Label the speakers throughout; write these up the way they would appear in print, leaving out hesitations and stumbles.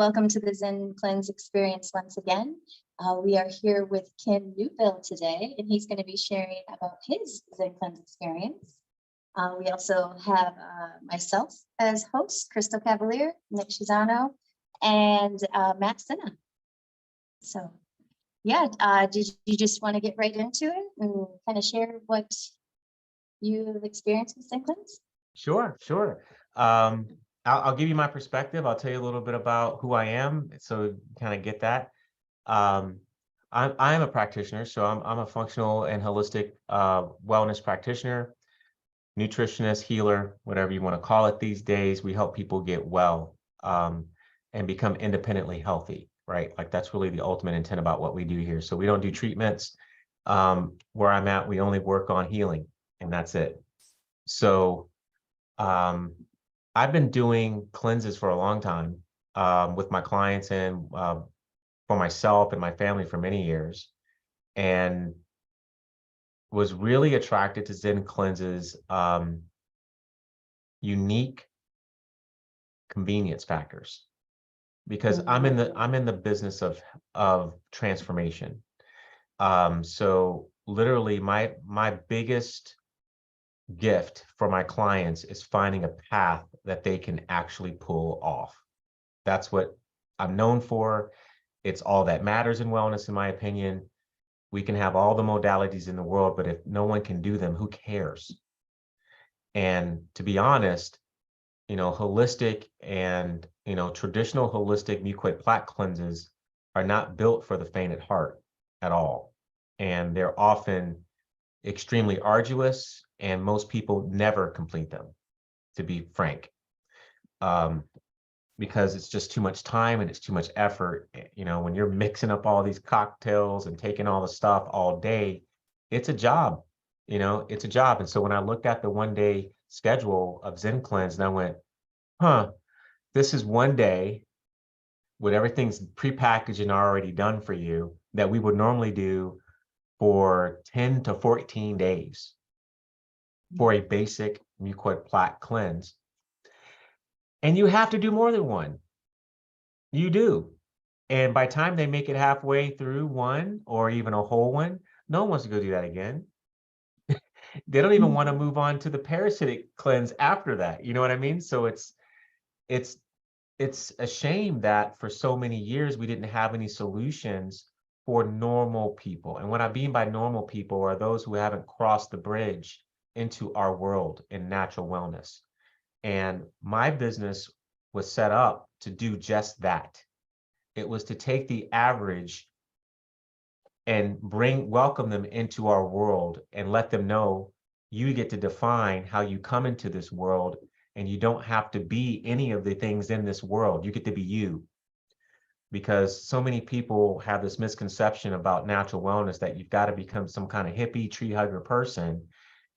Speaker 1: welcome to the Zencleanz Experience once again. We are here with Ken Newbill today, and he's going to be sharing about his Zencleanz Experience. We also have myself as host, Crystal Cavalier, Nick Shizano, and Matt Sinna. So, yeah, did you just want to get right into it and kind of share what you've experienced with Zencleanz?
Speaker 2: Sure. I'll give you my perspective. I'll tell you a little bit about who I am, so you kind of get that. I'm a practitioner, so I'm a functional and holistic wellness practitioner, nutritionist, healer, whatever you want to call it these days. We help people get well and become independently healthy, right? Like that's really the ultimate intent about what we do here. So we don't do treatments. Where I'm at, we only work on healing, and that's it. So I've been doing cleanses for a long time with my clients and for myself and my family for many years, and was really attracted to Zencleanz's unique convenience factors, because I'm in the business of transformation. So literally my biggest gift for my clients is finding a path that they can actually pull off. That's what I'm known for. It's all that matters in wellness, in my opinion. We can have all the modalities in the world, but if no one can do them, who cares? And to be honest, holistic and, traditional holistic mucoid plaque cleanses are not built for the faint at heart at all. And they're often extremely arduous, and most people never complete them, to be frank, because it's just too much time and it's too much effort. When you're mixing up all these cocktails and taking all the stuff all day, it's a job. It's a job. And so when I looked at the 1-day schedule of Zencleanz, and I went, this is 1 day with everything's prepackaged and already done for you that we would normally do for 10 to 14 days for a basic mucoid plaque cleanse. And you have to do more than one. You do. And by the time they make it halfway through one or even a whole one, no one wants to go do that again. They don't even want to move on to the parasitic cleanse after that. You know what I mean? So it's a shame that for so many years we didn't have any solutions for normal people. And what I mean by normal people are those who haven't crossed the bridge into our world in natural wellness. And my business was set up to do just that. It was to take the average and welcome them into our world and let them know you get to define how you come into this world, and you don't have to be any of the things in this world. You get to be you. Because so many people have this misconception about natural wellness that you've got to become some kind of hippie tree hugger person.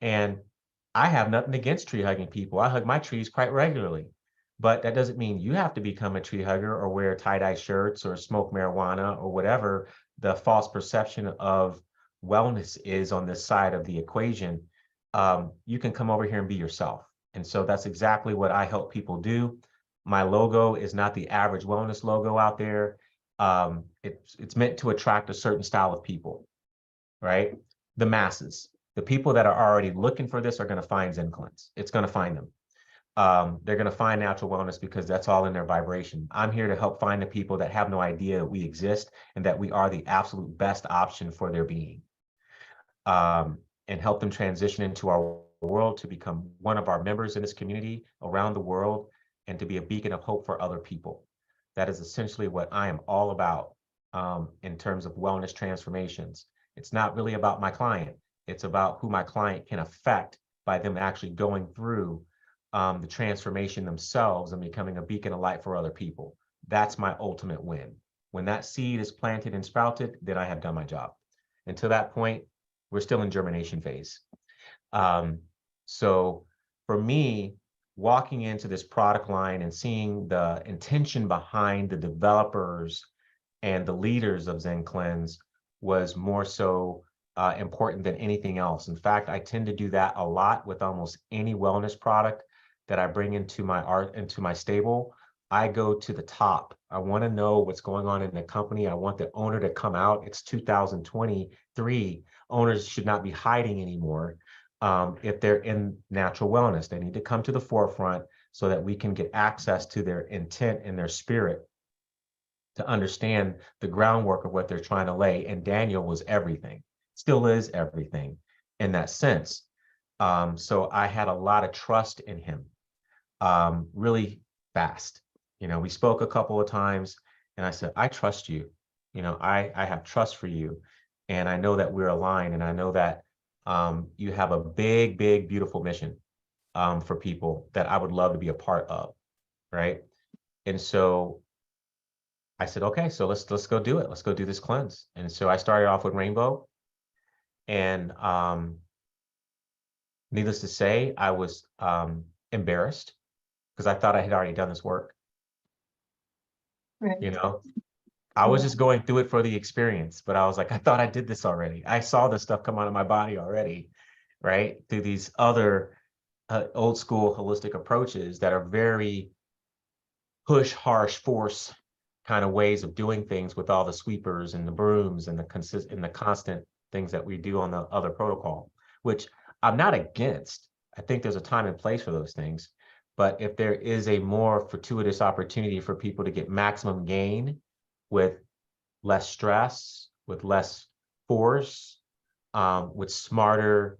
Speaker 2: And I have nothing against tree hugging people. I hug my trees quite regularly. But that doesn't mean you have to become a tree hugger or wear tie-dye shirts or smoke marijuana or whatever the false perception of wellness is on this side of the equation. You can come over here and be yourself. And so that's exactly what I help people do. My logo is not the average wellness logo out there. It's meant to attract a certain style of people, right? The masses, the people that are already looking for this are going to find Zencleanz. It's going to find them. They're going to find natural wellness because that's all in their vibration. I'm here to help find the people that have no idea we exist and that we are the absolute best option for their being, and help them transition into our world to become one of our members in this community around the world and to be a beacon of hope for other people. That is essentially what I am all about in terms of wellness transformations. It's not really about my client. It's about who my client can affect by them actually going through the transformation themselves and becoming a beacon of light for other people. That's my ultimate win. When that seed is planted and sprouted, then I have done my job. Until that point, we're still in germination phase. So for me, walking into this product line and seeing the intention behind the developers and the leaders of Zencleanz was more so important than anything else. In fact, I tend to do that a lot with almost any wellness product that I bring into my stable. I go to the top. I want to know what's going on in the company. I want the owner to come out. It's 2023. Owners should not be hiding anymore. If they're in natural wellness, they need to come to the forefront so that we can get access to their intent and their spirit to understand the groundwork of what they're trying to lay. And Daniel was everything, still is everything in that sense. So I had a lot of trust in him, really fast. We spoke a couple of times and I said, I trust you. I have trust for you. And I know that we're aligned, and I know that you have a big, big, beautiful mission for people that I would love to be a part of. Right. And so I said, okay, so let's go do it. Let's go do this cleanse. And so I started off with Rainbow, and needless to say, I was embarrassed because I thought I had already done this work.
Speaker 1: Right.
Speaker 2: I was
Speaker 1: Yeah.
Speaker 2: just going through it for the experience, but I was like, I thought I did this already. I saw this stuff come out of my body already, right? Through these other old school holistic approaches that are very push, harsh, force kind of ways of doing things with all the sweepers and the brooms and the constant things that we do on the other protocol, which I'm not against. I think there's a time and place for those things. But if there is a more fortuitous opportunity for people to get maximum gain with less stress, with less force, with smarter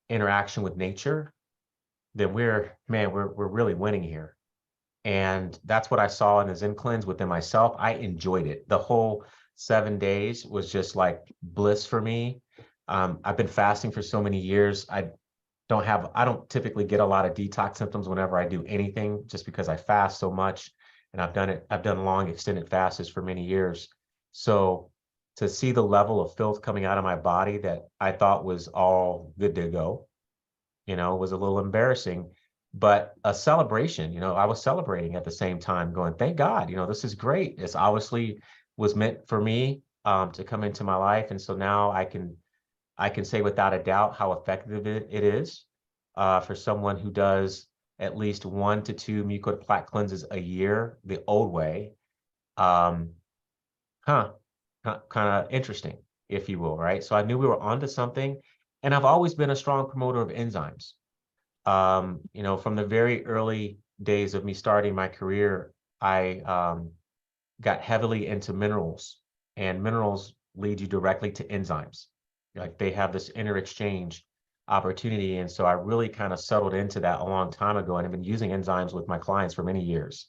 Speaker 2: interaction with nature, then we're really winning here. And that's what I saw in the Zencleanz within myself. I enjoyed it. The whole 7 days was just like bliss for me. I've been fasting for so many years. I don't typically get a lot of detox symptoms whenever I do anything, just because I fast so much. And I've done long extended fasts for many years. So to see the level of filth coming out of my body that I thought was all good to go, was a little embarrassing, but a celebration. I was celebrating at the same time, going, thank God, this is great. This obviously was meant for me to come into my life. And so now I can say without a doubt how effective it is for someone who does at least 1 to 2 mucoid plaque cleanses a year, the old way. Kind of interesting, if you will, right? So I knew we were onto something, and I've always been a strong promoter of enzymes. From the very early days of me starting my career, I got heavily into minerals, and minerals lead you directly to enzymes. Like, they have this inter-exchange opportunity. And so I really kind of settled into that a long time ago, and I've been using enzymes with my clients for many years.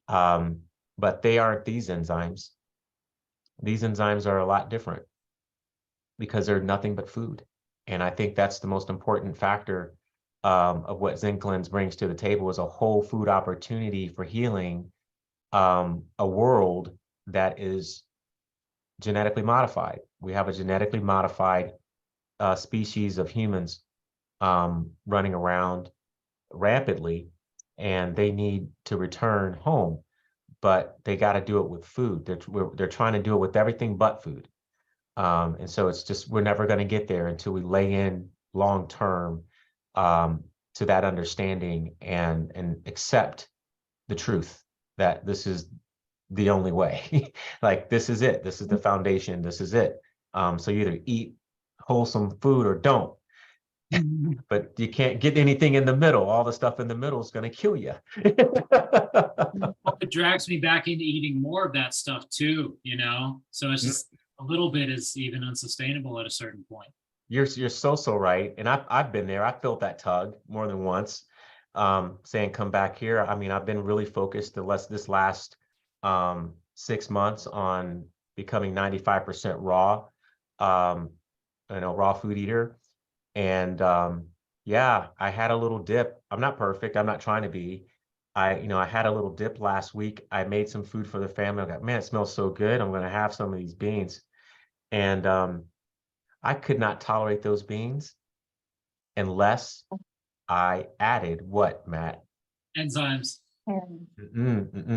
Speaker 2: But they aren't these enzymes. These enzymes are a lot different because they're nothing but food. And I think that's the most important factor of what Zencleanz brings to the table, is a whole food opportunity for healing a world that is genetically modified. We have a genetically modified species of humans running around rapidly, and they need to return home, but they got to do it with food. They're trying to do it with everything but food. And so it's just, we're never going to get there until we lay in long term to that understanding and accept the truth that this is the only way. Like, this is it. This is the foundation. This is it. So you either eat wholesome food or don't. But you can't get anything in the middle. All the stuff in the middle is going to kill you.
Speaker 3: Well, it drags me back into eating more of that stuff too, So it's just a little bit is even unsustainable at a certain point.
Speaker 2: You're so right. And I've been there. I felt that tug more than once, saying, come back here. I mean, I've been really focused this last 6 months on becoming 95% raw, raw food eater. And yeah, I had a little dip. I'm not perfect. I'm not trying to be. I had a little dip last week. I made some food for the family. I got, man, it smells so good. I'm going to have some of these beans. And I could not tolerate those beans unless I added what, Matt?
Speaker 3: Enzymes.
Speaker 1: And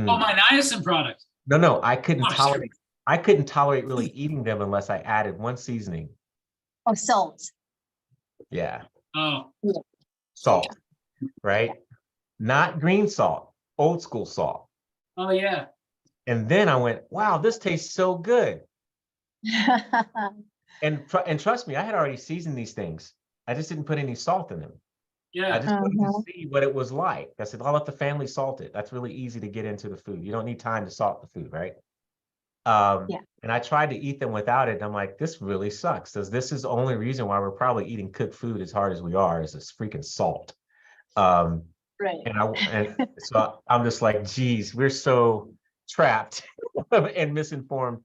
Speaker 3: Oh, my niacin product.
Speaker 2: No, I couldn't tolerate really eating them unless I added one seasoning.
Speaker 1: oh, salt.
Speaker 2: Yeah.
Speaker 3: Oh,
Speaker 2: Salt, right? Not green salt, old school salt.
Speaker 3: Oh yeah.
Speaker 2: And then I went, wow, this tastes so good. And trust me, I had already seasoned these things. I just didn't put any salt in them. I
Speaker 3: Yeah.
Speaker 2: just wanted to
Speaker 1: Uh-huh.
Speaker 2: see what it was like. I said, I'll let the family salt it. That's really easy to get into the food. You don't need time to salt the food, right?
Speaker 1: Yeah.
Speaker 2: And I tried to eat them without it. And I'm like, this really sucks. This is the only reason why we're probably eating cooked food as hard as we are is this freaking salt. Um,
Speaker 1: Right.
Speaker 2: and so I'm just like, geez, we're so trapped and misinformed.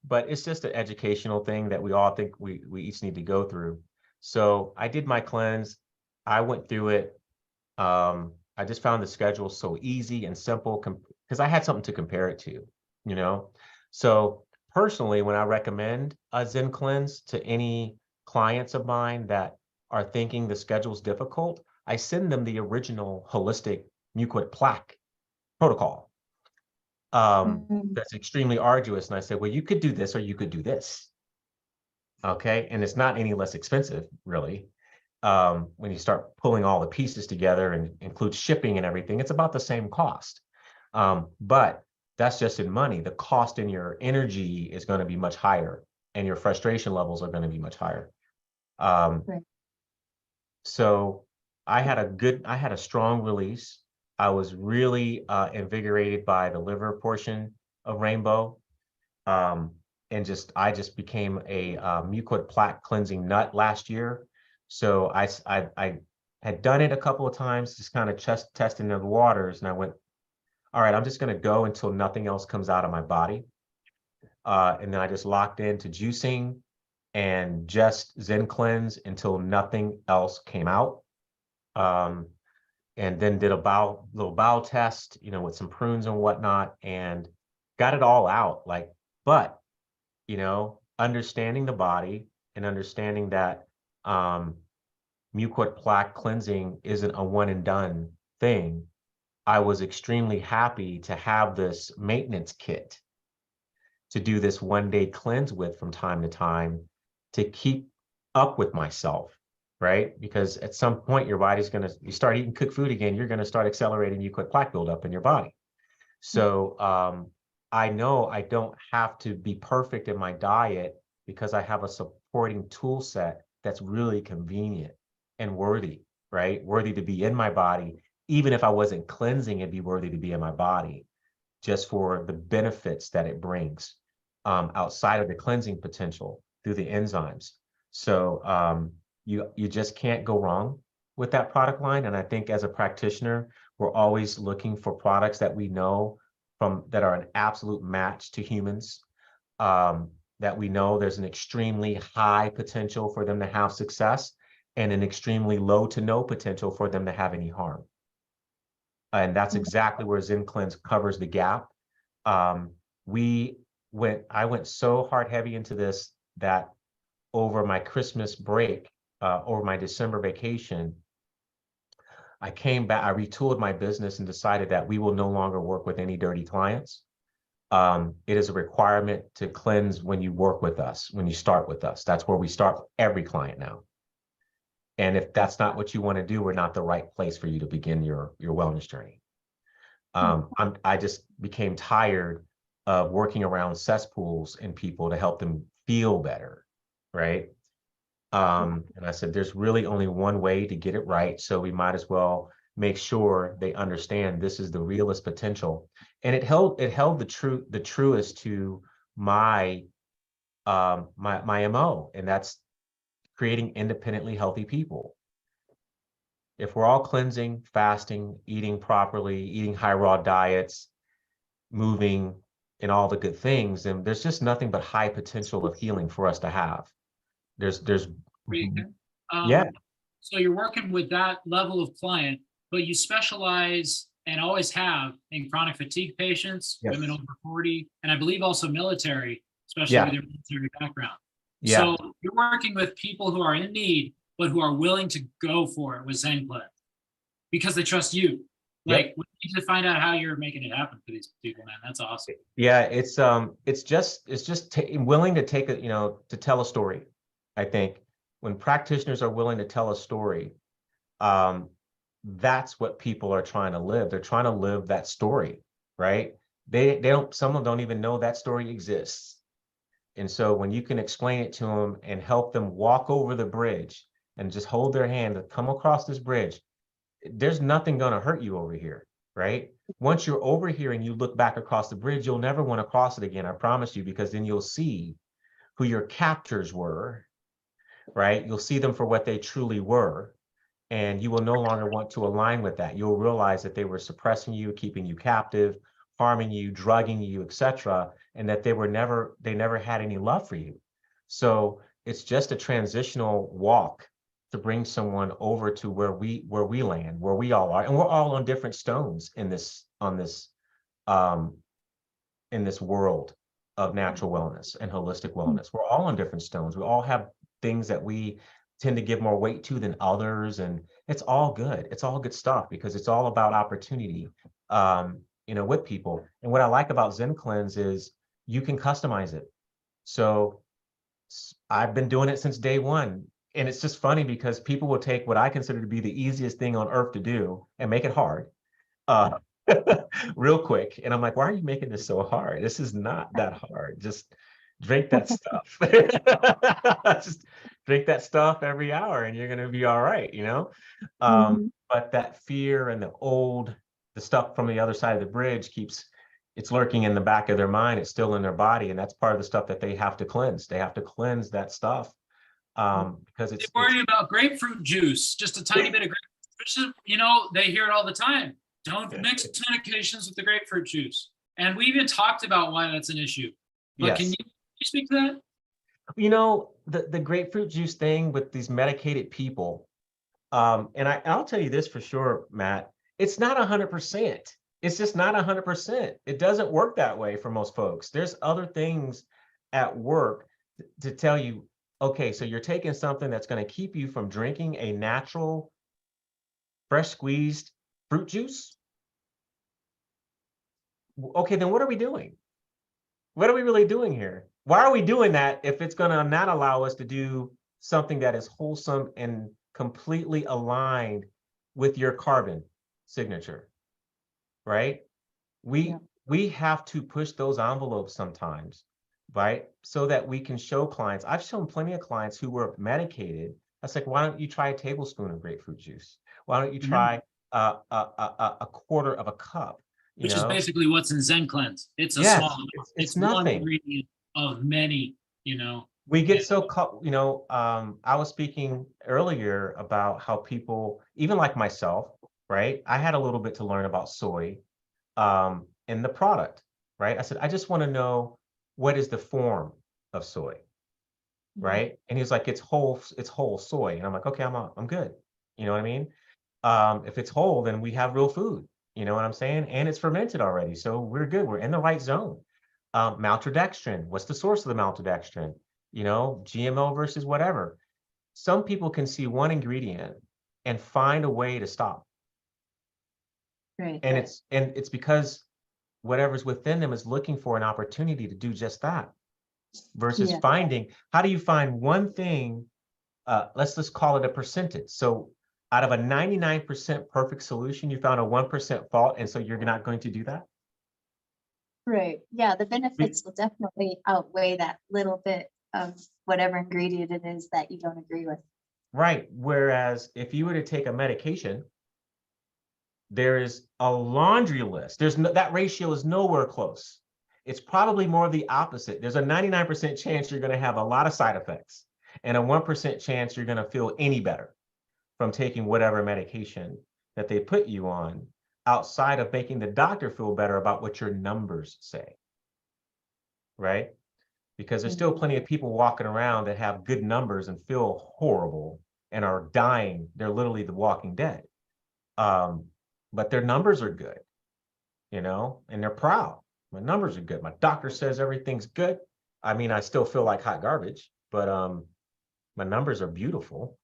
Speaker 2: But it's just an educational thing that we all think we each need to go through. So I did my cleanse. I went through it. I just found the schedule so easy and simple because I had something to compare it to, you know. So personally, when I recommend a Zencleanz to any clients of mine that are thinking the schedule's difficult, I send them the original holistic mucoid plaque protocol.
Speaker 1: Mhm.
Speaker 2: That's extremely arduous. And I said, well, you could do this or you could do this. Okay. And it's not any less expensive, really. When you start pulling all the pieces together and include shipping and everything, it's about the same cost. But that's just in money. The cost in your energy is going to be much higher and your frustration levels are going to be much higher.
Speaker 1: Right.
Speaker 2: So I had a strong release. I was really invigorated by the liver portion of Rainbow. Um, and I just became a mucoid plaque cleansing nut last year. So I had done it a couple of times, just kind of testing the waters. And I went, all right, I'm just going to go until nothing else comes out of my body. And then I just locked into juicing and just Zencleanz until nothing else came out. Um, and then did a little bowel test, with some prunes and whatnot, and got it all out. But understanding the body and understanding that mucoid plaque cleansing isn't a one and done thing, I was extremely happy to have this maintenance kit to do this 1 day cleanse with from time to time to keep up with myself, right? Because at some point your body's you start eating cooked food again, you're gonna start accelerating mucoid plaque buildup in your body. So I know I don't have to be perfect in my diet because I have a supporting tool set that's really convenient and worthy, right? Worthy to be in my body. Even if I wasn't cleansing, it'd be worthy to be in my body just for the benefits that it brings outside of the cleansing potential through the enzymes. So you just can't go wrong with that product line. And I think as a practitioner, we're always looking for products that we know that are an absolute match to humans, that we know there's an extremely high potential for them to have success and an extremely low to no potential for them to have any harm. And that's exactly where Zencleanz covers the gap. I went so hard heavy into this that over my Christmas break, over my December vacation, I came back, I retooled my business and decided that we will no longer work with any dirty clients. It is a requirement to cleanse when you work with us, when you start with us. That's where we start with every client now. And if that's not what you want to do, we're not the right place for you to begin your wellness journey. I just became tired of working around cesspools and people to help them feel better, right? And I said, there's really only one way to get it right. So we might as well make sure they understand this is the realest potential. And it held the truest to my my MO, and that's creating independently healthy people. If we're all cleansing, fasting, eating properly, eating high raw diets, moving, and all the good things, then there's just nothing but high potential of healing for us to have. There's yeah.
Speaker 3: So you're working with that level of client, but you specialize and always have in chronic fatigue patients,
Speaker 2: Yes.
Speaker 3: women over 40, and I believe also military, especially
Speaker 2: Yeah.
Speaker 3: with your military background.
Speaker 2: Yeah.
Speaker 3: So you're working with people who are in need, but who are willing to go for it with Zencleanz because they trust you. Like,
Speaker 2: Yep.
Speaker 3: we need to find out how you're making it happen for these people, man. That's awesome.
Speaker 2: Yeah, it's just willing to take to tell a story. I think when practitioners are willing to tell a story, that's what people are trying to live. They're trying to live that story, right? They don't, some of them don't even know that story exists. And so when you can explain it to them and help them walk over the bridge and just hold their hand to come across this bridge, there's nothing going to hurt you over here, right? Once you're over here and you look back across the bridge, you'll never want to cross it again. I promise you, because then you'll see who your captors were, right? You'll see them for what they truly were. And you will no longer want to align with that. You'll realize that they were suppressing you, keeping you captive, harming you, drugging you, etc., and that they never had any love for you. So it's just a transitional walk to bring someone over to where we land, where we all are, and we're all on different stones in this world of natural wellness and holistic wellness. We're all on different stones. We all have things that we tend to give more weight to than others, and it's all good. It's all good stuff because it's all about opportunity, with people. And what I like about Zencleanz is you can customize it. So I've been doing it since day one, and it's just funny because people will take what I consider to be the easiest thing on earth to do and make it hard, real quick. And I'm like, why are you making this so hard? This is not that hard. Just drink that stuff. Just drink that stuff every hour and you're going to be all right, But that fear and the stuff from the other side of the bridge it's lurking in the back of their mind. It's still in their body. And that's part of the stuff that they have to cleanse. They have to cleanse that stuff because
Speaker 3: They worry about grapefruit juice, just a tiny bit of grapefruit. They hear it all the time. Don't mix medications with the grapefruit juice. And we even talked about why that's an issue. But
Speaker 2: yes.
Speaker 3: Can you speak to that?
Speaker 2: The grapefruit juice thing with these medicated people, and I'll tell you this for sure, Matt, it's not 100%. It's just not 100%. It doesn't work that way for most folks. There's other things at work to tell you, okay, so you're taking something that's going to keep you from drinking a natural, fresh squeezed fruit juice. Okay, then what are we doing? What are we really doing here? Why are we doing that if it's going to not allow us to do something that is wholesome and completely aligned with your carbon signature, right? We have to push those envelopes sometimes, right? So that we can show clients. I've shown plenty of clients who were medicated. I was like, why don't you try a tablespoon of grapefruit juice? Why don't you try a quarter of a cup?
Speaker 3: Which is basically what's in Zencleanz. It's a
Speaker 2: yes,
Speaker 3: small,
Speaker 2: it's
Speaker 3: one
Speaker 2: nothing.
Speaker 3: ingredient of many,
Speaker 2: We get so caught, I was speaking earlier about how people, even like myself, right? I had a little bit to learn about soy in the product, right? I said, I just want to know what is the form of soy, right? And he was like, it's whole soy. And I'm like, okay, I'm good. You know what I mean? If it's whole, then we have real food. You know what I'm saying? And it's fermented already. So we're good. We're in the right zone. Maltodextrin. What's the source of the maltodextrin? GMO versus whatever. Some people can see one ingredient and find a way to stop.
Speaker 1: Right.
Speaker 2: And it's because whatever's within them is looking for an opportunity to do just that versus finding, how do you find one thing? Let's just call it a percentage. So out of a 99% perfect solution, you found a 1% fault. And so you're not going to do that?
Speaker 1: Right. Yeah, the benefits will definitely outweigh that little bit of whatever ingredient it is that you don't agree with.
Speaker 2: Right. Whereas if you were to take a medication, there is a laundry list. That ratio is nowhere close. It's probably more of the opposite. There's a 99% chance you're going to have a lot of side effects and a 1% chance you're going to feel any better from taking whatever medication that they put you on, outside of making the doctor feel better about what your numbers say, right? Because there's still plenty of people walking around that have good numbers and feel horrible and are dying. They're literally the walking dead. But their numbers are good, and they're proud. My numbers are good. My doctor says everything's good. I mean, I still feel like hot garbage, but my numbers are beautiful.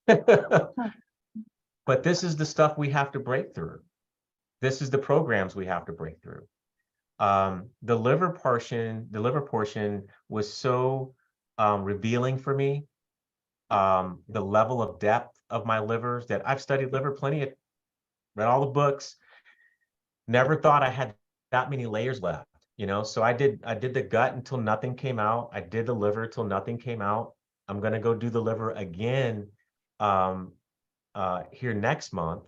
Speaker 2: But this is the stuff we have to break through. This is the programs we have to break through. The liver portion was so revealing for me. The level of depth of my livers, that I've studied liver plenty read all the books, never thought I had that many layers left, you know? So I did the gut until nothing came out. I did the liver till nothing came out. I'm going to go do the liver again here next month.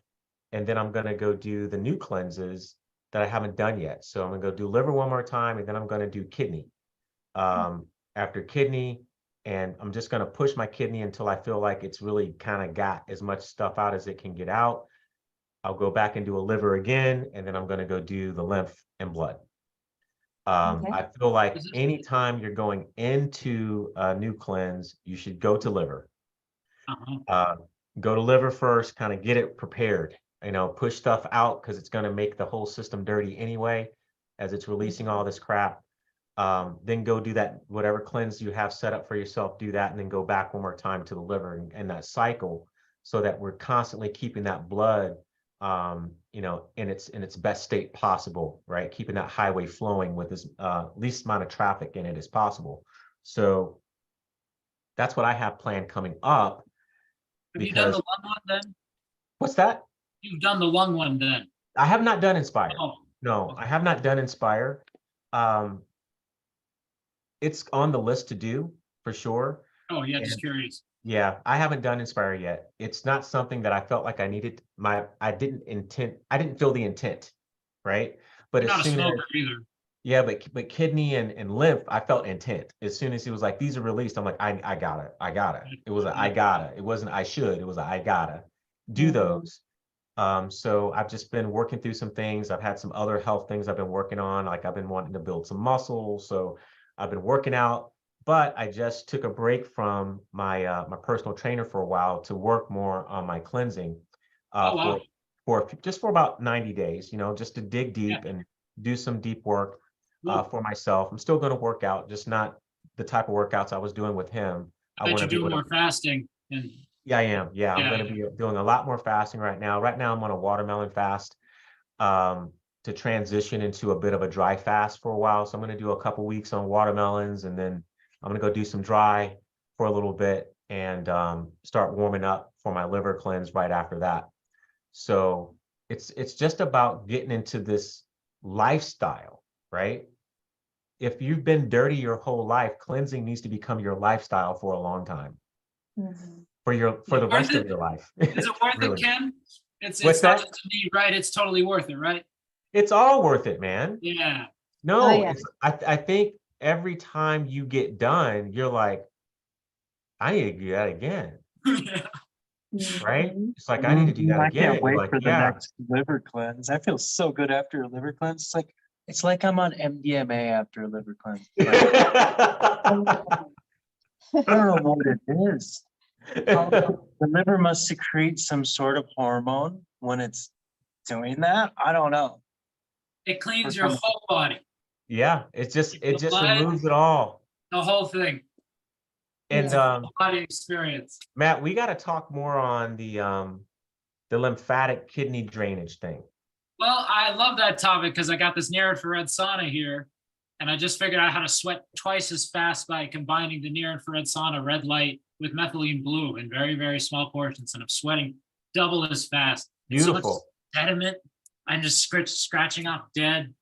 Speaker 2: And then I'm going to go do the new cleanses that I haven't done yet. So I'm going to go do liver one more time, and then I'm going to do kidney after kidney. And I'm just going to push my kidney until I feel like it's really kind of got as much stuff out as it can get out. I'll go back and do a liver again, and then I'm going to go do the lymph and blood.
Speaker 1: Okay.
Speaker 2: I feel like anytime you're going into a new cleanse, you should go to liver. Go to liver first, kind of get it prepared, you know, push stuff out because it's going to make the whole system dirty anyway, as it's releasing all this crap. Then go do that, whatever cleanse you have set up for yourself, do that, and then go back one more time to the liver and that cycle, so that we're constantly keeping that blood, you know, in its best state possible, right? Keeping that highway flowing with as least amount of traffic in it as possible. So that's what I have planned coming up.
Speaker 3: Have you done the lung one then?
Speaker 2: What's that?
Speaker 3: You've done the lung one then?
Speaker 2: I have not done Inspire.
Speaker 3: Oh.
Speaker 2: No, I have not done Inspire. It's on the list to do for sure.
Speaker 3: Oh yeah, just curious.
Speaker 2: Yeah, I haven't done Inspire yet. It's not something that I felt like I needed. I didn't feel the intent, right? But
Speaker 3: You're
Speaker 2: as
Speaker 3: not a
Speaker 2: soon as,
Speaker 3: smoker either.
Speaker 2: yeah, but kidney and lymph, I felt intent. As soon as he was like, these are released, I'm like, I gotta. It was a I gotta. It wasn't I should. It was a I gotta do those. So I've just been working through some things. I've had some other health things I've been working on. Like I've been wanting to build some muscle. So I've been working out, but I just took a break from my my personal trainer for a while to work more on my cleansing for about 90 days, you know, just to dig deep and do some deep work for myself. I'm still going to work out, just not the type of workouts I was doing with him.
Speaker 3: I bet you're doing more fasting. And
Speaker 2: yeah, I am. Yeah, I'm going to be doing a lot more fasting right now. Right now, I'm on a watermelon fast to transition into a bit of a dry fast for a while. So I'm going to do a couple weeks on watermelons, and then I'm going to go do some dry for a little bit and start warming up for my liver cleanse right after that. So it's just about getting into this lifestyle, right? If you've been dirty your whole life, cleansing needs to become your lifestyle for a long time. For the rest of your life.
Speaker 3: Is it worth
Speaker 2: really.
Speaker 3: it, Ken? It's
Speaker 2: What's
Speaker 3: not
Speaker 2: that?
Speaker 3: just a need, right? It's totally worth it, right?
Speaker 2: It's all worth it, man.
Speaker 3: Yeah.
Speaker 2: No,
Speaker 1: Oh, yeah.
Speaker 2: I think every time you get done, you're like, I need to do that again. Right? It's like I need to do that again.
Speaker 4: I can't wait
Speaker 2: like,
Speaker 4: for the next liver cleanse. I feel so good after a liver cleanse. It's like I'm on MDMA after a liver cleanse. I don't know what it is. The liver must secrete some sort of hormone when it's doing that. I don't know.
Speaker 3: It cleans your whole body.
Speaker 2: Yeah, it just
Speaker 3: blood,
Speaker 2: removes it all.
Speaker 3: The whole thing.
Speaker 2: And
Speaker 3: body experience.
Speaker 2: Matt, we got to talk more on the lymphatic kidney drainage thing.
Speaker 3: Well, I love that topic because I got this near-infrared sauna here, and I just figured out how to sweat twice as fast by combining the near-infrared sauna red light with methylene blue in very, very small portions, and I'm sweating double as fast.
Speaker 2: Beautiful.
Speaker 3: So much sediment. I'm just scratching off dead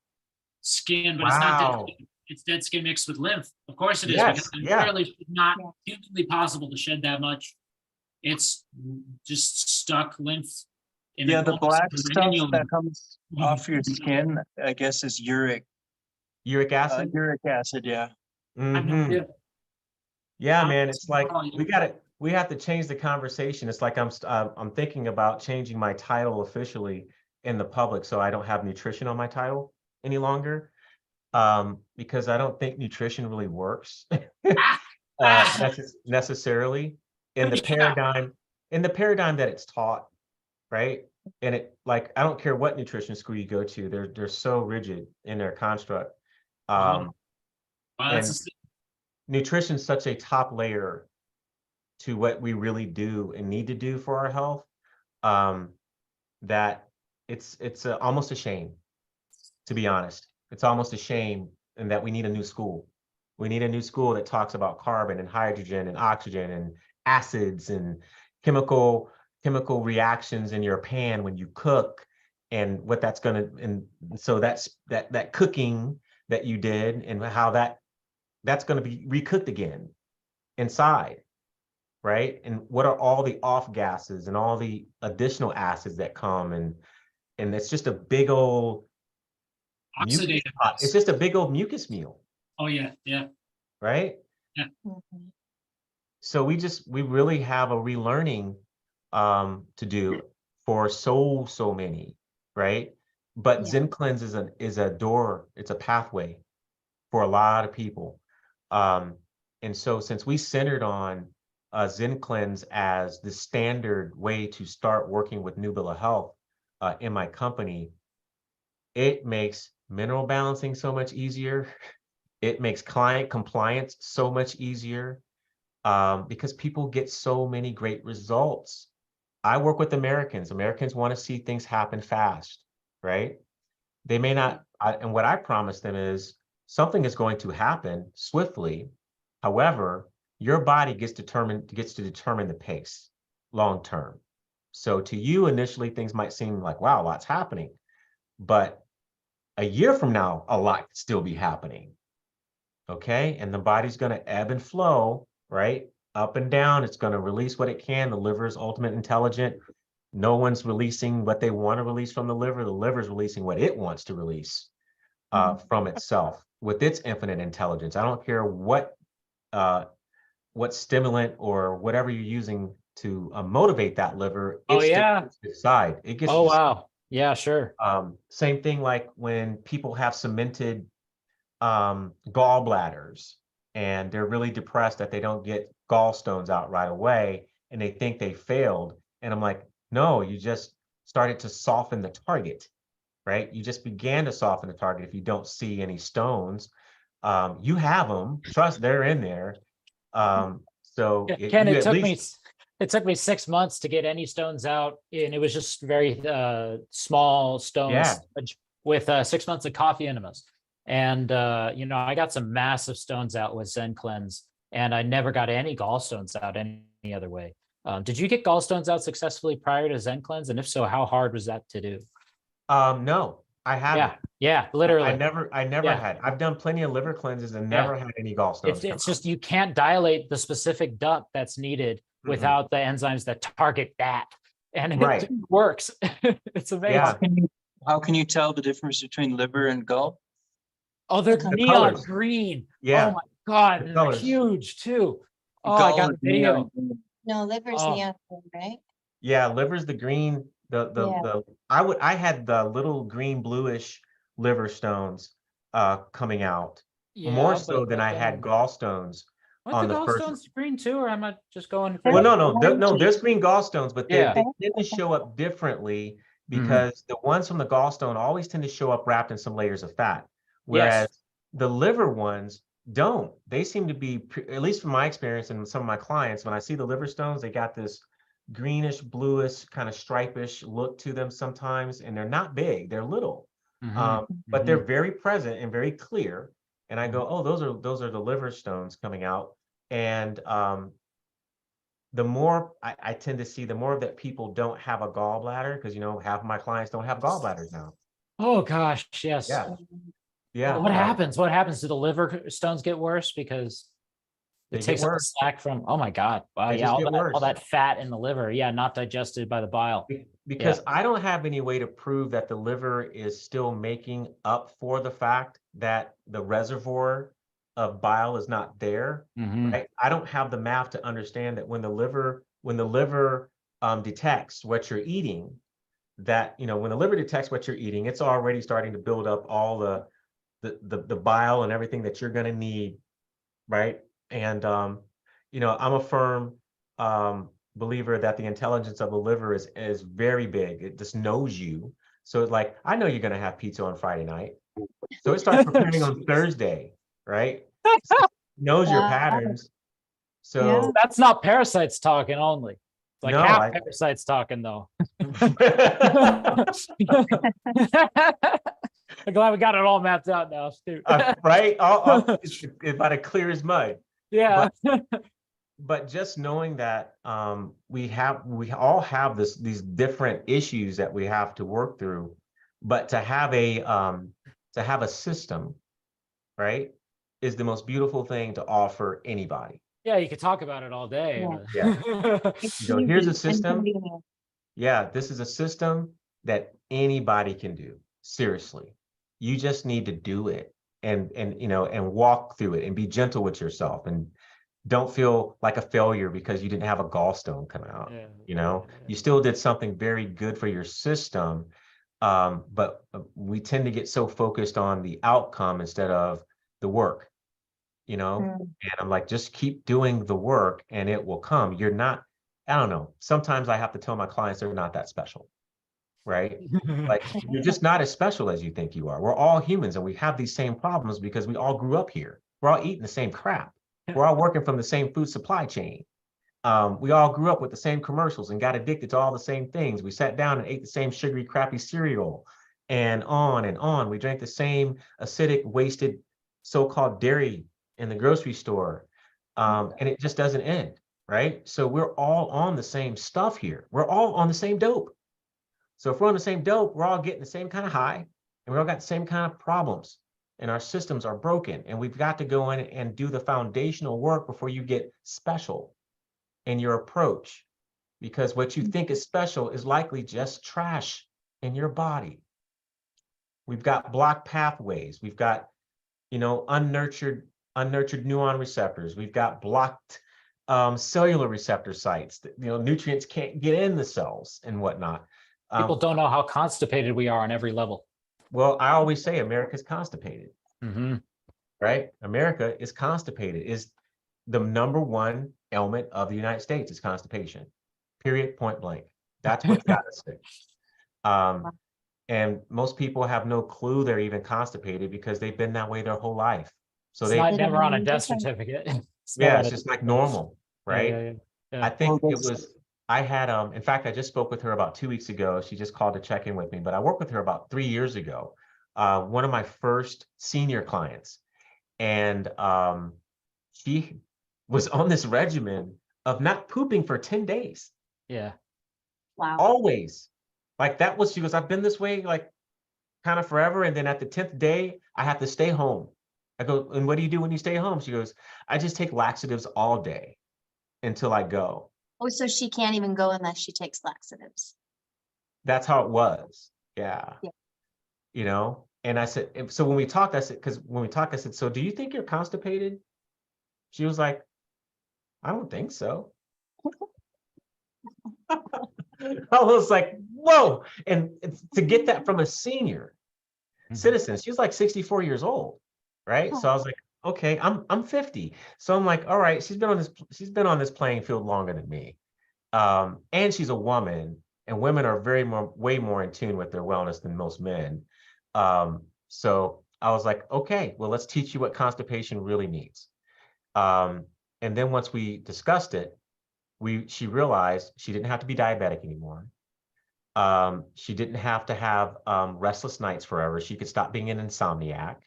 Speaker 3: skin, but it's not dead skin. It's dead skin mixed with lymph. Of course it is, because it's literally not humanly possible to shed that much. It's just stuck lymph.
Speaker 4: Yeah, the black stuff that comes off your skin, I guess, is uric
Speaker 2: acid.
Speaker 4: Uric acid, yeah.
Speaker 2: Yeah, man. It's like we have to change the conversation. It's like I'm thinking about changing my title officially in the public, so I don't have nutrition on my title any longer. Because I don't think nutrition really works necessarily in the paradigm that it's taught, right? And it, like, I don't care what nutrition school you go to, they're so rigid in their construct. Nutrition is such a top layer to what we really do and need to do for our health, that it's almost a shame, to be honest. It's almost a shame, and that we need a new school. We need a new school that talks about carbon and hydrogen and oxygen and acids and chemical reactions in your pan when you cook, and what that's going to, and so that's that cooking that you did and how that's going to be recooked again inside, right? And what are all the off gases and all the additional acids that come, and it's just a big old mucus
Speaker 3: Oxidative.
Speaker 2: pot. It's just a big old mucus meal,
Speaker 3: Oh yeah, yeah.
Speaker 2: right?
Speaker 1: Mhm.
Speaker 2: So we really have a relearning to do for so many, right? But
Speaker 1: Yeah.
Speaker 2: Zencleanz is a door, it's a pathway for a lot of people. And so since we centered on Zencleanz as the standard way to start working with Newbill Health in my company, it makes mineral balancing so much easier. It makes client compliance so much easier because people get so many great results. I work with Americans. Americans want to see things happen fast, right? They may not, and what I promise them is something is going to happen swiftly. However, your body gets to determine the pace long term. So to you, initially, things might seem like, wow, a lot's happening. But a year from now, a lot could still be happening. Okay. And the body's going to ebb and flow, right? Up and down. It's going to release what it can. The liver is ultimate intelligent. No one's releasing what they want to release from the liver. The liver's releasing what it wants to release from itself with its infinite intelligence. I don't care what stimulant or whatever you're using to motivate that liver.
Speaker 5: Oh,
Speaker 2: It
Speaker 5: yeah.
Speaker 2: gets to decide. It gets
Speaker 5: Oh,
Speaker 2: to
Speaker 5: wow. Yeah, sure.
Speaker 2: same thing like when people have cemented gallbladders and they're really depressed that they don't get gallstones out right away and they think they failed. And I'm like, no, you just started to soften the target, right? You just began to soften the target if you don't see any stones. You have them, trust they're in there. So
Speaker 5: Yeah,
Speaker 2: it,
Speaker 5: Ken,
Speaker 2: you
Speaker 5: it
Speaker 2: at
Speaker 5: took
Speaker 2: least,
Speaker 5: me 6 months to get any stones out, and it was just very small stones
Speaker 2: Yeah.
Speaker 5: with 6 months of coffee enemas. And you know, I got some massive stones out with Zencleanz, and I never got any gallstones out any other way. Did you get gallstones out successfully prior to Zencleanz? And if so, how hard was that to do?
Speaker 2: no, I haven't.
Speaker 5: Yeah, literally.
Speaker 2: I never
Speaker 5: Yeah.
Speaker 2: had. I've done plenty of liver cleanses and
Speaker 5: Yeah.
Speaker 2: never had any gallstones.
Speaker 5: It's just you can't dilate the specific duct that's needed without the enzymes that target that, and it
Speaker 2: Right.
Speaker 5: works. It's amazing.
Speaker 2: Yeah.
Speaker 4: How can you tell the difference between liver and gall?
Speaker 5: Oh, they're
Speaker 1: The
Speaker 5: neon
Speaker 2: colors.
Speaker 5: green.
Speaker 2: Yeah.
Speaker 5: Oh my God,
Speaker 2: The
Speaker 5: they're
Speaker 2: colors.
Speaker 5: huge too. Oh, I
Speaker 4: Gall
Speaker 5: got a
Speaker 4: is
Speaker 5: video.
Speaker 4: neon green.
Speaker 1: No, liver's
Speaker 5: Oh.
Speaker 1: the answer, right?
Speaker 2: Yeah, liver's the green.
Speaker 1: Yeah.
Speaker 2: I had the little green bluish liver stones coming out more
Speaker 5: Yeah,
Speaker 2: so than I had gallstones
Speaker 5: What
Speaker 2: on
Speaker 5: the
Speaker 2: the first.
Speaker 5: gallstones green too, or am I just going?
Speaker 2: Well, no,
Speaker 1: Orange.
Speaker 2: no, there's green gallstones, but
Speaker 5: Yeah.
Speaker 2: they tend to show up differently because the ones from the gallstone always tend to show up wrapped in some layers of fat, whereas the liver ones don't. They seem to be, at least from my experience and some of my clients, when I see the liver stones, they got this greenish, bluish, kind of stripish look to them sometimes, and they're not big, they're little, but they're very present and very clear. And I go, oh, those are the liver stones coming out. And the more I tend to see, the more that people don't have a gallbladder, because, you know, half of my clients don't have gallbladders now.
Speaker 5: Oh gosh, yes.
Speaker 2: Yeah. Yeah.
Speaker 5: What happens? What happens? Do the liver stones get worse because
Speaker 2: They
Speaker 5: it
Speaker 2: get
Speaker 5: takes up the
Speaker 2: worse.
Speaker 5: slack from? Oh my God! Wow,
Speaker 2: They
Speaker 5: yeah,
Speaker 2: just get
Speaker 5: all
Speaker 2: worse.
Speaker 5: that fat in the liver, yeah, not digested by the bile.
Speaker 2: Because I don't have any way to prove that the liver is still making up for the fact that the reservoir of bile is not there. Right? I don't have the math to understand that when the liver detects what you're eating, that, you know, when the liver detects what you're eating, it's already starting to build up all the bile and everything that you're going to need, right? And you know, I'm a firm believer that the intelligence of the liver is very big. It just knows you. So it's like, I know you're going to have pizza on Friday night, so it starts preparing on Thursday, right? So it knows your patterns. So
Speaker 5: That's not parasites talking only. It's like
Speaker 2: no,
Speaker 5: half parasites talking though. I'm glad we got it all mapped out now, Stu.
Speaker 2: right? It's about as clear as mud.
Speaker 5: Yeah.
Speaker 2: But just knowing that we all have these different issues that we have to work through, But to have a system, right, is the most beautiful thing to offer anybody.
Speaker 5: Yeah, you could talk about it all day.
Speaker 1: Yeah.
Speaker 5: but-
Speaker 2: Yeah.
Speaker 1: It's
Speaker 2: You know, here's a
Speaker 1: easy and
Speaker 2: system.
Speaker 1: convenient.
Speaker 2: Yeah, this is a system that anybody can do. Seriously. You just need to do it and you know, and walk through it and be gentle with yourself and don't feel like a failure because you didn't have a gallstone come out.
Speaker 5: Yeah,
Speaker 2: You know,
Speaker 5: yeah,
Speaker 2: you still did something very good for your system. But we tend to get so focused on the outcome instead of the work, you know,
Speaker 1: Mm.
Speaker 2: and I'm like, just keep doing the work and it will come. You're not, I don't know. Sometimes I have to tell my clients they're not that special, right? Like you're just not as special as you think you are. We're all humans and we have these same problems because we all grew up here. We're all eating the same crap. We're all working from the same food supply chain. We all grew up with the same commercials and got addicted to all the same things. We sat down and ate the same sugary, crappy cereal and on and on. We drank the same acidic, wasted so-called dairy in the grocery store. And it just doesn't end, right? So we're all on the same stuff here. We're all on the same dope. So if we're on the same dope, we're all getting the same kind of high and we all got the same kind of problems and our systems are broken. And we've got to go in and do the foundational work before you get special in your approach, because what you think is special is likely just trash in your body. We've got blocked pathways. We've got, you know, unnurtured neuron receptors. We've got blocked cellular receptor sites that, you know, nutrients can't get in the cells and whatnot.
Speaker 5: People don't know how constipated we are on every level.
Speaker 2: Well, I always say America's constipated,
Speaker 5: Mhm.
Speaker 2: right? America is constipated, is the #1 ailment of the United States is constipation, period, point blank. That's what's got us sick. And most people have no clue they're even constipated because they've been that way their whole life. So
Speaker 5: It's
Speaker 2: they,
Speaker 5: not
Speaker 1: They don't
Speaker 5: never on a
Speaker 1: know
Speaker 5: death
Speaker 1: different.
Speaker 5: certificate. It's not
Speaker 2: yeah,
Speaker 5: on
Speaker 2: it's
Speaker 5: a-
Speaker 2: just like normal, right?
Speaker 5: Yeah, yeah, yeah.
Speaker 2: I think
Speaker 4: Well,
Speaker 2: it was, I had, in fact, I just spoke with her about 2 weeks ago. She just called to check in with me, but I worked with her about 3 years ago. One of my first senior clients. And she was on this regimen of not pooping for 10 days,
Speaker 5: Yeah.
Speaker 1: Wow.
Speaker 2: always. Like that was, she goes, I've been this way like kind of forever. And then at the 10th day, I have to stay home. I go, and what do you do when you stay home? She goes, I just take laxatives all day until I go.
Speaker 1: Oh, so she can't even go unless she takes laxatives.
Speaker 2: That's how it was. Yeah.
Speaker 1: Yeah.
Speaker 2: You know, and I said, so when we talked, I said, because when we talked, I said, so do you think you're constipated? She was like, I don't think so. I was like, whoa. And to get that from a senior citizen, she was like 64 years old, right? So I was like, okay, I'm 50. So I'm like, all right, she's been on this playing field longer than me. And she's a woman, and women are way more in tune with their wellness than most men. So I was like, okay, well, let's teach you what constipation really means. And then once we discussed it, she realized she didn't have to be diabetic anymore. She didn't have to have restless nights forever. She could stop being an insomniac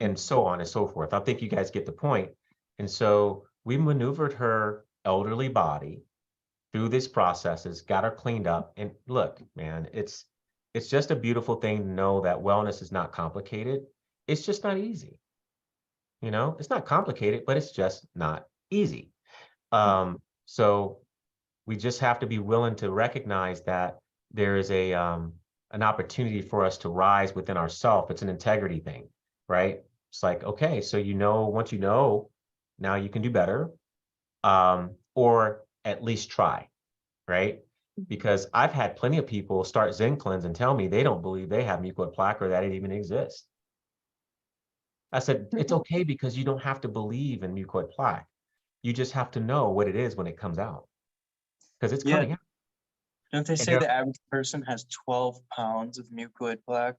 Speaker 2: and so on and so forth. I think you guys get the point. And so we maneuvered her elderly body through these processes, got her cleaned up. And look, man, it's just a beautiful thing to know that wellness is not complicated. It's just not easy. You know, it's not complicated, but it's just not easy. So we just have to be willing to recognize that there is an opportunity for us to rise within ourselves. It's an integrity thing, right? It's like, okay, so once you know, now you can do better, or at least try, right? Because I've had plenty of people start Zencleanz and tell me they don't believe they have mucoid plaque or that it even exists. I said, it's okay because you don't have to believe in mucoid plaque. You just have to know what it is when it comes out. Because it's coming out.
Speaker 4: Don't they say the average person has 12 pounds of mucoid plaque?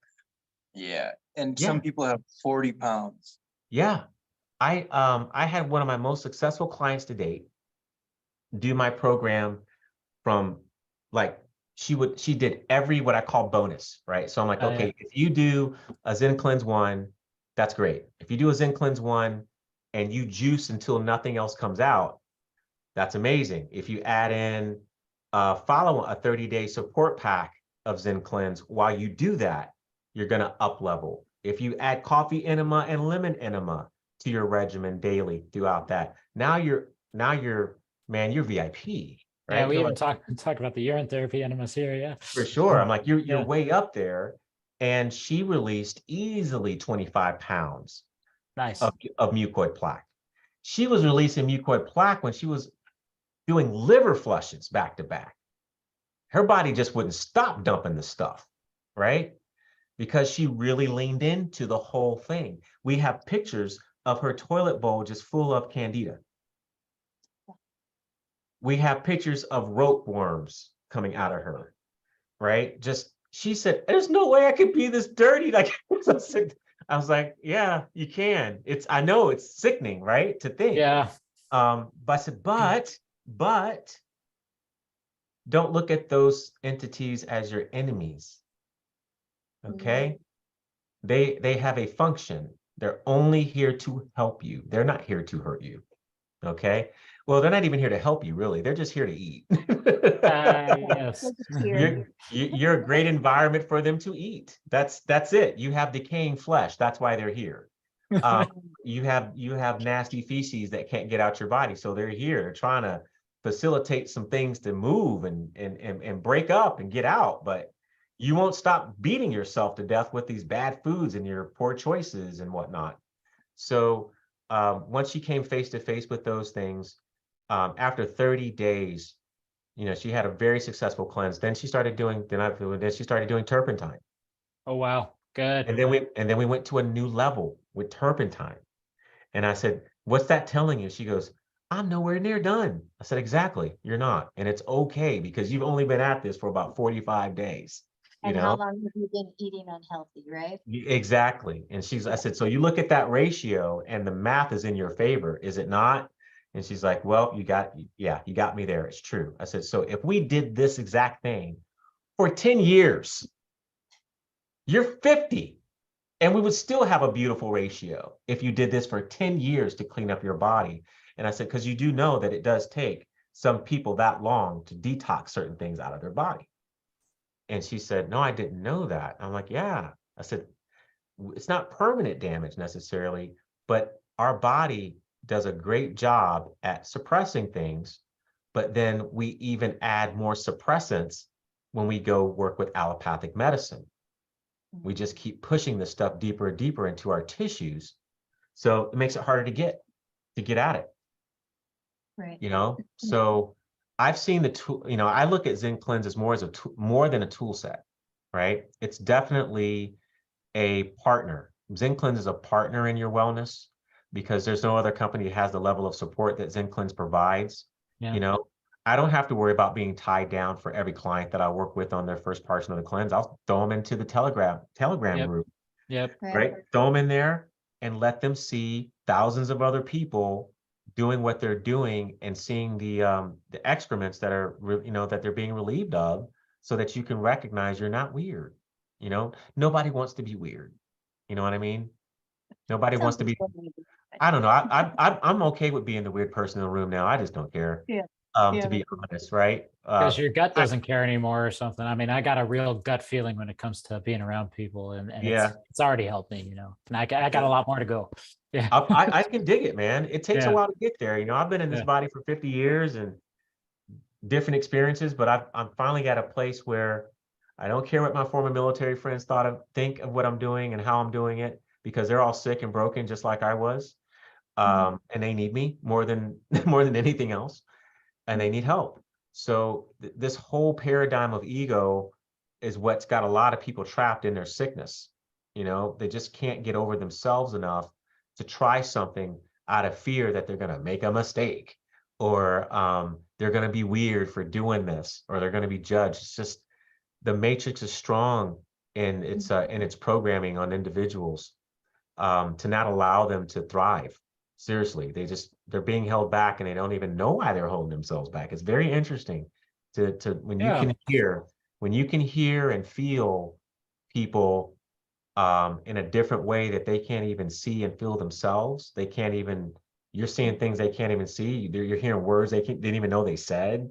Speaker 4: Yeah. And some people have 40 pounds.
Speaker 2: Yeah. I had one of my most successful clients to date do my program from like, she did every what I call bonus, right? So I'm like, okay, if you do a Zencleanz 1, that's great. If you do a Zencleanz 1 and you juice until nothing else comes out, that's amazing. If you add in follow a 30-day support pack of Zencleanz, while you do that, you're going to up level. If you add coffee enema and lemon enema to your regimen daily throughout that, now you're man, you're VIP, right?
Speaker 5: Yeah, we
Speaker 2: You're
Speaker 5: even
Speaker 2: like,
Speaker 5: talk about the urine therapy enemas here. Yeah.
Speaker 2: for sure. I'm like, you're
Speaker 5: Yeah.
Speaker 2: way up there. And she released easily 25 pounds
Speaker 5: Nice.
Speaker 2: of mucoid plaque. She was releasing mucoid plaque when she was doing liver flushes back to back. Her body just wouldn't stop dumping the stuff, right? Because she really leaned into the whole thing. We have pictures of her toilet bowl just full of candida. We have pictures of rope worms coming out of her, right? Just, she said, there's no way I could be this dirty. Like, I was like, yeah, you can. I know it's sickening, right? To think.
Speaker 5: Yeah.
Speaker 2: But I said, but don't look at those entities as your enemies. Okay? They have a function. They're only here to help you. They're not here to hurt you. Okay? Well, they're not even here to help you, really. They're just here to eat.
Speaker 5: Yes.
Speaker 2: You're a great environment for them to eat. That's it. You have decaying flesh. That's why they're here. You have nasty feces that can't get out your body, so they're here. They're trying to facilitate some things to move and break up and get out, but you won't stop beating yourself to death with these bad foods and your poor choices and whatnot. So once she came face to face with those things, after 30 days, she had a very successful cleanse. Then she started doing turpentine.
Speaker 5: Oh, wow. Good.
Speaker 2: And then we went to a new level with turpentine. And I said, what's that telling you? She goes, I'm nowhere near done. I said, exactly. You're not. And it's okay, because you've only been at this for about 45 days.
Speaker 1: And how long have you been eating unhealthy, right?
Speaker 2: Exactly. And I said, so you look at that ratio and the math is in your favor, is it not? And she's like, well, you got me there. It's true. I said, so if we did this exact thing for 10 years, you're 50, and we would still have a beautiful ratio if you did this for 10 years to clean up your body. And I said, because you do know that it does take some people that long to detox certain things out of their body. And she said, no, I didn't know that. I'm like, yeah. I said, it's not permanent damage necessarily, but our body does a great job at suppressing things. But then we even add more suppressants when we go work with allopathic medicine. We just keep pushing this stuff deeper and deeper into our tissues. So it makes it harder to get at it.
Speaker 1: Right.
Speaker 2: So I've seen the tool, I look at Zencleanz as more than a tool set, right? It's definitely a partner. Zencleanz is a partner in your wellness, because there's no other company that has the level of support that Zencleanz provides.
Speaker 5: Yeah.
Speaker 2: I don't have to worry about being tied down for every client that I work with on their first portion of the cleanse. I'll throw them into the Telegram group,
Speaker 5: Yep.
Speaker 2: right? Throw them in there and let them see thousands of other people doing what they're doing and seeing the excrements that are, that they're being relieved of, so that you can recognize you're not weird. Nobody wants to be weird. You know what I mean? Nobody wants to be. I don't know. I'm okay with being the weird person in the room now. I just don't care.
Speaker 1: Yeah.
Speaker 2: To be honest, right?
Speaker 5: Because your gut doesn't care anymore or something. I mean, I got a real gut feeling when it comes to being around people, and
Speaker 2: yeah,
Speaker 5: it's already helped me, and I got a lot more to go. Yeah.
Speaker 2: I can dig it, man. It takes a
Speaker 5: Yeah.
Speaker 2: while to get there. I've been in this body for 50 years and different experiences, but I'm finally got a place where I don't care what my former military friends think of what I'm doing and how I'm doing it, because they're all sick and broken just like I was. And they need me more than anything else, and they need help. So this whole paradigm of ego is what's got a lot of people trapped in their sickness. They just can't get over themselves enough to try something out of fear that they're going to make a mistake, or they're going to be weird for doing this, or they're going to be judged. It's just, the matrix is strong in its programming on individuals to not allow them to thrive. Seriously, they're being held back, and they don't even know why they're holding themselves back. It's very interesting to when you can hear and feel people in a different way that they can't even see and feel themselves. You're seeing things they can't even see. You're hearing words they didn't even know they said,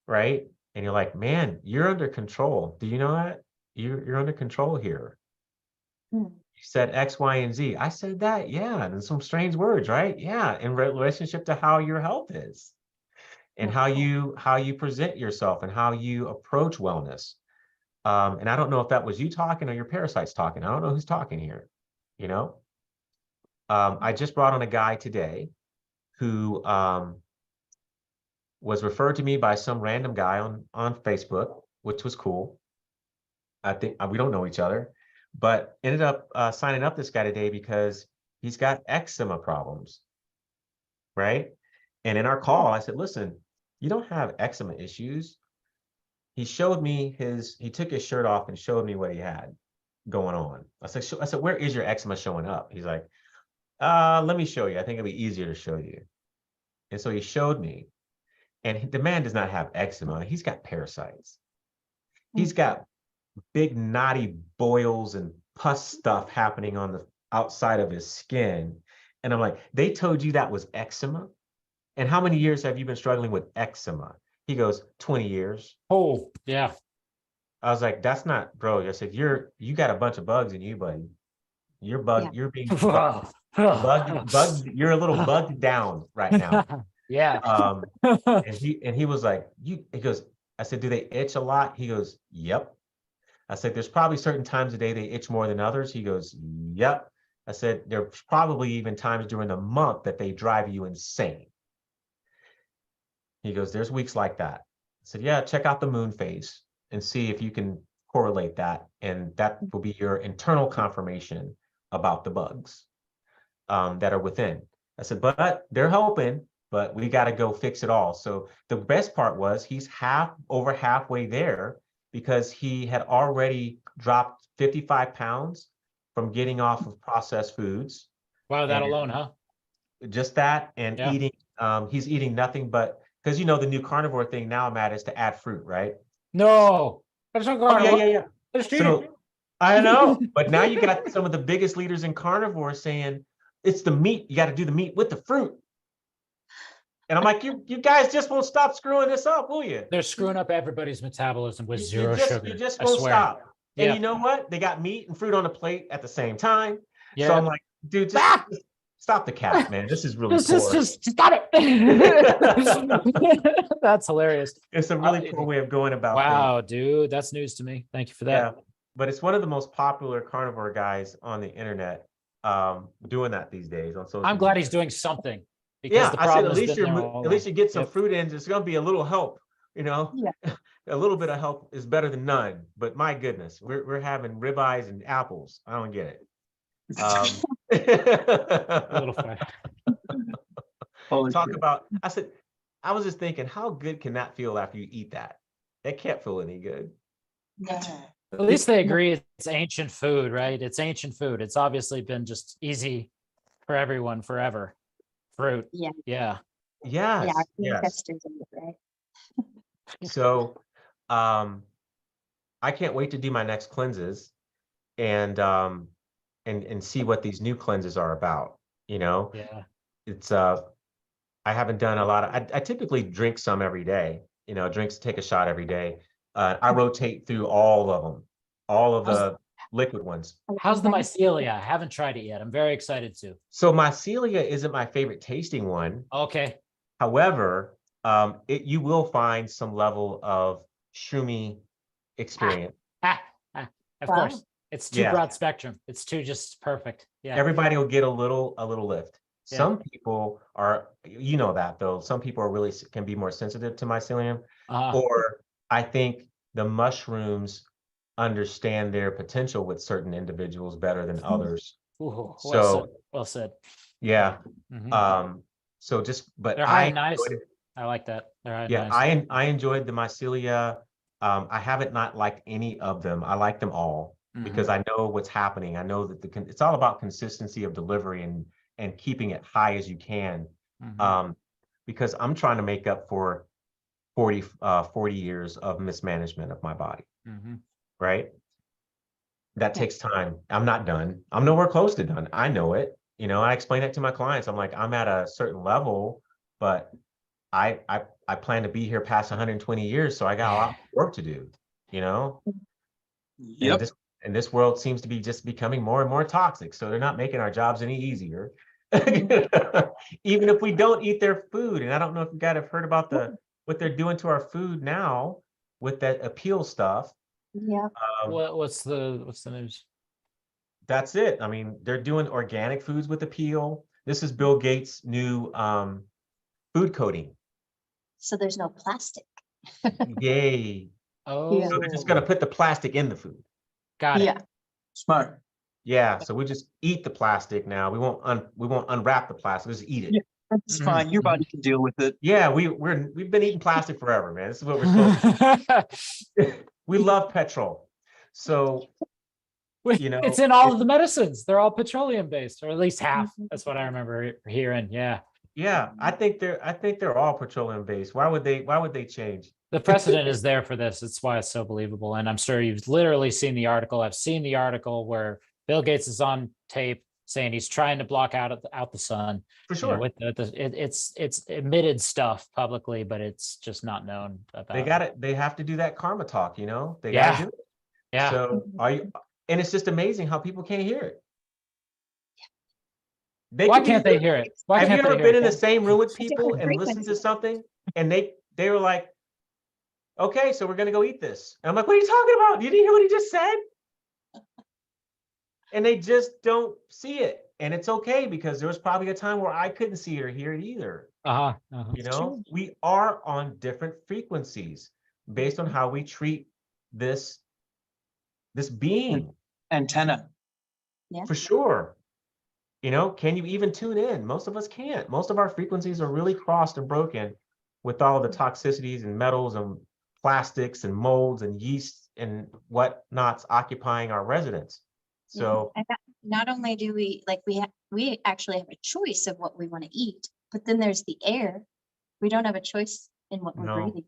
Speaker 2: right? And you're like, man, you're under control. Do you know that? You're under control here.
Speaker 1: Hmm.
Speaker 2: You said X, Y, and Z. I said that, yeah. And some strange words, right? Yeah, in relationship to how your health is and how you present yourself and how you approach wellness. And I don't know if that was you talking or your parasites talking. I don't know who's talking here, you know? I just brought on a guy today who was referred to me by some random guy on Facebook, which was cool. I think we don't know each other, but ended up signing up this guy today because he's got eczema problems, right? And in our call, I said, listen, you don't have eczema issues. He showed me he took his shirt off and showed me what he had going on. I said, where is your eczema showing up? He's like, let me show you. I think it'll be easier to show you. And so he showed me, and the man does not have eczema. He's got parasites. He's got big knotty boils and pus stuff happening on the outside of his skin. And I'm like, they told you that was eczema? And how many years have you been struggling with eczema? He goes, 20 years.
Speaker 5: Oh, yeah.
Speaker 2: I was like, that's not, bro. I said, you got a bunch of bugs in you, buddy. You're you're being bugged, you're a little bugged down right now.
Speaker 5: Yeah.
Speaker 2: And he was like, he goes, I said, do they itch a lot? He goes, yep. I said, there's probably certain times a day they itch more than others. He goes, yep. I said, there's probably even times during the month that they drive you insane. He goes, there's weeks like that. I said, yeah, check out the moon phase and see if you can correlate that. And that will be your internal confirmation about the bugs that are within. I said, but they're helping, but we got to go fix it all. So the best part was he's over halfway there because he had already dropped 55 pounds from getting off of processed foods.
Speaker 5: Wow, that alone, huh?
Speaker 2: Just that, and
Speaker 5: Yeah.
Speaker 2: eating, he's eating nothing but, because you know the new carnivore thing now, Matt, is to add fruit, right?
Speaker 5: No, that's not
Speaker 2: Oh, yeah.
Speaker 5: That's
Speaker 2: So I know, but now you got some of the biggest leaders in carnivore saying it's the meat. You got to do the meat with the fruit. And I'm like, you guys just won't stop screwing this up, will you?
Speaker 5: They're screwing up everybody's metabolism with zero sugar.
Speaker 2: You just
Speaker 5: I
Speaker 2: won't
Speaker 5: swear.
Speaker 2: stop. And
Speaker 5: Yeah.
Speaker 2: you know what? They got meat and fruit on the plate at the same time.
Speaker 5: Yeah.
Speaker 2: So I'm like, dude, just stop the cap, man. This is really poor.
Speaker 5: Just stop it. That's hilarious.
Speaker 2: It's a really poor way of going about things.
Speaker 5: Wow, dude, that's news to me. Thank you for that.
Speaker 2: Yeah, but it's one of the most popular carnivore guys on the internet doing that these days on social
Speaker 5: I'm glad
Speaker 2: media.
Speaker 5: he's doing something. Because
Speaker 2: Yeah,
Speaker 5: the
Speaker 2: I said
Speaker 5: problem
Speaker 2: at
Speaker 5: has
Speaker 2: least
Speaker 5: been there all
Speaker 2: at least you get some
Speaker 5: Yep.
Speaker 2: fruit in. It's gonna be a little help, you know.
Speaker 1: Yeah.
Speaker 2: A little bit of help is better than none. But my goodness, we're having ribeyes and apples. I don't get it.
Speaker 5: A little fun.
Speaker 2: Talk about. I was just thinking, how good can that feel after you eat that? It can't feel any good.
Speaker 1: No.
Speaker 5: At least they agree it's ancient food, right? It's ancient food. It's obviously been just easy for everyone forever. Fruit.
Speaker 1: Yeah.
Speaker 5: Yeah.
Speaker 1: Yeah,
Speaker 2: Yes,
Speaker 1: our
Speaker 2: yes.
Speaker 1: ancestors ate it, right?
Speaker 2: So, I can't wait to do my next cleanses and see what these new cleanses are about. You know,
Speaker 5: Yeah.
Speaker 2: it's I haven't done a lot of. I typically drink some every day. You know, take a shot every day. I rotate through all of them, all of the liquid ones.
Speaker 5: How's the mycelia? I haven't tried it yet. I'm very excited to.
Speaker 2: So mycelia isn't my favorite tasting one.
Speaker 5: Okay.
Speaker 2: However, you will find some level of shroomy experience.
Speaker 5: Of
Speaker 1: Wow.
Speaker 5: course. It's too
Speaker 2: Yeah.
Speaker 5: broad spectrum. It's too just perfect. Yeah.
Speaker 2: Everybody will get a little lift.
Speaker 5: Yeah.
Speaker 2: Some people are, you know that though. Some people are really can be more sensitive to mycelium, or I think the mushrooms understand their potential with certain individuals better than others.
Speaker 5: Ooh,
Speaker 2: So
Speaker 5: well said.
Speaker 2: yeah.
Speaker 5: Mhm.
Speaker 2: So just, but
Speaker 5: They're high
Speaker 2: I
Speaker 5: and nice.
Speaker 2: enjoyed it.
Speaker 5: I like that. They're high and
Speaker 2: Yeah,
Speaker 5: nice.
Speaker 2: I enjoyed the mycelia. I haven't not liked any of them. I like them all because I know what's happening. I know that it's all about consistency of delivery and keeping it high as you can. Because I'm trying to make up for 40 years of mismanagement of my body, right? That takes time. I'm not done. I'm nowhere close to done. I know it. You know, I explain it to my clients. I'm like, I'm at a certain level, but I plan to be here past 120 years, so I got a lot of work to do, you know?
Speaker 4: Yep.
Speaker 2: And this world seems to be just becoming more and more toxic, so they're not making our jobs any easier. Even if we don't eat their food, and I don't know if you guys have heard about what they're doing to our food now with that appeal stuff.
Speaker 1: Yeah.
Speaker 5: What's the news?
Speaker 2: That's it. I mean, they're doing organic foods with appeal. This is Bill Gates' new food coding.
Speaker 1: So there's no plastic.
Speaker 2: Yay.
Speaker 5: Oh,
Speaker 2: So they're just going to put the plastic in the food.
Speaker 5: got it.
Speaker 1: Yeah.
Speaker 4: Smart.
Speaker 2: Yeah, so we just eat the plastic now. We won't unwrap the plastic. Just eat it.
Speaker 4: Yeah. That's fine. Your body can deal with it.
Speaker 2: Yeah, we've been eating plastic forever, man. This is what we're supposed to. We love petrol. So, you know,
Speaker 5: It's in all of the medicines. They're all petroleum based, or at least half. That's what I remember hearing. Yeah.
Speaker 2: yeah, I think they're all petroleum based. Why would they change?
Speaker 5: The precedent is there for this. It's why it's so believable. And I'm sure you've literally seen the article. I've seen the article where Bill Gates is on tape saying he's trying to block out the sun.
Speaker 2: For
Speaker 5: You know,
Speaker 2: sure.
Speaker 5: with it's emitted stuff publicly, but it's just not known about.
Speaker 2: They got it. They have to do that karma talk, you know? They
Speaker 5: Yeah.
Speaker 2: gotta do it.
Speaker 5: Yeah.
Speaker 2: So and it's just amazing how people can't hear it.
Speaker 5: Why can't they hear it? Why
Speaker 2: Have you
Speaker 5: can't they
Speaker 2: ever
Speaker 5: hear
Speaker 2: been
Speaker 5: it?
Speaker 2: in the same room with
Speaker 1: Different
Speaker 2: people and listened to
Speaker 1: frequency.
Speaker 2: something and they were like, okay, so we're gonna go eat this. And I'm like, what are you talking about? You didn't hear what he just said? And they just don't see it. And it's okay, because there was probably a time where I couldn't see it or hear it either. You know, we are on different frequencies based on how we treat this being.
Speaker 4: Antenna.
Speaker 2: For sure. You know, can you even tune in? Most of us can't. Most of our frequencies are really crossed and broken with all the toxicities and metals and plastics and molds and yeast and whatnots occupying our residence. So
Speaker 1: And not only do we we actually have a choice of what we want to eat, but then there's the air. We don't have a choice in what we're
Speaker 2: No.
Speaker 1: breathing.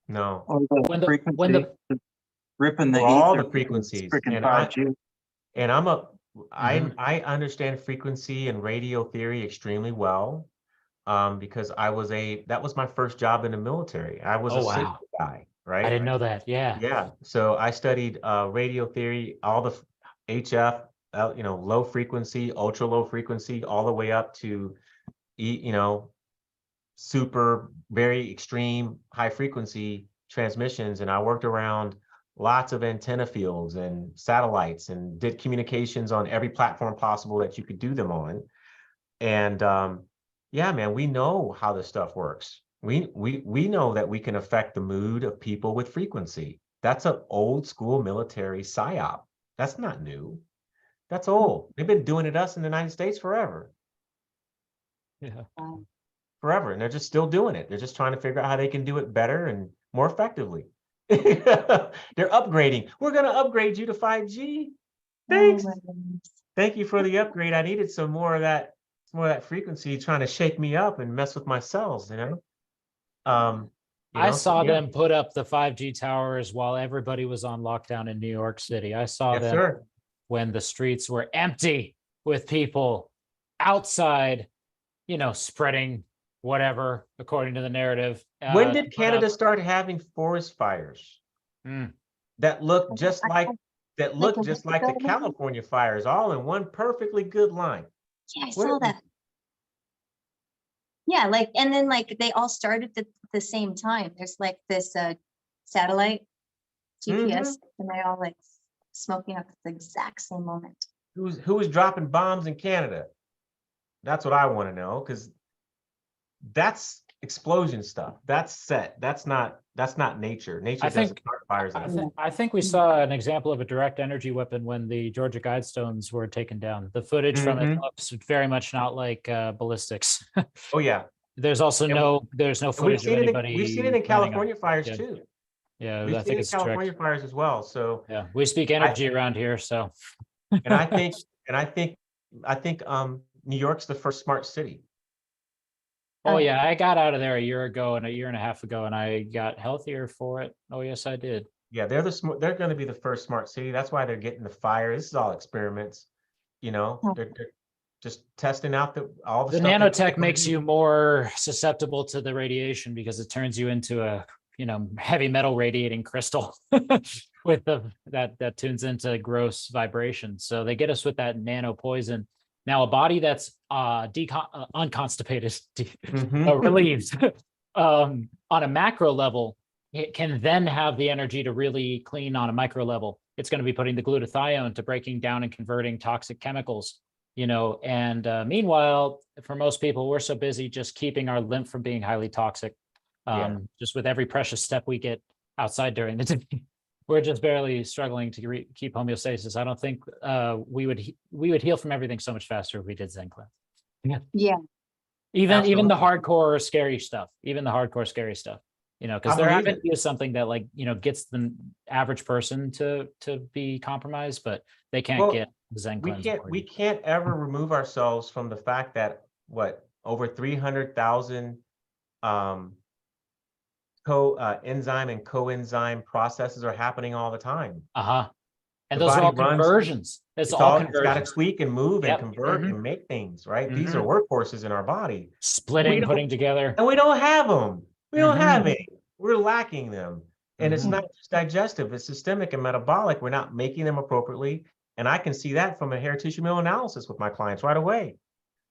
Speaker 2: no,
Speaker 4: Or the
Speaker 5: When the-
Speaker 4: frequency.
Speaker 5: when the-
Speaker 4: Ripping the
Speaker 2: all
Speaker 4: ether
Speaker 2: the frequencies.
Speaker 4: Freaking
Speaker 2: And
Speaker 4: 5G.
Speaker 2: and
Speaker 5: Mhm.
Speaker 2: I understand frequency and radio theory extremely well, because that was my first job in the military. I was
Speaker 5: Oh,
Speaker 2: a
Speaker 5: wow.
Speaker 2: signal guy, right?
Speaker 5: I didn't know that. Yeah.
Speaker 2: Yeah, so I studied radio theory, all the HF, you know, low frequency, ultra low frequency, all the way up to, you know, super, very extreme high frequency transmissions. And I worked around lots of antenna fields and satellites and did communications on every platform possible that you could do them on. And yeah, man, we know how this stuff works. We know that we can affect the mood of people with frequency. That's an old school military psyop. That's not new. That's old. They've been doing it us in the United States forever.
Speaker 5: Yeah.
Speaker 2: Forever. And they're just still doing it. They're just trying to figure out how they can do it better and more effectively. They're upgrading. We're going to upgrade you to 5G. Thanks.
Speaker 1: Oh my goodness.
Speaker 2: Thank you for the upgrade. I needed some more of that frequency trying to shake me up and mess with my cells, you know?
Speaker 5: I
Speaker 2: So,
Speaker 5: saw
Speaker 2: yeah.
Speaker 5: them put up the 5G towers while everybody was on lockdown in New York City. I saw
Speaker 2: Yes,
Speaker 5: them
Speaker 2: sir.
Speaker 5: when the streets were empty with people outside, you know, spreading whatever according to the narrative.
Speaker 2: When did
Speaker 5: put
Speaker 2: Canada
Speaker 5: up-
Speaker 2: start having forest fires
Speaker 5: Mm.
Speaker 2: that look just like
Speaker 1: a
Speaker 2: the
Speaker 1: Mexico, maybe?
Speaker 2: California fires, all in one perfectly good line?
Speaker 1: Yeah, I
Speaker 2: What
Speaker 1: saw
Speaker 2: is-
Speaker 1: that. Yeah, and then they all started at the same time. There's this satellite GPS, and they all smoking up at the exact same moment.
Speaker 2: Who was dropping bombs in Canada? That's what I want to know, because that's explosion stuff. That's set. That's not nature. Nature
Speaker 5: I think-
Speaker 2: doesn't start fires. like that.
Speaker 5: I think we saw an example of a direct energy weapon when the Georgia Guidestones were taken down. The footage from it
Speaker 2: Mhm.
Speaker 5: looks very much not like ballistics.
Speaker 2: Oh yeah.
Speaker 5: There's also
Speaker 2: And
Speaker 5: no
Speaker 2: And we've
Speaker 5: footage of
Speaker 2: seen it.
Speaker 5: anybody.
Speaker 2: We've seen it in
Speaker 5: landing on
Speaker 2: California
Speaker 5: it.
Speaker 2: fires
Speaker 5: Yeah.
Speaker 2: too.
Speaker 5: Yeah,
Speaker 2: We've
Speaker 5: I
Speaker 2: seen
Speaker 5: think
Speaker 2: it in
Speaker 5: it's direct.
Speaker 2: California fires as well. So,
Speaker 5: Yeah, we speak energy around here, so.
Speaker 2: and I think New York's the first smart city.
Speaker 5: Oh yeah, I got out of there a year ago and a year and a half ago, and I got healthier for it. Oh yes, I did.
Speaker 2: Yeah, they're going to be the first smart city. That's why they're getting the fire. This is all experiments. You know,
Speaker 1: Oh.
Speaker 2: just testing out all the
Speaker 5: The
Speaker 2: stuff. that
Speaker 5: nanotech
Speaker 2: people
Speaker 5: makes
Speaker 2: do.
Speaker 5: you more susceptible to the radiation because it turns you into a, heavy metal radiating crystal with that tunes into gross vibrations. So they get us with that nano poison. Now a body that's unconstipated,
Speaker 2: Mhm.
Speaker 5: relieved on a macro level, it can then have the energy to really clean on a micro level. It's going to be putting the glutathione to breaking down and converting toxic chemicals. And meanwhile, for most people, we're so busy just keeping our lymph from being highly toxic. Just with every precious step we get outside during the day, we're just barely struggling to keep homeostasis. I don't think we would heal from everything so much faster if we did Zencleanz.
Speaker 1: Yeah.
Speaker 5: Even the
Speaker 2: Absolutely.
Speaker 5: hardcore scary stuff, because
Speaker 2: I
Speaker 5: they're
Speaker 2: believe
Speaker 5: having
Speaker 2: it.
Speaker 5: to do something that gets the average person to be compromised, but they can't
Speaker 2: Well,
Speaker 5: get Zencleanz.
Speaker 2: we can't ever remove ourselves from the fact that over 300,000 enzyme and coenzyme processes are happening all the time.
Speaker 5: And
Speaker 2: The
Speaker 5: those are
Speaker 2: body
Speaker 5: all
Speaker 2: runs.
Speaker 5: conversions. It's all
Speaker 2: It's got to
Speaker 5: conversions.
Speaker 2: tweak and move and
Speaker 5: Yep.
Speaker 2: convert and make things, right? These are workhorses in our body.
Speaker 5: Splitting, putting together.
Speaker 2: And we don't have them. We don't have any. We're lacking them. And it's
Speaker 5: Mhm.
Speaker 2: not just digestive, it's systemic and metabolic. We're not making them appropriately. And I can see that from a hair tissue mill analysis with my clients right away.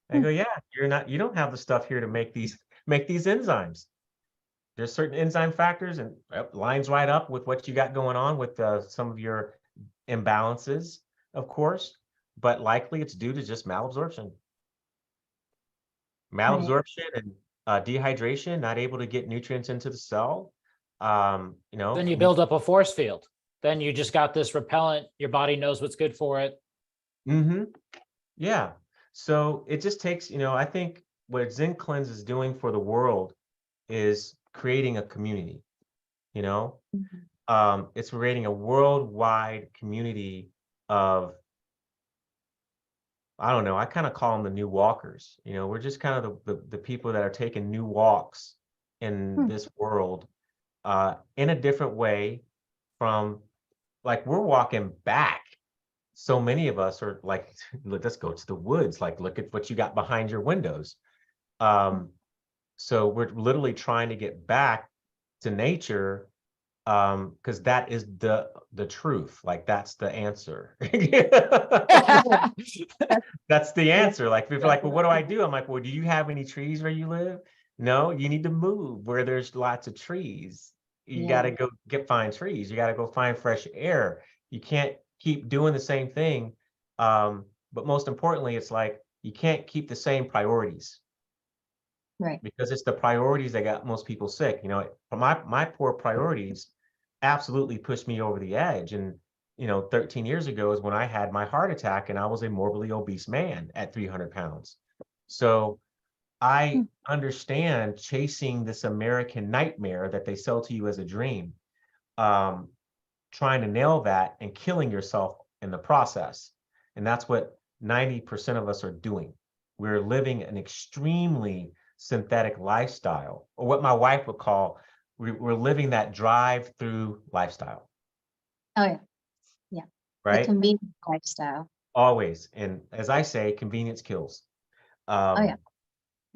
Speaker 2: I go, yeah, you don't have the stuff here to make these enzymes. There's certain enzyme factors and lines right up with what you got going on with some of your imbalances, of course, but likely it's due to just malabsorption. Malabsorption and dehydration, not able to get nutrients into the cell.
Speaker 5: Then you build up a force field. Then you just got this repellent. Your body knows what's good for it.
Speaker 2: Yeah. So it just takes, I think what Zencleanz is doing for the world is creating a community, it's creating a worldwide community of, I don't know, I kind of call them the new walkers. We're just kind of the people that are taking new walks in this world in a different way from, like, we're walking back. So many of us are like, let's go to the woods, like, look at what you got behind your windows. So we're literally trying to get back to nature because that is the truth. Like, that's the answer. That's the answer. Like, people are like, well, what do I do? I'm like, well, do you have any trees where you live? No, you need to move where there's lots of trees. You got to go find trees. You got to go find fresh air. You can't keep doing the same thing. But most importantly, it's like, you can't keep the same priorities.
Speaker 1: Right.
Speaker 2: Because it's the priorities that got most people sick. My poor priorities absolutely pushed me over the edge. And 13 years ago is when I had my heart attack, and I was a morbidly obese man at 300 pounds. So I understand chasing this American nightmare that they sell to you as a dream, trying to nail that and killing yourself in the process. And that's what 90% of us are doing. We're living an extremely synthetic lifestyle, or what my wife would call, we're living that drive-through lifestyle.
Speaker 1: Oh, yeah. Yeah.
Speaker 2: Right?
Speaker 1: The convenient lifestyle.
Speaker 2: Always. And as I say, convenience kills.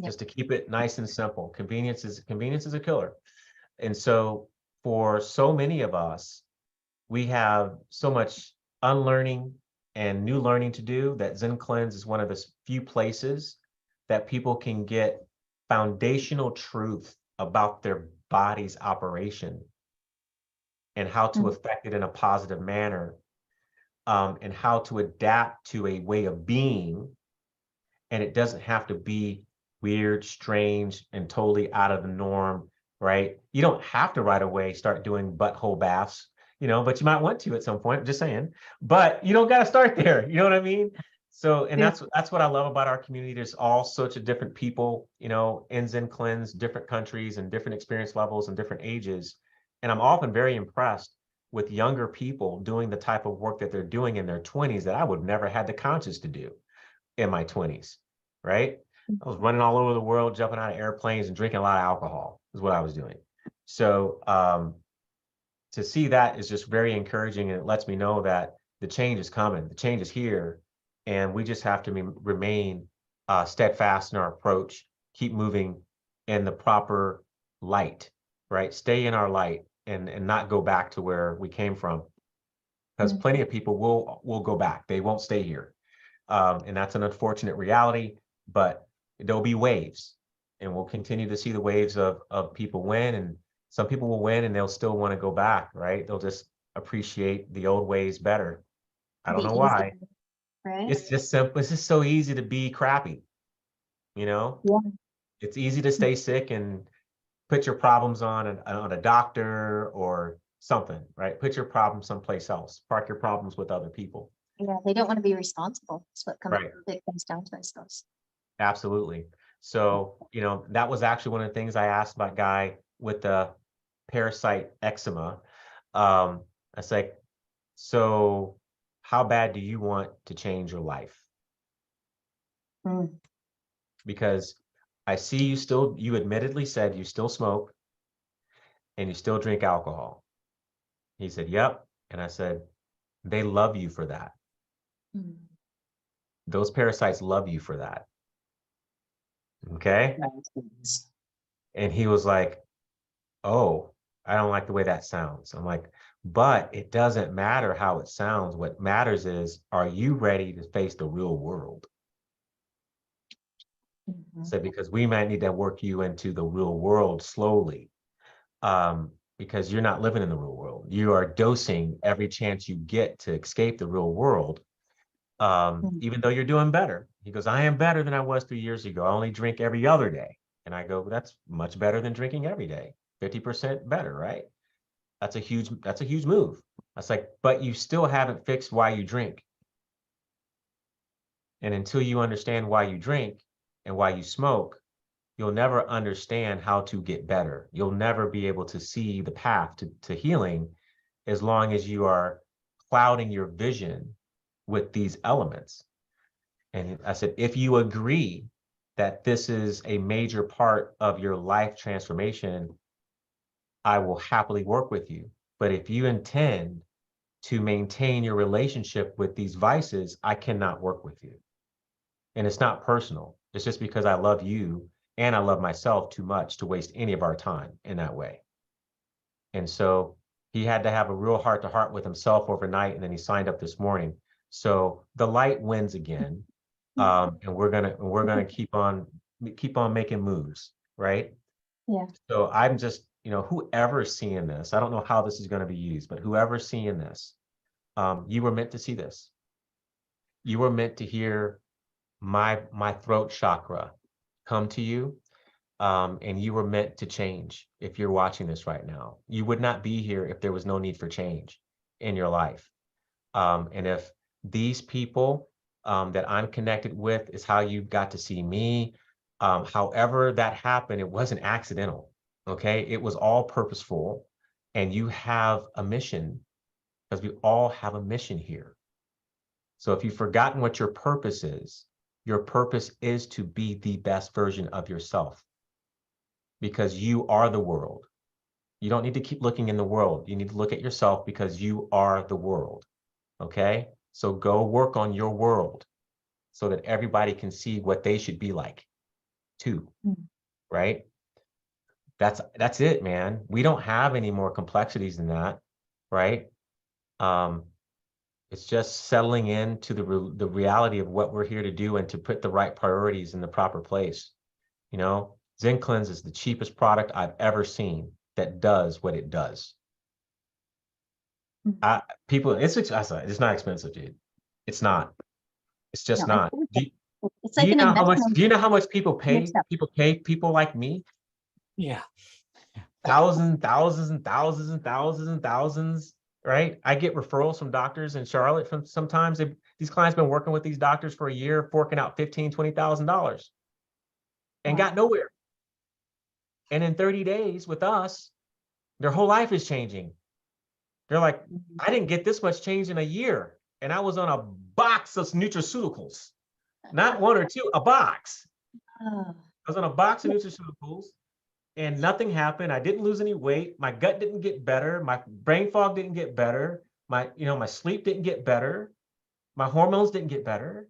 Speaker 2: Just to keep it nice and simple. Convenience is a killer. And so for so many of us, we have so much unlearning and new learning to do that Zencleanz is one of the few places that people can get foundational truth about their body's operation and how to affect it in a positive manner, and how to adapt to a way of being. And it doesn't have to be weird, strange, and totally out of the norm, right? You don't have to right away start doing butthole baths, but you might want to at some point, just saying. But you don't got to start there, you know what I mean? So, and that's what I love about our community. There's all sorts of different people, in Zencleanz, different countries and different experience levels and different ages. And I'm often very impressed with younger people doing the type of work that they're doing in their 20s that I would never had the conscience to do in my 20s, right? I was running all over the world, jumping out of airplanes and drinking a lot of alcohol is what I was doing. So to see that is just very encouraging, and it lets me know that the change is coming. The change is here. And we just have to remain steadfast in our approach, keep moving in the proper light, right? Stay in our light and not go back to where we came from. Because plenty of people will go back. They won't stay here. And that's an unfortunate reality, but there'll be waves, and we'll continue to see the waves of people win, and some people will win and they'll still want to go back, right? They'll just appreciate the old ways better. I don't know why.
Speaker 1: Right?
Speaker 2: It's just simple. It's just so easy to be crappy, you know?
Speaker 1: Yeah.
Speaker 2: It's easy to stay sick and put your problems on a doctor or something, right? Put your problems someplace else. Park your problems with other people.
Speaker 1: Yeah, they don't want to be responsible. That's what
Speaker 2: Right.
Speaker 1: it comes down to, I suppose.
Speaker 2: Absolutely. So, that was actually one of the things I asked my guy with the parasite eczema. I was like, so how bad do you want to change your life?
Speaker 1: Mm.
Speaker 2: Because I see you admittedly said you still smoke and you still drink alcohol. He said, yep. And I said, they love you for that.
Speaker 1: Mm.
Speaker 2: Those parasites love you for that. Okay. And he was like, oh, I don't like the way that sounds. I'm like, but it doesn't matter how it sounds. What matters is, are you ready to face the real world? So because we might need to work you into the real world slowly, because you're not living in the real world. You are dosing every chance you get to escape the real world, even though you're doing better. He goes, I am better than I was 3 years ago. I only drink every other day. And I go, that's much better than drinking every day. 50% better, right? That's a huge move. I was like, but you still haven't fixed why you drink. And until you understand why you drink and why you smoke, you'll never understand how to get better. You'll never be able to see the path to healing as long as you are clouding your vision with these elements. And I said, if you agree that this is a major part of your life transformation, I will happily work with you. But if you intend to maintain your relationship with these vices, I cannot work with you. And it's not personal. It's just because I love you and I love myself too much to waste any of our time in that way. And so he had to have a real heart-to-heart with himself overnight, and then he signed up this morning. So the light wins again, and we're gonna keep on making moves, right?
Speaker 1: Yeah.
Speaker 2: So I'm just, whoever's seeing this, I don't know how this is going to be used, but whoever's seeing this, you were meant to see this. You were meant to hear my throat chakra come to you, and you were meant to change. If you're watching this right now, you would not be here if there was no need for change in your life. And if these people that I'm connected with is how you got to see me, however that happened, it wasn't accidental. Okay, it was all purposeful, and you have a mission, because we all have a mission here. So if you've forgotten what your purpose is to be the best version of yourself, because you are the world. You don't need to keep looking in the world. You need to look at yourself, because you are the world. Okay, so go work on your world so that everybody can see what they should be like too, right? That's it, man. We don't have any more complexities than that, right? It's just settling into the reality of what we're here to do and to put the right priorities in the proper place. Zencleanz is the cheapest product I've ever seen that does what it does. It's not expensive, dude. It's not. It's just
Speaker 1: No,
Speaker 2: not.
Speaker 1: it's like an investment.
Speaker 2: Do you know how much people pay?
Speaker 1: Yourself.
Speaker 2: People pay people like me
Speaker 5: Yeah.
Speaker 2: thousands and thousands, right? I get referrals from doctors in Charlotte. From sometimes these clients been working with these doctors for a year, forking out $15,000-$20,000 and got nowhere. And in 30 days with us, their whole life is changing. They're like, I didn't get this much change in a year, and I was on a box of nutraceuticals, not one or two, a box. I was on a box of nutraceuticals, and nothing happened. I didn't lose any weight. My gut didn't get better. My brain fog didn't get better. My sleep didn't get better. My hormones didn't get better.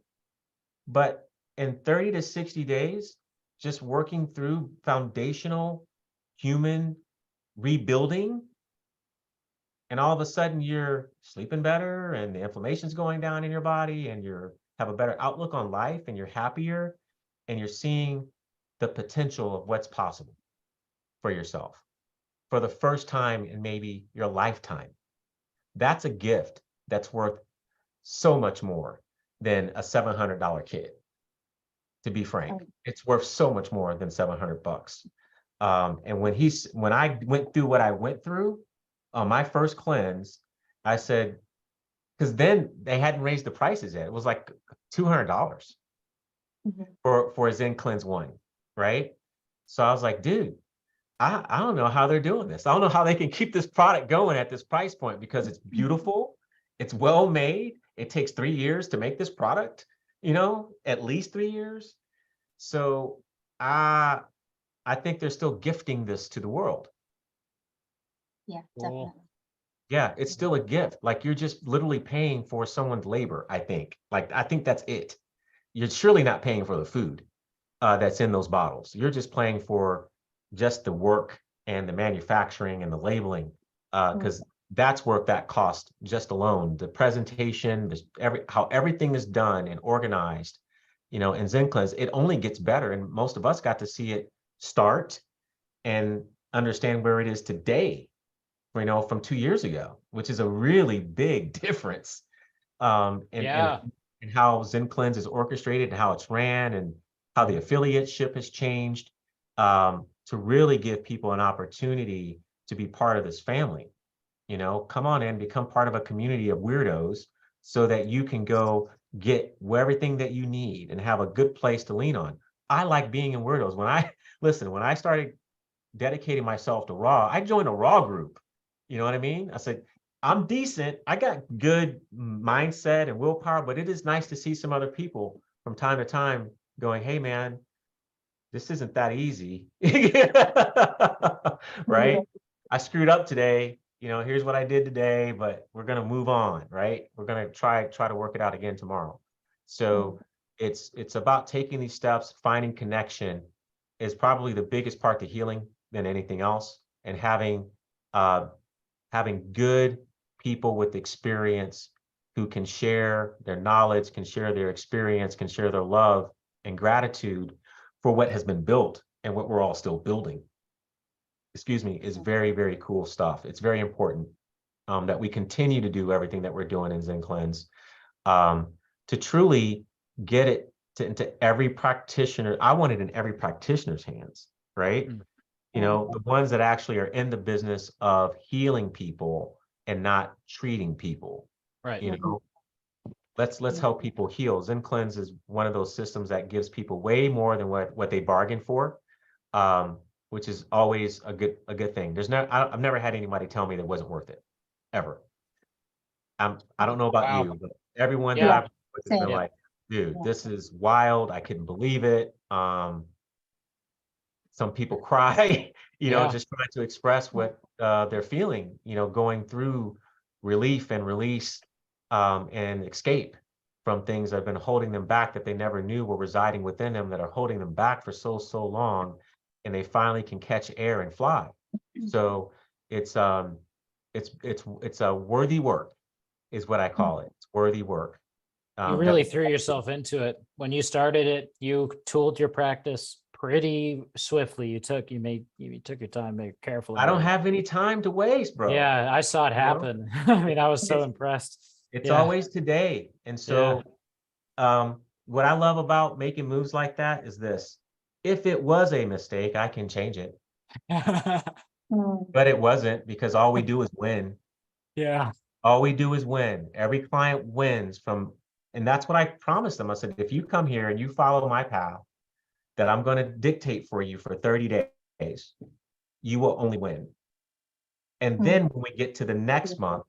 Speaker 2: But in 30 to 60 days, just working through foundational human rebuilding, and all of a sudden you're sleeping better and the inflammation's going down in your body and you're have a better outlook on life and you're happier and you're seeing the potential of what's possible for yourself for the first time in maybe your lifetime. That's a gift that's worth so much more than a $700 kit. To be frank, it's worth so much more than $700. And when I went through what I went through on my first cleanse, I said, because then they hadn't raised the prices yet. It was like $200 for a Zencleanz 1, right? So I was like, dude, I don't know how they're doing this. I don't know how they can keep this product going at this price point because it's beautiful, it's well made. It takes 3 years to make this product, at least 3 years. So I think they're still gifting this to the world.
Speaker 1: Yeah, definitely.
Speaker 2: Yeah, it's still a gift. Like you're just literally paying for someone's labor, I think. Like, I think that's it. You're surely not paying for the food that's in those bottles. You're just paying for just the work and the manufacturing and the labeling, because that's worth that cost just alone. The presentation, how everything is done and organized, in Zencleanz, it only gets better. And most of us got to see it start and understand where it is today, from 2 years ago, which is a really big difference. And how Zencleanz is orchestrated and how it's ran and how the affiliateship has changed, to really give people an opportunity to be part of this family. Come on in, become part of a community of weirdos so that you can go get everything that you need and have a good place to lean on. I like being in weirdos. When I started dedicating myself to Raw, I joined a Raw group. You know what I mean? I said, I'm decent. I got good mindset and willpower, but it is nice to see some other people from time to time going, hey, man, this isn't that easy. Right? I screwed up today. Here's what I did today, but we're going to move on, right? We're going to try to work it out again tomorrow. So it's about taking these steps, finding connection is probably the biggest part to healing than anything else, and having good people with experience who can share their knowledge, can share their experience, can share their love and gratitude for what has been built and what we're all still building. Is very, very cool stuff. It's very important that we continue to do everything that we're doing in Zencleanz to truly get it into every practitioner. I want it in every practitioner's hands, right? The ones that actually are in the business of healing people and not treating people.
Speaker 5: Right.
Speaker 2: Let's help people heal. Zencleanz is one of those systems that gives people way more than what they bargained for, which is always a good thing. I've never had anybody tell me that it wasn't worth it, ever. I don't know about you, but everyone that I've with has been like, dude, this is wild. I couldn't believe it. Some people cry, just trying to express what they're feeling, going through relief and release and escape from things that have been holding them back that they never knew were residing within them, that are holding them back for so long, and they finally can catch air and fly. So it's a worthy work, is what I call it. It's worthy work.
Speaker 5: You really threw yourself into it. When you started it, you tooled your practice pretty swiftly. You took your time very carefully.
Speaker 2: I don't have any time to waste, bro.
Speaker 5: Yeah, I saw it happen. I mean, I was so impressed.
Speaker 2: It's always today. And so what I love about making moves like that is this. If it was a mistake, I can change it. But it wasn't, because all we do is win.
Speaker 5: Yeah.
Speaker 2: All we do is win. Every client wins and that's what I promised them. I said, if you come here and you follow my path that I'm going to dictate for you for 30 days, you will only win. And then when we get to the next month,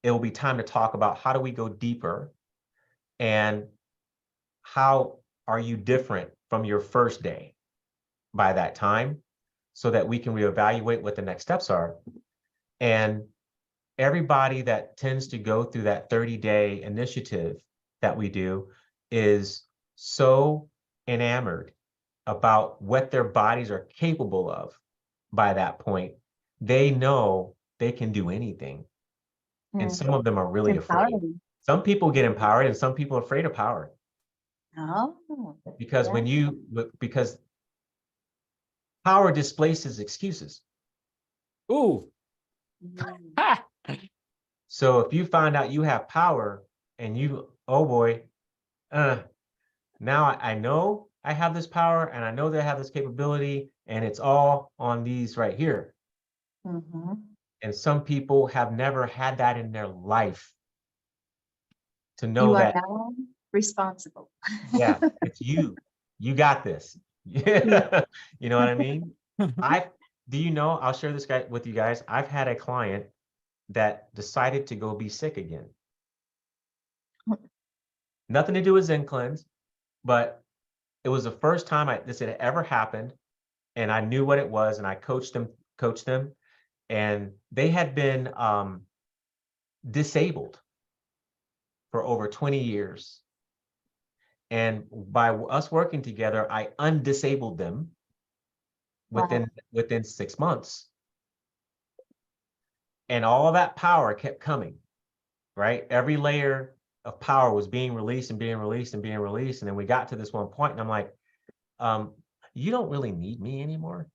Speaker 2: it will be time to talk about how do we go deeper and how are you different from your first day by that time, so that we can reevaluate what the next steps are. And everybody that tends to go through that 30-day initiative that we do is so enamored about what their bodies are capable of by that point, they know they can do anything. And
Speaker 1: Mm.
Speaker 2: some of them are really afraid.
Speaker 1: Empowering.
Speaker 2: Some people get empowered and some people are afraid of power.
Speaker 1: Oh,
Speaker 2: Because
Speaker 1: yeah.
Speaker 2: because power displaces excuses.
Speaker 5: Ooh.
Speaker 1: Mm.
Speaker 5: Ha!
Speaker 2: So if you find out you have power and oh boy, now I know I have this power and I know that I have this capability and it's all on these right here.
Speaker 1: Mhm.
Speaker 2: And some people have never had that in their life to know
Speaker 1: You are
Speaker 2: that,
Speaker 1: now responsible.
Speaker 2: yeah, it's you. You got this. Yeah. You know what I mean? Do you know, I'll share this guy with you guys. I've had a client that decided to go be sick again. Nothing to do with Zencleanz, but it was the first time this had ever happened. And I knew what it was and I coached them, and they had been disabled for over 20 years. And by us working together, I undisabled them
Speaker 1: Wow.
Speaker 2: within 6 months. And all of that power kept coming, right? Every layer of power was being released and being released and being released. And then we got to this one point and I'm like, you don't really need me anymore.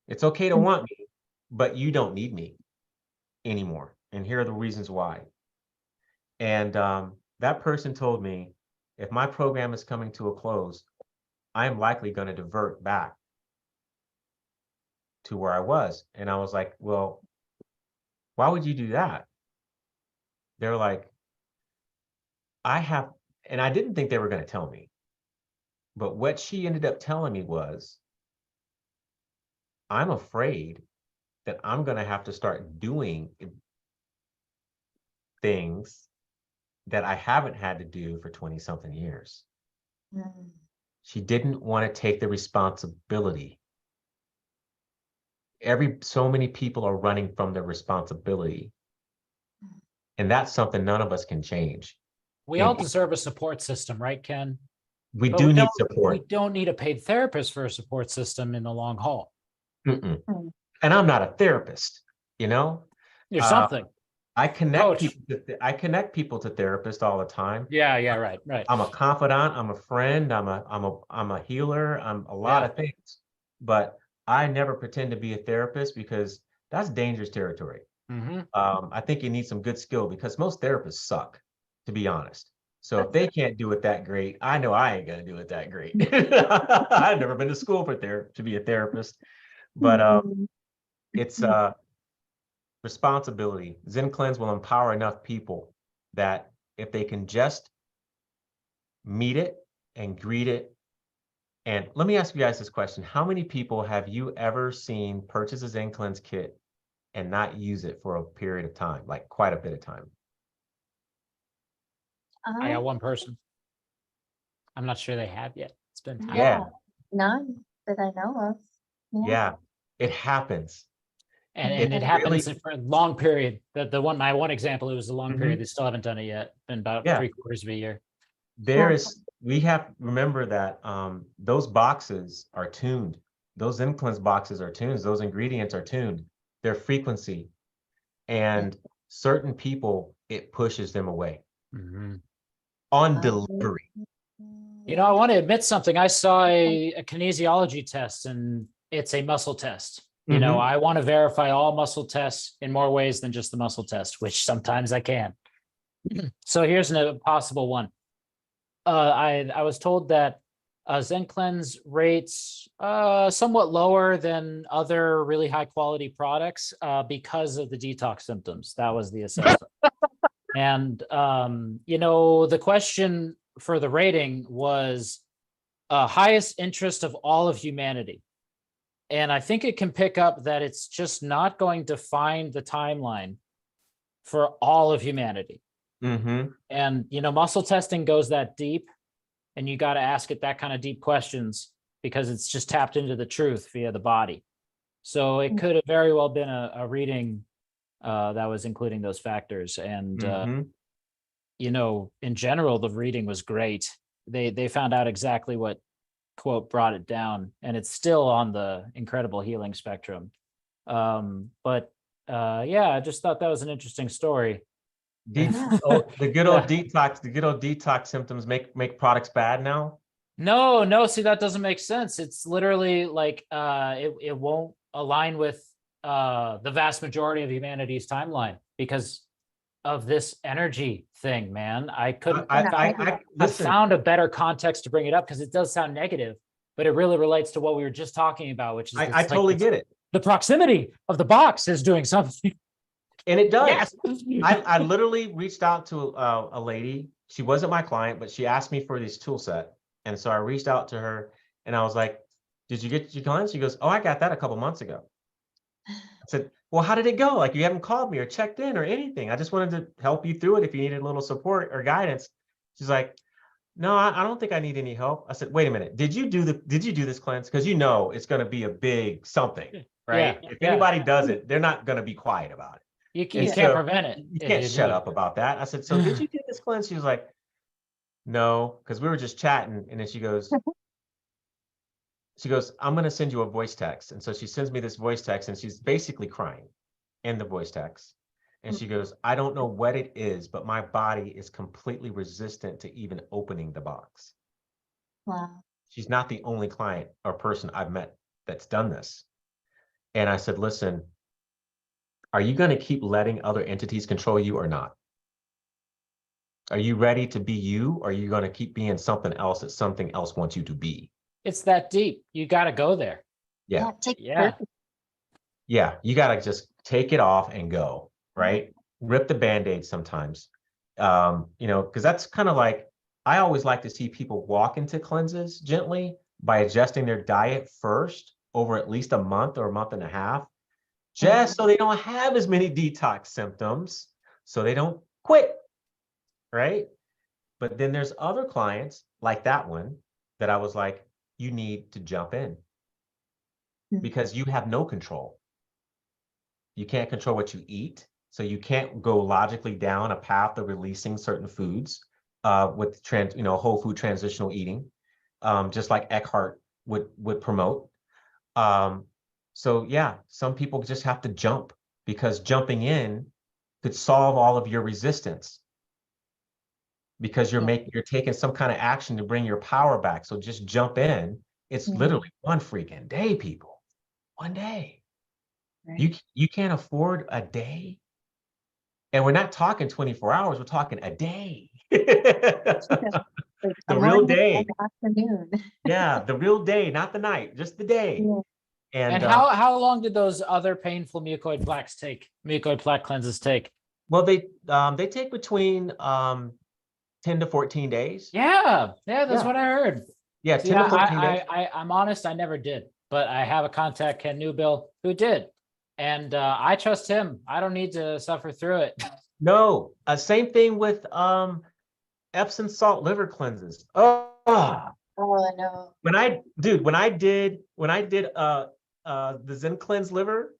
Speaker 2: It's okay to want me, but you don't need me anymore. And here are the reasons why. And that person told me, if my program is coming to a close, I am likely going to divert back to where I was. And I was like, well, why would you do that? They're like, and I didn't think they were going to tell me. But what she ended up telling me was, I'm afraid that I'm going to have to start doing things that I haven't had to do for 20 something years.
Speaker 1: Mm.
Speaker 2: She didn't want to take the responsibility. So many people are running from their responsibility. And that's something none of us can change.
Speaker 5: We all deserve a support system, right, Ken?
Speaker 2: We
Speaker 5: But
Speaker 2: do need
Speaker 5: we
Speaker 2: support.
Speaker 5: don't need a paid therapist for a support system in the long haul.
Speaker 2: Mm-mm.
Speaker 1: Mm.
Speaker 2: And I'm not a therapist, you know?
Speaker 5: You're something.
Speaker 2: I connect
Speaker 5: Coach.
Speaker 2: people to therapists all the time.
Speaker 5: Yeah, right.
Speaker 2: I'm a confidant, I'm a friend, I'm a healer, I'm a lot of things. But I never pretend to be a therapist because that's dangerous territory.
Speaker 5: Mm-hmm.
Speaker 2: I think you need some good skill because most therapists suck, to be honest. So if they can't do it that great, I know I ain't gonna do it that great. I've never been to school to be a therapist, but
Speaker 1: Mm.
Speaker 2: it's responsibility. Zencleanz will empower enough people that if they can just meet it and greet it. And let me ask you guys this question. How many people have you ever seen purchase a Zencleanz kit and not use it for a period of time, like quite a bit of time?
Speaker 5: I got one person. I'm not sure they have yet. It's been time.
Speaker 2: Yeah.
Speaker 1: None that I know of.
Speaker 2: Yeah, it happens.
Speaker 5: And it happens for a long period. My one example, it was a long period. They still haven't done it yet. Been about 3/4 of a year.
Speaker 2: We have to remember that those boxes are tuned. Those Zencleanz boxes are tuned. Those ingredients are tuned. Their frequency, and certain people, it pushes them away on delivery.
Speaker 5: You know, I want to admit something. I saw a kinesiology test, and it's a muscle test. You know, I want to verify all muscle tests in more ways than just the muscle test, which sometimes I can. So here's a possible one. I was told that Zencleanz rates somewhat lower than other really high quality products because of the detox symptoms. That was the assessment. And you know, the question for the rating was highest interest of all of humanity. And I think it can pick up that it's just not going to find the timeline for all of humanity. And, you know, muscle testing goes that deep, and you got to ask it that kind of deep questions because it's just tapped into the truth via the body. So it could have very well been a reading that was including those factors. And you know, in general, the reading was great. They found out exactly what quote brought it down, and it's still on the incredible healing spectrum. Yeah, I just thought that was an interesting story.
Speaker 2: The good old detox symptoms make products bad now.
Speaker 5: No, see, that doesn't make sense. It's literally like it won't align with the vast majority of humanity's timeline because of this energy thing, man. I couldn't I
Speaker 2: listen,
Speaker 5: found a better context to bring it up because it does sound negative, but it really relates to what we were just talking about, which is
Speaker 2: I totally get it.
Speaker 5: The proximity of the box is doing something.
Speaker 2: And it does.
Speaker 5: Yes.
Speaker 2: I literally reached out to a lady. She wasn't my client, but she asked me for this tool set. And so I reached out to her and I was like, did you get your client? She goes, oh, I got that a couple months ago. I said, well, how did it go? Like, you haven't called me or checked in or anything. I just wanted to help you through it if you needed a little support or guidance. She's like, no, I don't think I need any help. I said, wait a minute. Did you do this cleanse? Because you know it's going to be a big something, right?
Speaker 5: Yeah,
Speaker 2: if anybody does it, they're not going to be quiet about it.
Speaker 5: You can't prevent it.
Speaker 2: You can't shut up about that. I said, so did you do this cleanse? She was like, no, because we were just chatting. And then she goes, I'm going to send you a voice text. And so she sends me this voice text and she's basically crying in the voice text. And she goes, I don't know what it is, but my body is completely resistant to even opening the box.
Speaker 1: Wow.
Speaker 2: She's not the only client or person I've met that's done this. And I said, listen, are you going to keep letting other entities control you or not? Are you ready to be you? Or are you going to keep being something else that something else wants you to be?
Speaker 5: It's that deep. You got to go there.
Speaker 2: Yeah.
Speaker 5: Yeah.
Speaker 2: You got to just take it off and go, right? Rip the Band-Aid sometimes. Because that's kind of like, I always like to see people walk into cleanses gently by adjusting their diet first over at least a month or a month and a half, just so they don't have as many detox symptoms, so they don't quit, right? But then there's other clients like that one that I was like, you need to jump in because you have no control. You can't control what you eat, so you can't go logically down a path of releasing certain foods with whole food transitional eating, just like Eckhart would promote. So yeah, some people just have to jump because jumping in could solve all of your resistance because you're taking some kind of action to bring your power back. So just jump in. It's literally one freaking day, people. One day. Right. You can't afford a day. And we're not talking 24 hours, we're talking a day. The real day.
Speaker 1: Afternoon.
Speaker 2: Yeah, the real day, not the night, just the day.
Speaker 1: Yeah.
Speaker 5: And how long did those other painful mucoid plaque cleanses take?
Speaker 2: Well, they take between 10 to 14 days.
Speaker 5: Yeah, that's what I heard.
Speaker 2: Yeah, 10 to 14 days.
Speaker 5: I'm honest, I never did, but I have a contact, Ken Newbill, who did. And I trust him. I don't need to suffer through it.
Speaker 2: No, same thing with Epsom salt liver cleanses. Oh
Speaker 1: no.
Speaker 2: When I did the Zencleanz liver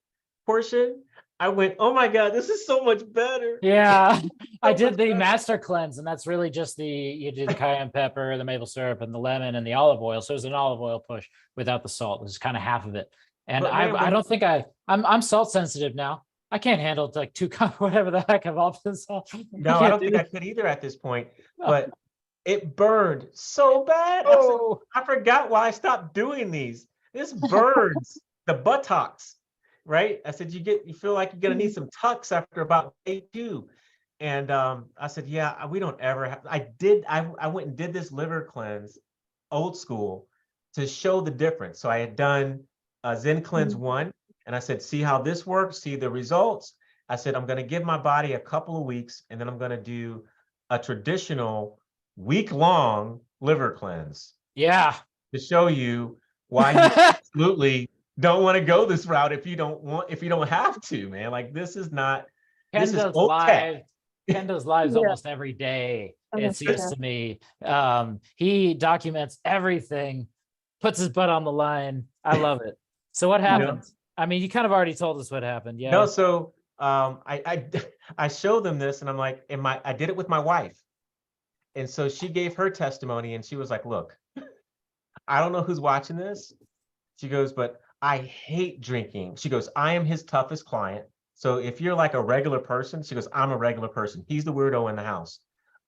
Speaker 2: portion, I went, oh my God, this is so much better.
Speaker 5: Yeah, I did the master cleanse, and that's really just you do the cayenne pepper, the maple syrup, and the lemon and the olive oil. So it was an olive oil push without the salt. It was kind of half of it. And I don't think I'm salt sensitive now. I can't handle like 2 cups, whatever the heck of Epsom salt.
Speaker 2: No, I don't think I could either at this point, but it burned so bad. I forgot why I stopped doing these. This burns the buttocks, right? I said, you feel like you're going to need some tucks after about day 2. And I said, yeah, we don't ever have, I went and did this liver cleanse, old school, to show the difference. So I had done Zencleanz 1, and I said, see how this works, see the results. I said, I'm going to give my body a couple of weeks, and then I'm going to do a traditional week-long liver cleanse.
Speaker 5: Yeah.
Speaker 2: To show you why you absolutely don't want to go this route if you don't have to, man. Like, this is not,
Speaker 5: Ken does live. Ken does lives almost every day, it seems to me. He documents everything, puts his butt on the line. I love it. So what happened? I mean, you kind of already told us what happened. Yeah.
Speaker 2: No, so I show them this and I'm like, I did it with my wife. And so she gave her testimony and she was like, look, I don't know who's watching this. She goes, but I hate drinking. She goes, I am his toughest client. So if you're like a regular person, she goes, I'm a regular person. He's the weirdo in the house.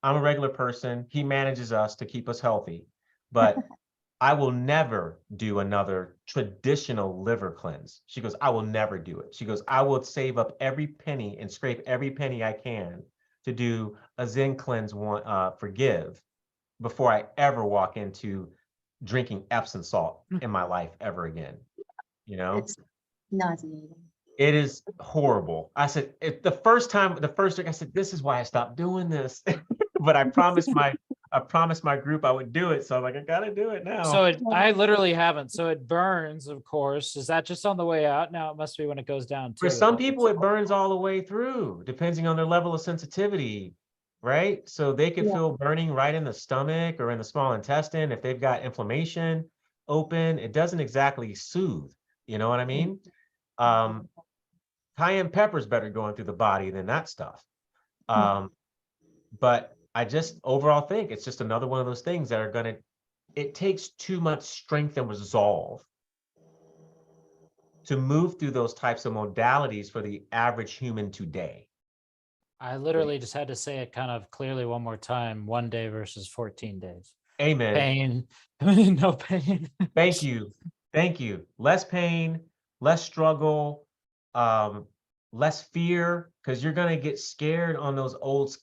Speaker 2: I'm a regular person. He manages us to keep us healthy. But I will never do another traditional liver cleanse. She goes, I will never do it. She goes, I will save up every penny and scrape every penny I can to do a Zencleanz Forgive before I ever walk into drinking Epsom salt in my life ever again. You know,
Speaker 1: It's nauseating.
Speaker 2: it is horrible. I said, the first drink, I said, this is why I stopped doing this. But I promised my group I would do it. So I'm like, I gotta do it now.
Speaker 5: So I literally haven't. So it burns, of course. Is that just on the way out? Now it must be when it goes down too.
Speaker 2: For some people, it burns all the way through, depending on their level of sensitivity, right? So they could feel burning right in the stomach or in the small intestine. If they've got inflammation open, it doesn't exactly soothe. You know what I mean? Cayenne pepper's better going through the body than that stuff. But I just overall think it's just another one of those things that are it takes too much strength and resolve to move through those types of modalities for the average human today.
Speaker 5: I literally just had to say it kind of clearly one more time, 1 day versus 14 days.
Speaker 2: Amen.
Speaker 5: Pain, no pain.
Speaker 2: Thank you. Thank you. Less pain, less struggle, less fear, because you're going to get scared on those old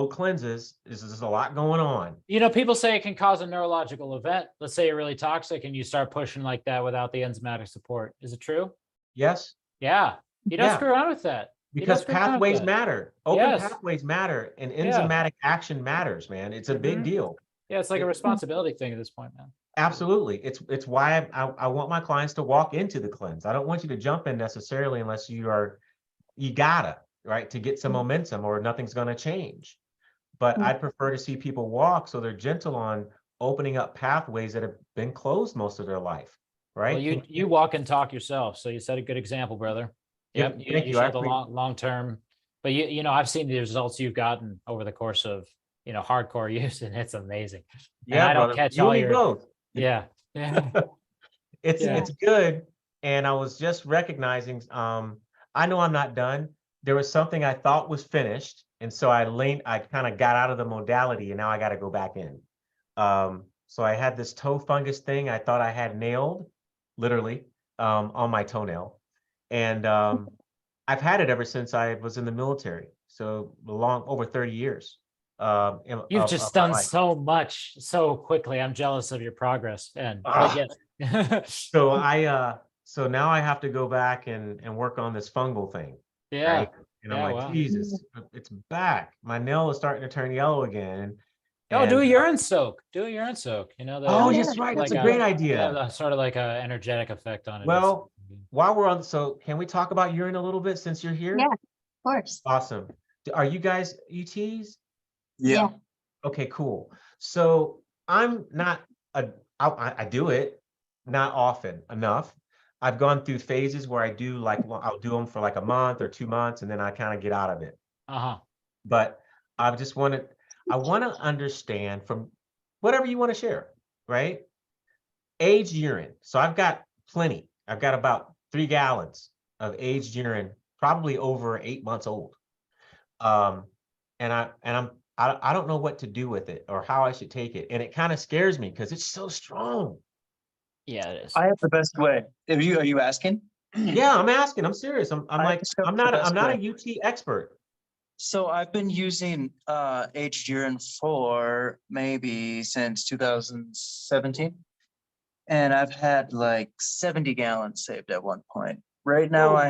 Speaker 2: cleanses. There's a lot going on.
Speaker 5: You know, people say it can cause a neurological event. Let's say you're really toxic and you start pushing like that without the enzymatic support. Is it true?
Speaker 2: Yes.
Speaker 5: Yeah. You don't screw around with that.
Speaker 2: Because pathways matter. Open pathways matter, and enzymatic action matters, man. It's a big deal.
Speaker 5: Yeah, it's like a responsibility thing at this point, man.
Speaker 2: Absolutely. It's why I want my clients to walk into the cleanse. I don't want you to jump in necessarily unless you gotta, right, to get some momentum, or nothing's going to change. But I'd prefer to see people walk so they're gentle on opening up pathways that have been closed most of their life, right?
Speaker 5: Well, you walk and talk yourself, so you set a good example, brother. Yep, you showed the long term, but you know, I've seen the results you've gotten over the course of, you know, hardcore use, and it's amazing.
Speaker 2: Yeah,
Speaker 5: and I don't catch all your
Speaker 2: both.
Speaker 5: Yeah.
Speaker 2: It's good. And I was just recognizing, I know I'm not done. There was something I thought was finished, and so I kind of got out of the modality, and now I got to go back in. So I had this toe fungus thing I thought I had nailed, literally, on my toenail. And I've had it ever since I was in the military. So over 30 years.
Speaker 5: You've just done so much so quickly. I'm jealous of your progress. And
Speaker 2: so now I have to go back and work on this fungal thing.
Speaker 5: Yeah.
Speaker 2: Right? And I'm like, Jesus, it's back. My nail is starting to turn yellow again.
Speaker 5: Do a urine soak. Do a urine soak. You know,
Speaker 2: that's right. That's a great idea.
Speaker 5: Yeah, sort of like an energetic effect on it.
Speaker 2: Well, while we're on, so can we talk about urine a little bit since you're here?
Speaker 1: Yeah, of course.
Speaker 2: Awesome. Are you guys ETs?
Speaker 1: Yeah.
Speaker 2: Okay, cool. So I'm not I do it not often enough. I've gone through phases where I do I'll do them for like a month or 2 months, and then I kind of get out of it. But I want to understand from whatever you want to share, right? Aged urine. So I've got plenty. I've got about 3 gallons of aged urine, probably over 8 months old. And I don't know what to do with it or how I should take it. And it kind of scares me because it's so strong.
Speaker 5: Yeah, it is.
Speaker 4: I have the best way. Are you asking?
Speaker 2: Yeah, I'm asking. I'm serious. I'm not a UT expert.
Speaker 4: So I've been using aged urine for maybe since 2017. And I've had like 70 gallons saved at one point. Right now I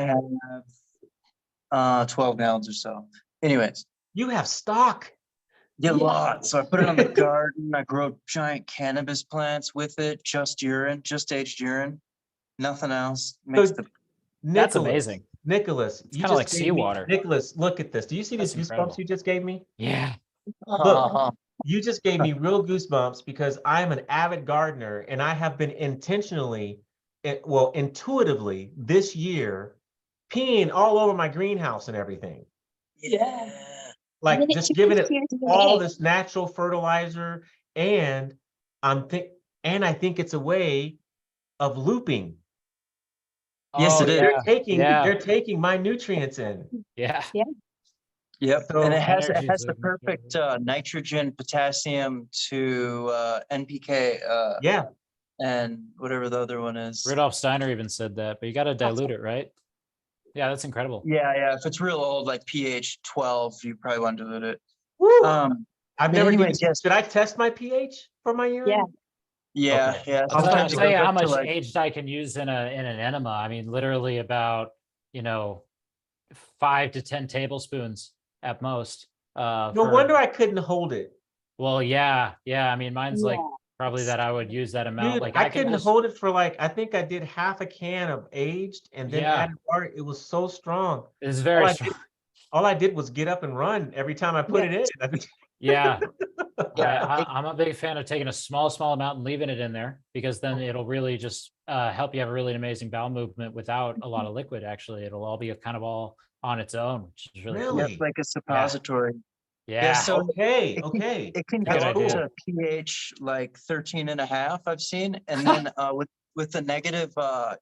Speaker 4: have 12 gallons or so. Anyways.
Speaker 2: You have stock.
Speaker 4: Yeah, a lot. So I put it on the garden. I grow giant cannabis plants with it, just urine, just aged urine, nothing else.
Speaker 5: That's amazing.
Speaker 2: Nicholas,
Speaker 5: it's kind of like seawater.
Speaker 2: Nicholas, look at this. Do you see these goosebumps you just gave me?
Speaker 5: Yeah.
Speaker 2: Look, you just gave me real goosebumps because I'm an avid gardener, and I have been intuitively this year peeing all over my greenhouse and everything.
Speaker 4: Yeah.
Speaker 2: Like
Speaker 1: then it
Speaker 2: just giving it
Speaker 1: changes your
Speaker 2: all
Speaker 1: DNA.
Speaker 2: this natural fertilizer, and I think it's a way of looping.
Speaker 4: Yes,
Speaker 5: Oh,
Speaker 4: it is.
Speaker 5: yeah,
Speaker 2: They're taking my nutrients in.
Speaker 5: yeah.
Speaker 4: Yep,
Speaker 2: So
Speaker 4: and it has
Speaker 5: Energy's
Speaker 4: the
Speaker 5: a-
Speaker 4: perfect nitrogen, potassium to NPK
Speaker 2: yeah,
Speaker 4: and whatever the other one is.
Speaker 5: Rudolf Steiner even said that, but you got to dilute it, right? Yeah, that's incredible.
Speaker 4: Yeah. If it's real old, like pH 12, you probably want to dilute it.
Speaker 2: woo.
Speaker 4: but
Speaker 2: I've never
Speaker 4: anyways, yes.
Speaker 2: Should I test my pH for my urine?
Speaker 1: Yeah.
Speaker 4: Yeah.
Speaker 5: I'll
Speaker 4: Sometimes it
Speaker 5: tell you
Speaker 4: goes
Speaker 5: how
Speaker 4: up to
Speaker 5: much
Speaker 4: like,
Speaker 5: aged I can use in an enema. I mean, literally about, 5 to 10 tablespoons at most.
Speaker 2: No
Speaker 5: for-
Speaker 2: wonder I couldn't hold it.
Speaker 5: Well, yeah. I mean, mine's like
Speaker 1: Yeah.
Speaker 5: probably that I would use that amount.
Speaker 2: Dude,
Speaker 5: Like
Speaker 2: I
Speaker 5: can
Speaker 2: couldn't
Speaker 5: just-
Speaker 2: hold it for like, I think I did half a can of aged and then
Speaker 5: Yeah.
Speaker 2: added water. It was so strong.
Speaker 5: It's very
Speaker 2: I
Speaker 5: strong.
Speaker 2: All I did was get up and run every time I put it in.
Speaker 5: Yeah.
Speaker 4: Yeah.
Speaker 5: I'm a big fan of taking a small amount and leaving it in there, because then it'll really just help you have a really amazing bowel movement without a lot of liquid. Actually, it'll all be kind of all on its own, which is really cool.
Speaker 2: Really?
Speaker 4: like a suppository.
Speaker 5: Yeah.
Speaker 4: so
Speaker 2: Okay,
Speaker 4: it can-
Speaker 2: okay.
Speaker 4: It can
Speaker 5: Good
Speaker 4: go up
Speaker 5: idea.
Speaker 4: to pH like 13.5, I've seen. And then with the negative voltage,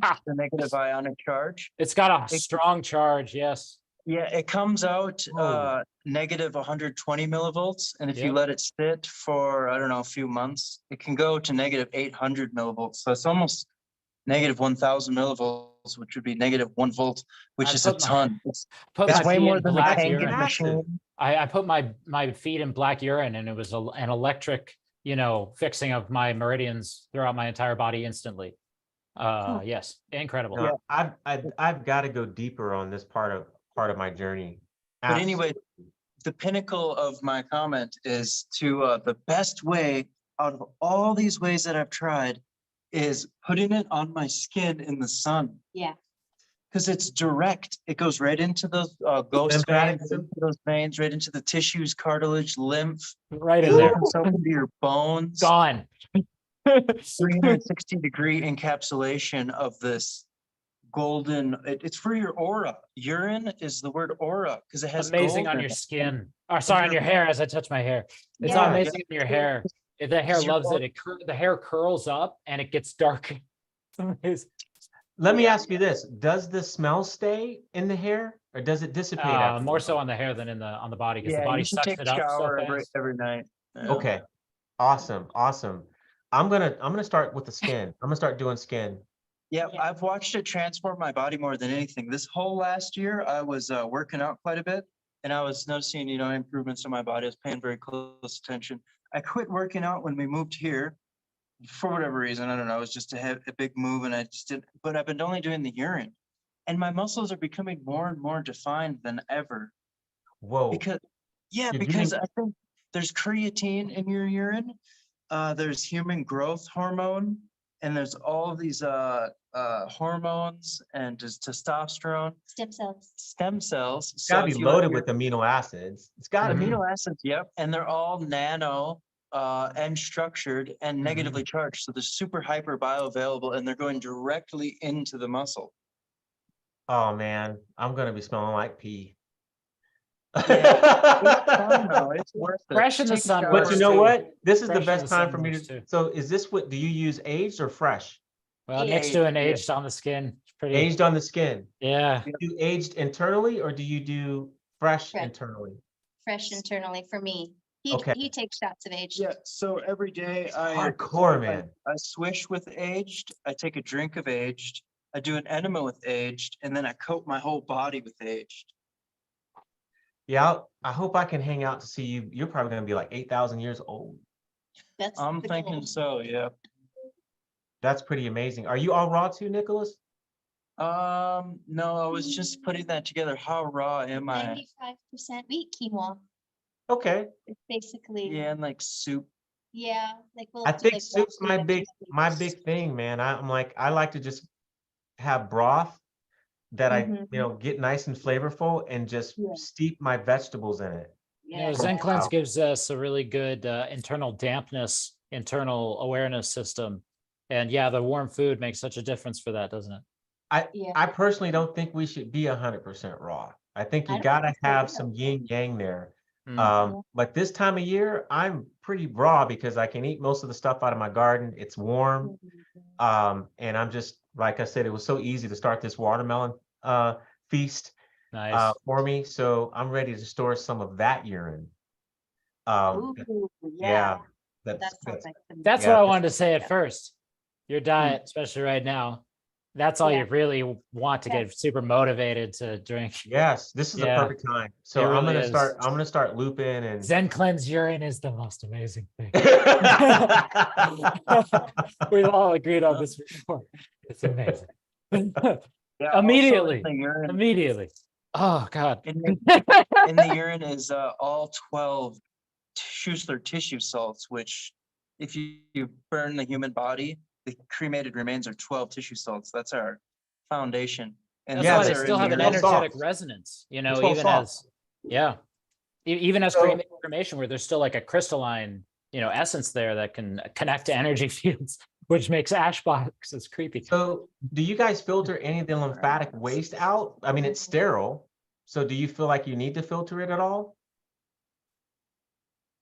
Speaker 5: Yeah.
Speaker 4: the negative ionic charge,
Speaker 5: It's got a strong charge. Yes.
Speaker 4: yeah, it comes out
Speaker 2: Oh.
Speaker 4: negative 120 millivolts. And if you
Speaker 5: Yep.
Speaker 4: let it sit for, I don't know, a few months, it can go to negative 800 millivolts. So it's almost negative 1000 millivolts, which would be negative 1 volt, which
Speaker 5: I
Speaker 4: is a
Speaker 5: put my-
Speaker 4: ton. It's
Speaker 5: Put
Speaker 4: it's
Speaker 5: my
Speaker 4: way
Speaker 5: pee
Speaker 4: more
Speaker 5: in
Speaker 4: than the
Speaker 5: black
Speaker 4: tank
Speaker 5: urine.
Speaker 4: machine.
Speaker 5: I put my feet in black urine, and it was an electric, fixing of my meridians throughout my entire body instantly. Yes, incredible.
Speaker 2: No, I've got to go deeper on this part of my journey.
Speaker 4: But anyway, the pinnacle of my comment is to the best way out of all these ways that I've tried is putting it on my skin in the sun.
Speaker 1: Yeah.
Speaker 4: Because it's direct. It goes right into those ghost
Speaker 2: Lymphatic
Speaker 4: veins, into those veins, right into the tissues, cartilage, lymph.
Speaker 5: Right
Speaker 4: It
Speaker 5: in there.
Speaker 4: opens up into your bones.
Speaker 5: Gone.
Speaker 4: 360-degree encapsulation of this golden. It's for your aura. Urine is the word aura because it has
Speaker 5: Amazing
Speaker 4: gold
Speaker 5: on
Speaker 4: in
Speaker 5: your
Speaker 4: it.
Speaker 5: skin. Or sorry, on your hair as I touch my hair. It's
Speaker 1: Yeah.
Speaker 5: amazing on your hair. The hair
Speaker 4: Your
Speaker 5: loves
Speaker 4: body-
Speaker 5: it. The hair curls up and it gets dark. It's amazing.
Speaker 2: Let me ask you this: does the smell stay in the hair, or does it dissipate? after a
Speaker 5: More
Speaker 2: while?
Speaker 5: so on the hair than on the body, because the
Speaker 4: Yeah,
Speaker 5: body
Speaker 4: you should
Speaker 5: sucks
Speaker 4: take
Speaker 5: it
Speaker 4: a
Speaker 5: up so
Speaker 4: shower
Speaker 5: fast.
Speaker 4: every night. Yeah.
Speaker 2: Okay, awesome. I'm gonna start with the skin. I'm gonna start doing skin.
Speaker 4: Yeah, I've watched it transform my body more than anything. This whole last year, I was working out quite a bit, and I was noticing, improvements in my body. I was paying very close attention. I quit working out when we moved here for whatever reason. I don't know. It was just a big move, and I just didn't. But I've been only doing the urine, and my muscles are becoming more and more defined than ever.
Speaker 2: Whoa.
Speaker 4: Because
Speaker 2: You're
Speaker 4: because
Speaker 2: getting-
Speaker 4: I think there's creatine in your urine, there's human growth hormone, and there's all of these hormones and just testosterone,
Speaker 1: Stem cells.
Speaker 4: stem cells.
Speaker 2: It's gotta
Speaker 4: So
Speaker 2: be
Speaker 4: if you let
Speaker 2: loaded
Speaker 4: your-
Speaker 2: with amino acids. It's gotta be.
Speaker 4: amino acids, yep, and they're all nano and structured and negatively charged. So they're super hyper bioavailable, and they're going directly into the muscle.
Speaker 2: Oh man, I'm gonna be smelling like pee.
Speaker 4: It's fun though. It's worth it.
Speaker 5: Fresh in the
Speaker 4: Take a
Speaker 5: sun
Speaker 4: shower.
Speaker 2: But
Speaker 5: works
Speaker 2: you know
Speaker 5: too.
Speaker 2: what? This is the
Speaker 5: Fresh in
Speaker 2: best
Speaker 5: the sun
Speaker 2: time for me
Speaker 5: works
Speaker 2: to.
Speaker 5: too.
Speaker 2: So is this what do you use aged or fresh?
Speaker 5: Well,
Speaker 1: Yeah,
Speaker 5: Nick's doing
Speaker 4: yeah.
Speaker 5: aged on the skin. It's pretty.
Speaker 2: Aged on the skin.
Speaker 5: Yeah.
Speaker 2: Do you aged internally or do you do fresh
Speaker 1: Fresh.
Speaker 2: internally?
Speaker 1: Fresh internally for me.
Speaker 2: Okay.
Speaker 1: He takes shots of aged.
Speaker 4: Yeah, so every day I
Speaker 2: Hardcore, man.
Speaker 4: I swish with aged, I take a drink of aged, I do an enema with aged, and then I coat my whole body with aged.
Speaker 2: Yeah, I hope I can hang out to see you. You're probably gonna be like 8,000 years old.
Speaker 1: That's
Speaker 4: I'm
Speaker 1: the
Speaker 4: thinking
Speaker 1: goal.
Speaker 4: so, yeah.
Speaker 2: That's pretty amazing. Are you all raw too, Nicholas?
Speaker 4: No, I was just putting that together. How raw am I?
Speaker 1: 95% wheat quinoa.
Speaker 2: Okay.
Speaker 1: It's basically,
Speaker 4: Yeah, and like soup.
Speaker 1: yeah, like we'll
Speaker 2: I
Speaker 1: do,
Speaker 2: think
Speaker 1: like,
Speaker 2: soup's
Speaker 1: broccoli
Speaker 2: my
Speaker 1: vegetables.
Speaker 2: big thing, man. I like to just have broth that I,
Speaker 1: Mhm.
Speaker 2: get nice and flavorful and just
Speaker 1: Yeah.
Speaker 2: steep my vegetables in it.
Speaker 1: Yeah.
Speaker 5: Zencleanz
Speaker 2: Wow.
Speaker 5: gives us a really good internal dampness, internal awareness system. And yeah, the warm food makes such a difference for that, doesn't it?
Speaker 1: Yeah.
Speaker 2: I personally don't think we should be 100% raw. I think
Speaker 1: I
Speaker 2: you
Speaker 1: don't
Speaker 2: gotta
Speaker 1: think so
Speaker 2: have
Speaker 1: either.
Speaker 2: some yin yang there.
Speaker 5: Mm.
Speaker 2: But this time of year, I'm pretty raw because I can eat most of the stuff out of my garden. It's warm. And I'm just, like I said, it was so easy to start this watermelon feast
Speaker 5: Nice.
Speaker 2: for me. So I'm ready to store some of that urine. Um,
Speaker 1: Ooh,
Speaker 2: yeah,
Speaker 1: yeah, that sounds like some.
Speaker 5: That's
Speaker 2: yeah,
Speaker 5: what I
Speaker 2: that's-
Speaker 5: wanted to say at
Speaker 1: Yeah.
Speaker 5: first. Your diet, especially right now, that's all
Speaker 1: Yeah.
Speaker 5: you really want to
Speaker 1: Yeah.
Speaker 5: get super motivated to drink.
Speaker 2: yes, this is a
Speaker 5: Yeah,
Speaker 2: perfect time. So
Speaker 5: it
Speaker 2: I'm
Speaker 5: really
Speaker 2: gonna
Speaker 5: is.
Speaker 2: start looping and
Speaker 5: Zencleanz urine is the most amazing thing. We've all agreed on this before. It's amazing.
Speaker 4: Yeah, also
Speaker 5: Immediately.
Speaker 4: in the urine,
Speaker 5: Immediately. Oh God.
Speaker 4: in the urine is all 12 Schussler tissue salts, which if you burn the human body, the cremated remains are 12 tissue salts. That's our foundation. And
Speaker 5: That's
Speaker 2: Yeah,
Speaker 5: why
Speaker 4: those
Speaker 5: they
Speaker 2: they-
Speaker 4: are
Speaker 5: still
Speaker 4: in
Speaker 5: have
Speaker 4: the
Speaker 5: an
Speaker 2: they're
Speaker 4: urine.
Speaker 5: energetic
Speaker 2: soft.
Speaker 5: resonance, you
Speaker 2: They're
Speaker 5: know,
Speaker 2: 12
Speaker 5: even
Speaker 2: soft.
Speaker 5: as, yeah. Even as
Speaker 2: So-
Speaker 5: cremation, where there's still like a crystalline, you know, essence there that can connect to energy fields, which makes ash boxes creepy.
Speaker 2: So do you guys filter any of the lymphatic waste out? I mean, it's sterile. So do you feel like you need to filter it at all?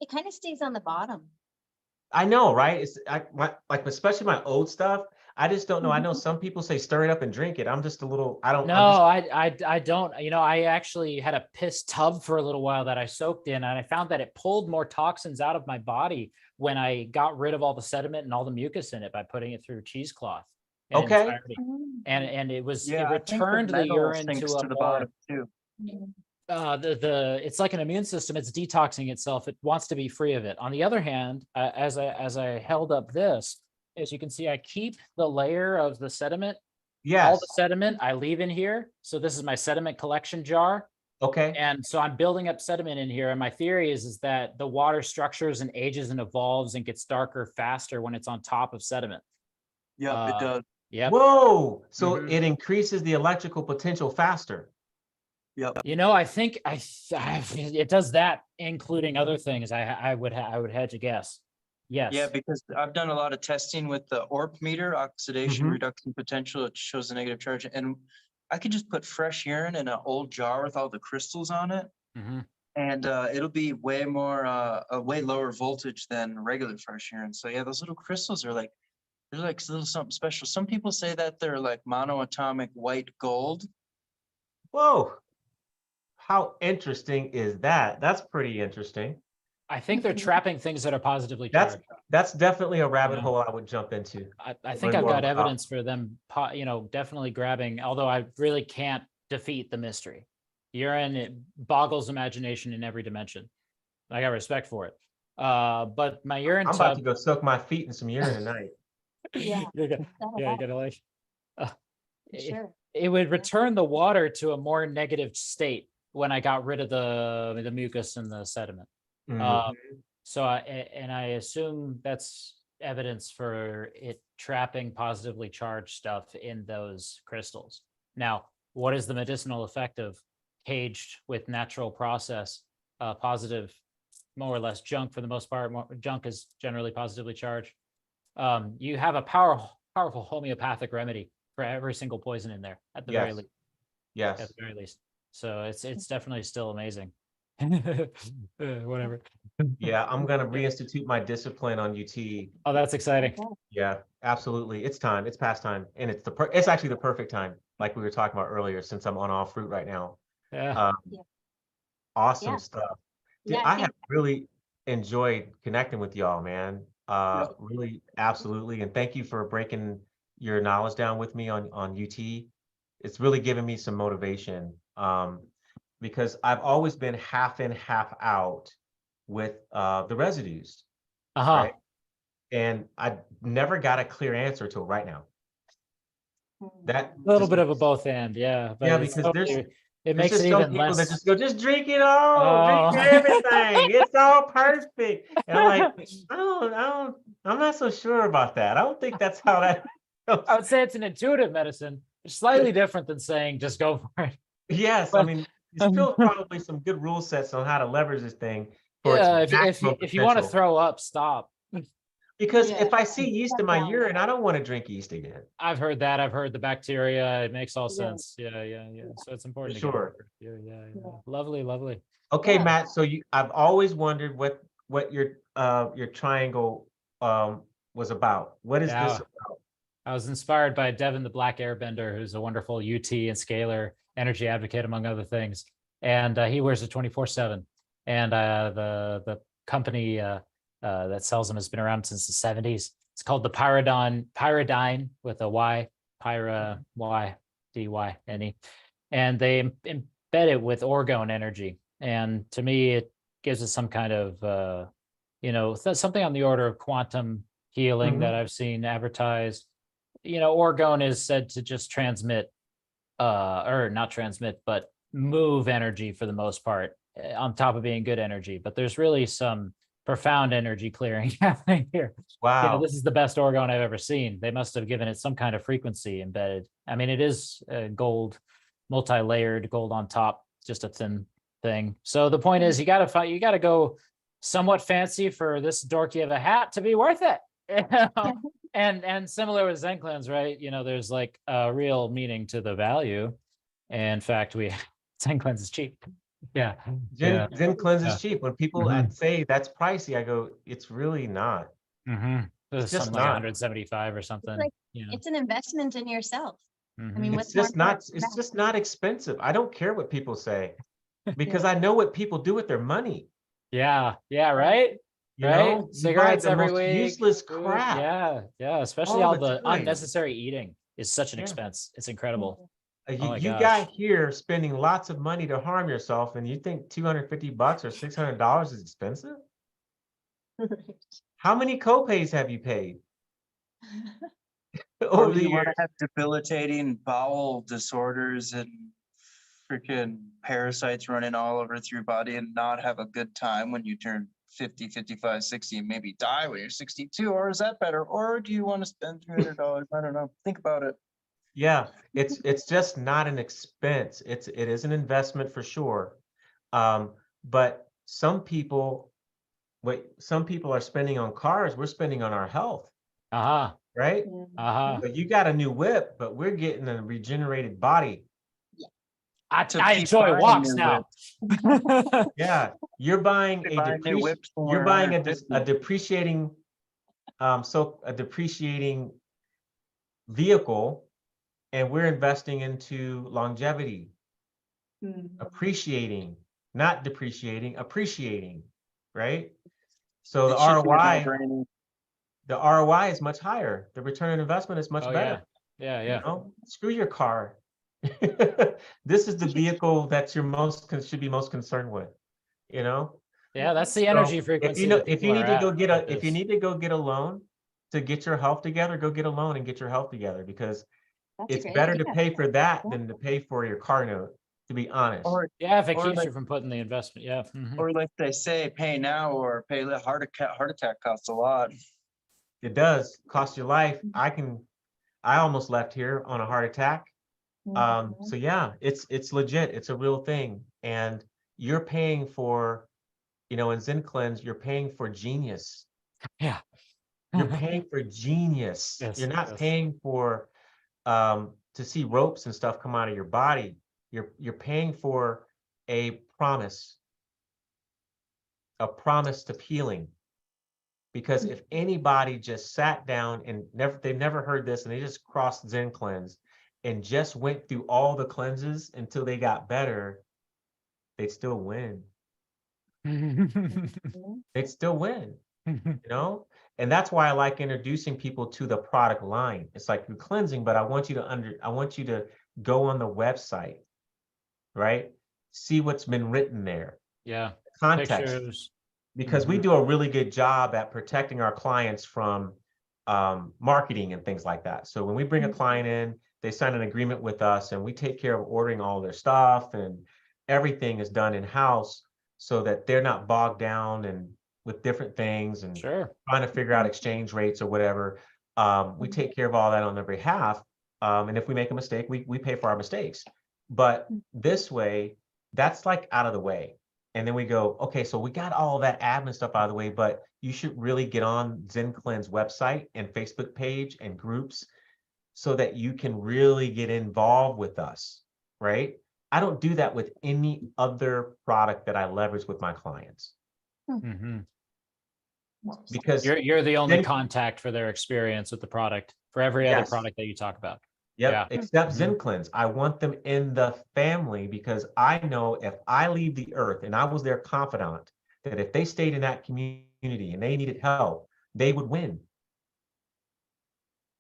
Speaker 1: It kind of stays on the bottom.
Speaker 2: I know, right? It's like especially my old stuff. I just don't know. I know
Speaker 1: Mhm.
Speaker 2: some people say stir it up and drink it. I'm just a little. I don't.
Speaker 5: No, I don't. You know, I actually had a piss tub for a little while that I soaked in, and I found that it pulled more toxins out of my body when I got rid of all the sediment and all the mucus in it by putting it through cheesecloth. in
Speaker 2: Okay.
Speaker 5: entirety. And it was
Speaker 4: Yeah,
Speaker 5: it
Speaker 4: I think
Speaker 5: returned the
Speaker 4: metal
Speaker 5: urine
Speaker 4: sinks
Speaker 5: to a
Speaker 4: to the
Speaker 5: more
Speaker 4: bottom too.
Speaker 5: it's like an immune system. It's detoxing itself. It wants to be free of it. On the other hand, as I held up this, as you can see, I keep the layer of the sediment. All
Speaker 2: Yes.
Speaker 5: the sediment I leave in here. So this is my sediment collection jar.
Speaker 2: Okay.
Speaker 5: And so I'm building up sediment in here. And my theory is that the water structures and ages and evolves and gets darker faster when it's on top of sediment.
Speaker 4: Yep, it does.
Speaker 5: Yep.
Speaker 2: Whoa. So
Speaker 5: Mhm.
Speaker 2: it increases the electrical potential faster.
Speaker 4: Yep.
Speaker 5: You know, I think it does that, including other things. I would hedge a guess. Yes.
Speaker 4: Yeah, because I've done a lot of testing with the ORP meter, oxidation
Speaker 2: Mhm.
Speaker 4: reduction potential. It shows the negative charge. And I could just put fresh urine in an old jar with all the crystals on it.
Speaker 5: Mhm.
Speaker 4: And it'll be way more, a way lower voltage than regular fresh urine. So yeah, those little crystals are like, they're like a little something special. Some people say that they're like monoatomic white gold.
Speaker 2: Whoa. How interesting is that? That's pretty interesting.
Speaker 5: I think they're trapping things that are positively
Speaker 2: That's
Speaker 5: charged.
Speaker 2: that's definitely a rabbit
Speaker 5: Yeah.
Speaker 2: hole I would jump into.
Speaker 5: I think
Speaker 2: learn
Speaker 5: I've
Speaker 2: more
Speaker 5: got
Speaker 2: about-
Speaker 5: evidence for them, you know, definitely grabbing, although I really can't defeat the mystery. Urine, it boggles imagination in every dimension. I got respect for it. But my urine
Speaker 2: I'm about to
Speaker 5: tub,
Speaker 2: go soak my feet in some urine tonight.
Speaker 1: Yeah.
Speaker 5: you're gonna,
Speaker 1: That'll
Speaker 5: yeah, you're
Speaker 1: help,
Speaker 5: gonna like,
Speaker 1: for sure.
Speaker 5: it would return the water to a more negative state when I got rid of the mucus and the sediment.
Speaker 2: Mhm.
Speaker 5: So I assume that's evidence for it trapping positively charged stuff in those crystals. Now, what is the medicinal effect of caged with natural process, positive, more or less junk for the most part? Junk is generally positively charged. You have a powerful homeopathic remedy for every single poison in there at the very
Speaker 2: Yes.
Speaker 5: least.
Speaker 2: Yes.
Speaker 5: At the very least. So it's definitely still amazing. Whatever.
Speaker 2: Yeah, I'm gonna reinstitute my discipline on UT.
Speaker 5: Oh, that's exciting.
Speaker 2: Yeah, absolutely. It's time. It's past time, and it's actually the perfect time, like we were talking about earlier, since I'm on all fruit right now.
Speaker 5: Yeah.
Speaker 1: Yeah.
Speaker 2: Awesome
Speaker 1: Yeah.
Speaker 2: stuff. Dude,
Speaker 1: Yeah,
Speaker 2: I
Speaker 1: I
Speaker 2: have
Speaker 1: think
Speaker 2: really enjoyed connecting with y'all, man. Really, absolutely, and thank you for breaking your knowledge down with me on UT. It's really given me some motivation, because I've always been half in, half out with the residues,
Speaker 5: Uh-huh.
Speaker 2: right? And I never got a clear answer till right now. That
Speaker 5: A little
Speaker 2: just
Speaker 5: bit of a
Speaker 2: makes-
Speaker 5: both and, yeah. But
Speaker 2: Yeah,
Speaker 5: it's
Speaker 2: because there's
Speaker 5: it
Speaker 2: there's
Speaker 5: makes
Speaker 2: just
Speaker 5: it
Speaker 2: some
Speaker 5: even
Speaker 2: people that
Speaker 5: less.
Speaker 2: just go, just drink it all, drink
Speaker 5: Oh.
Speaker 2: everything. It's all perfect. And I'm like, I'm not so sure about that. I don't think that's how that goes.
Speaker 5: I would say it's an intuitive medicine. It's slightly different than saying just go for it.
Speaker 2: Yes, I mean, there's still probably some good rule sets on how to leverage this thing for
Speaker 5: Yeah,
Speaker 2: its maximum
Speaker 5: if you want to
Speaker 2: potential.
Speaker 5: throw up, stop.
Speaker 2: Because
Speaker 1: Yeah.
Speaker 2: if I see yeast in my
Speaker 1: Cut down.
Speaker 2: urine, I don't want to drink yeast again.
Speaker 5: I've heard that. I've heard the bacteria. It makes all
Speaker 1: Yeah.
Speaker 5: sense. Yeah. So it's important to
Speaker 2: Sure.
Speaker 5: get it. Yeah.
Speaker 1: Yeah.
Speaker 5: Lovely.
Speaker 2: Okay,
Speaker 1: Yeah.
Speaker 2: Matt, so I've always wondered what your triangle was about. What is this
Speaker 5: Yeah.
Speaker 2: about?
Speaker 5: I was inspired by Devin the Black Airbender, who's a wonderful UT and scalar energy advocate, among other things. And he wears it 24/7. And the company that sells them has been around since the 70s. It's called the Pyridine with a Y, Dyne. And they embed it with orgone energy. And to me, it gives us some kind of, something on the order of quantum healing that I've seen advertised. Orgone is said to just transmit, or not transmit, but move energy for the most part, on top of being good energy. But there's really some profound energy clearing happening here.
Speaker 2: Wow.
Speaker 5: This is the best orgone I've ever seen. They must have given it some kind of frequency embedded. I mean, it is gold, multi-layered gold on top, just a thin thing. So the point is, you got to go somewhat fancy for this dorky of a hat to be worth it. And similar with Zencleanz, right? There's like a real meaning to the value. And in fact, Zencleanz is cheap. Yeah.
Speaker 2: Zencleanz is cheap. When people say that's pricey, I go, it's really not.
Speaker 5: It's
Speaker 2: just
Speaker 5: something like
Speaker 2: not.
Speaker 5: 175 or something.
Speaker 1: It's an investment in yourself. I mean,
Speaker 2: It's just not expensive. I don't care what people say, because I know what people do with their money.
Speaker 5: Yeah, right.
Speaker 2: You
Speaker 5: Right?
Speaker 2: know,
Speaker 5: Cigarettes
Speaker 2: you buy the
Speaker 5: every
Speaker 2: most
Speaker 5: week.
Speaker 2: useless
Speaker 5: food,
Speaker 2: crap.
Speaker 5: Yeah. Especially
Speaker 2: all
Speaker 5: all
Speaker 2: the
Speaker 5: the
Speaker 2: time.
Speaker 5: unnecessary eating is such an expense. It's incredible. Oh my
Speaker 2: You
Speaker 5: gosh.
Speaker 2: got here spending lots of money to harm yourself, and you think $250 or $600 is expensive? How many copays have you paid
Speaker 4: Or
Speaker 2: over the
Speaker 4: you want
Speaker 2: years?
Speaker 4: to have debilitating bowel disorders and freaking parasites running all over through your body and not have a good time when you turn 50, 55, 60, and maybe die when you're 62? Or is that better? Or do you want to spend $300? I don't know. Think about it.
Speaker 2: Yeah, it's just not an expense. It is an investment for sure. But some people are spending on cars, we're spending on our health, right? But you got a new whip, but we're getting a regenerated body.
Speaker 5: I enjoy walks now.
Speaker 2: Yeah, you're buying a depreciating vehicle, and we're investing into longevity, appreciating, not depreciating, appreciating, right? So the ROI is much higher. The return on investment is much better.
Speaker 5: Yeah.
Speaker 2: Screw your car. This is the vehicle that should be most concerned with,
Speaker 5: Yeah, that's the energy frequency.
Speaker 2: If you need to go get a loan to get your health together, go get a loan and get your health together, because it's better to pay for that than to pay for your car note, to be honest.
Speaker 5: If it keeps you from putting the investment. Yeah.
Speaker 4: Or like they say, pay now or pay later. Heart attack costs a lot.
Speaker 2: It does cost your life. I almost left here on a heart attack. So yeah, it's legit. It's a real thing. And you're paying for, in Zencleanz, you're paying for genius.
Speaker 5: Yeah.
Speaker 2: You're paying for genius. You're not paying for to see ropes and stuff come out of your body. You're paying for a promise to healing. Because if anybody just sat down and they've never heard this, and they just crossed Zencleanz and just went through all the cleanses until they got better, they'd still win. They'd still win, And that's why I like introducing people to the product line. It's like, you're cleansing, but I want you to go on the website, right? See what's been written there.
Speaker 5: Yeah.
Speaker 2: Context.
Speaker 5: Pictures.
Speaker 2: Because we do a really good job at protecting our clients from marketing and things like that. So when we bring a client in, they sign an agreement with us, and we take care of ordering all their stuff, and everything is done in-house so that they're not bogged down and with different things and trying to figure out exchange rates or whatever. We take care of all that on their behalf. And if we make a mistake, we pay for our mistakes. But this way, that's like out of the way. And then we go, okay, so we got all that admin stuff out of the way, but you should really get on Zencleanz website and Facebook page and groups so that you can really get involved with us, right? I don't do that with any other product that I leverage with my clients
Speaker 5: Mhm.
Speaker 2: because
Speaker 5: You're the only
Speaker 2: Zen-
Speaker 5: contact for their experience with the product for every other
Speaker 2: Yes.
Speaker 5: product that you talk about.
Speaker 2: Yep,
Speaker 5: Yeah.
Speaker 2: except
Speaker 5: Mhm.
Speaker 2: Zencleanz. I want them in the family because I know if I leave the earth and I was their confidant, that if they stayed in that community and they needed help, they would win.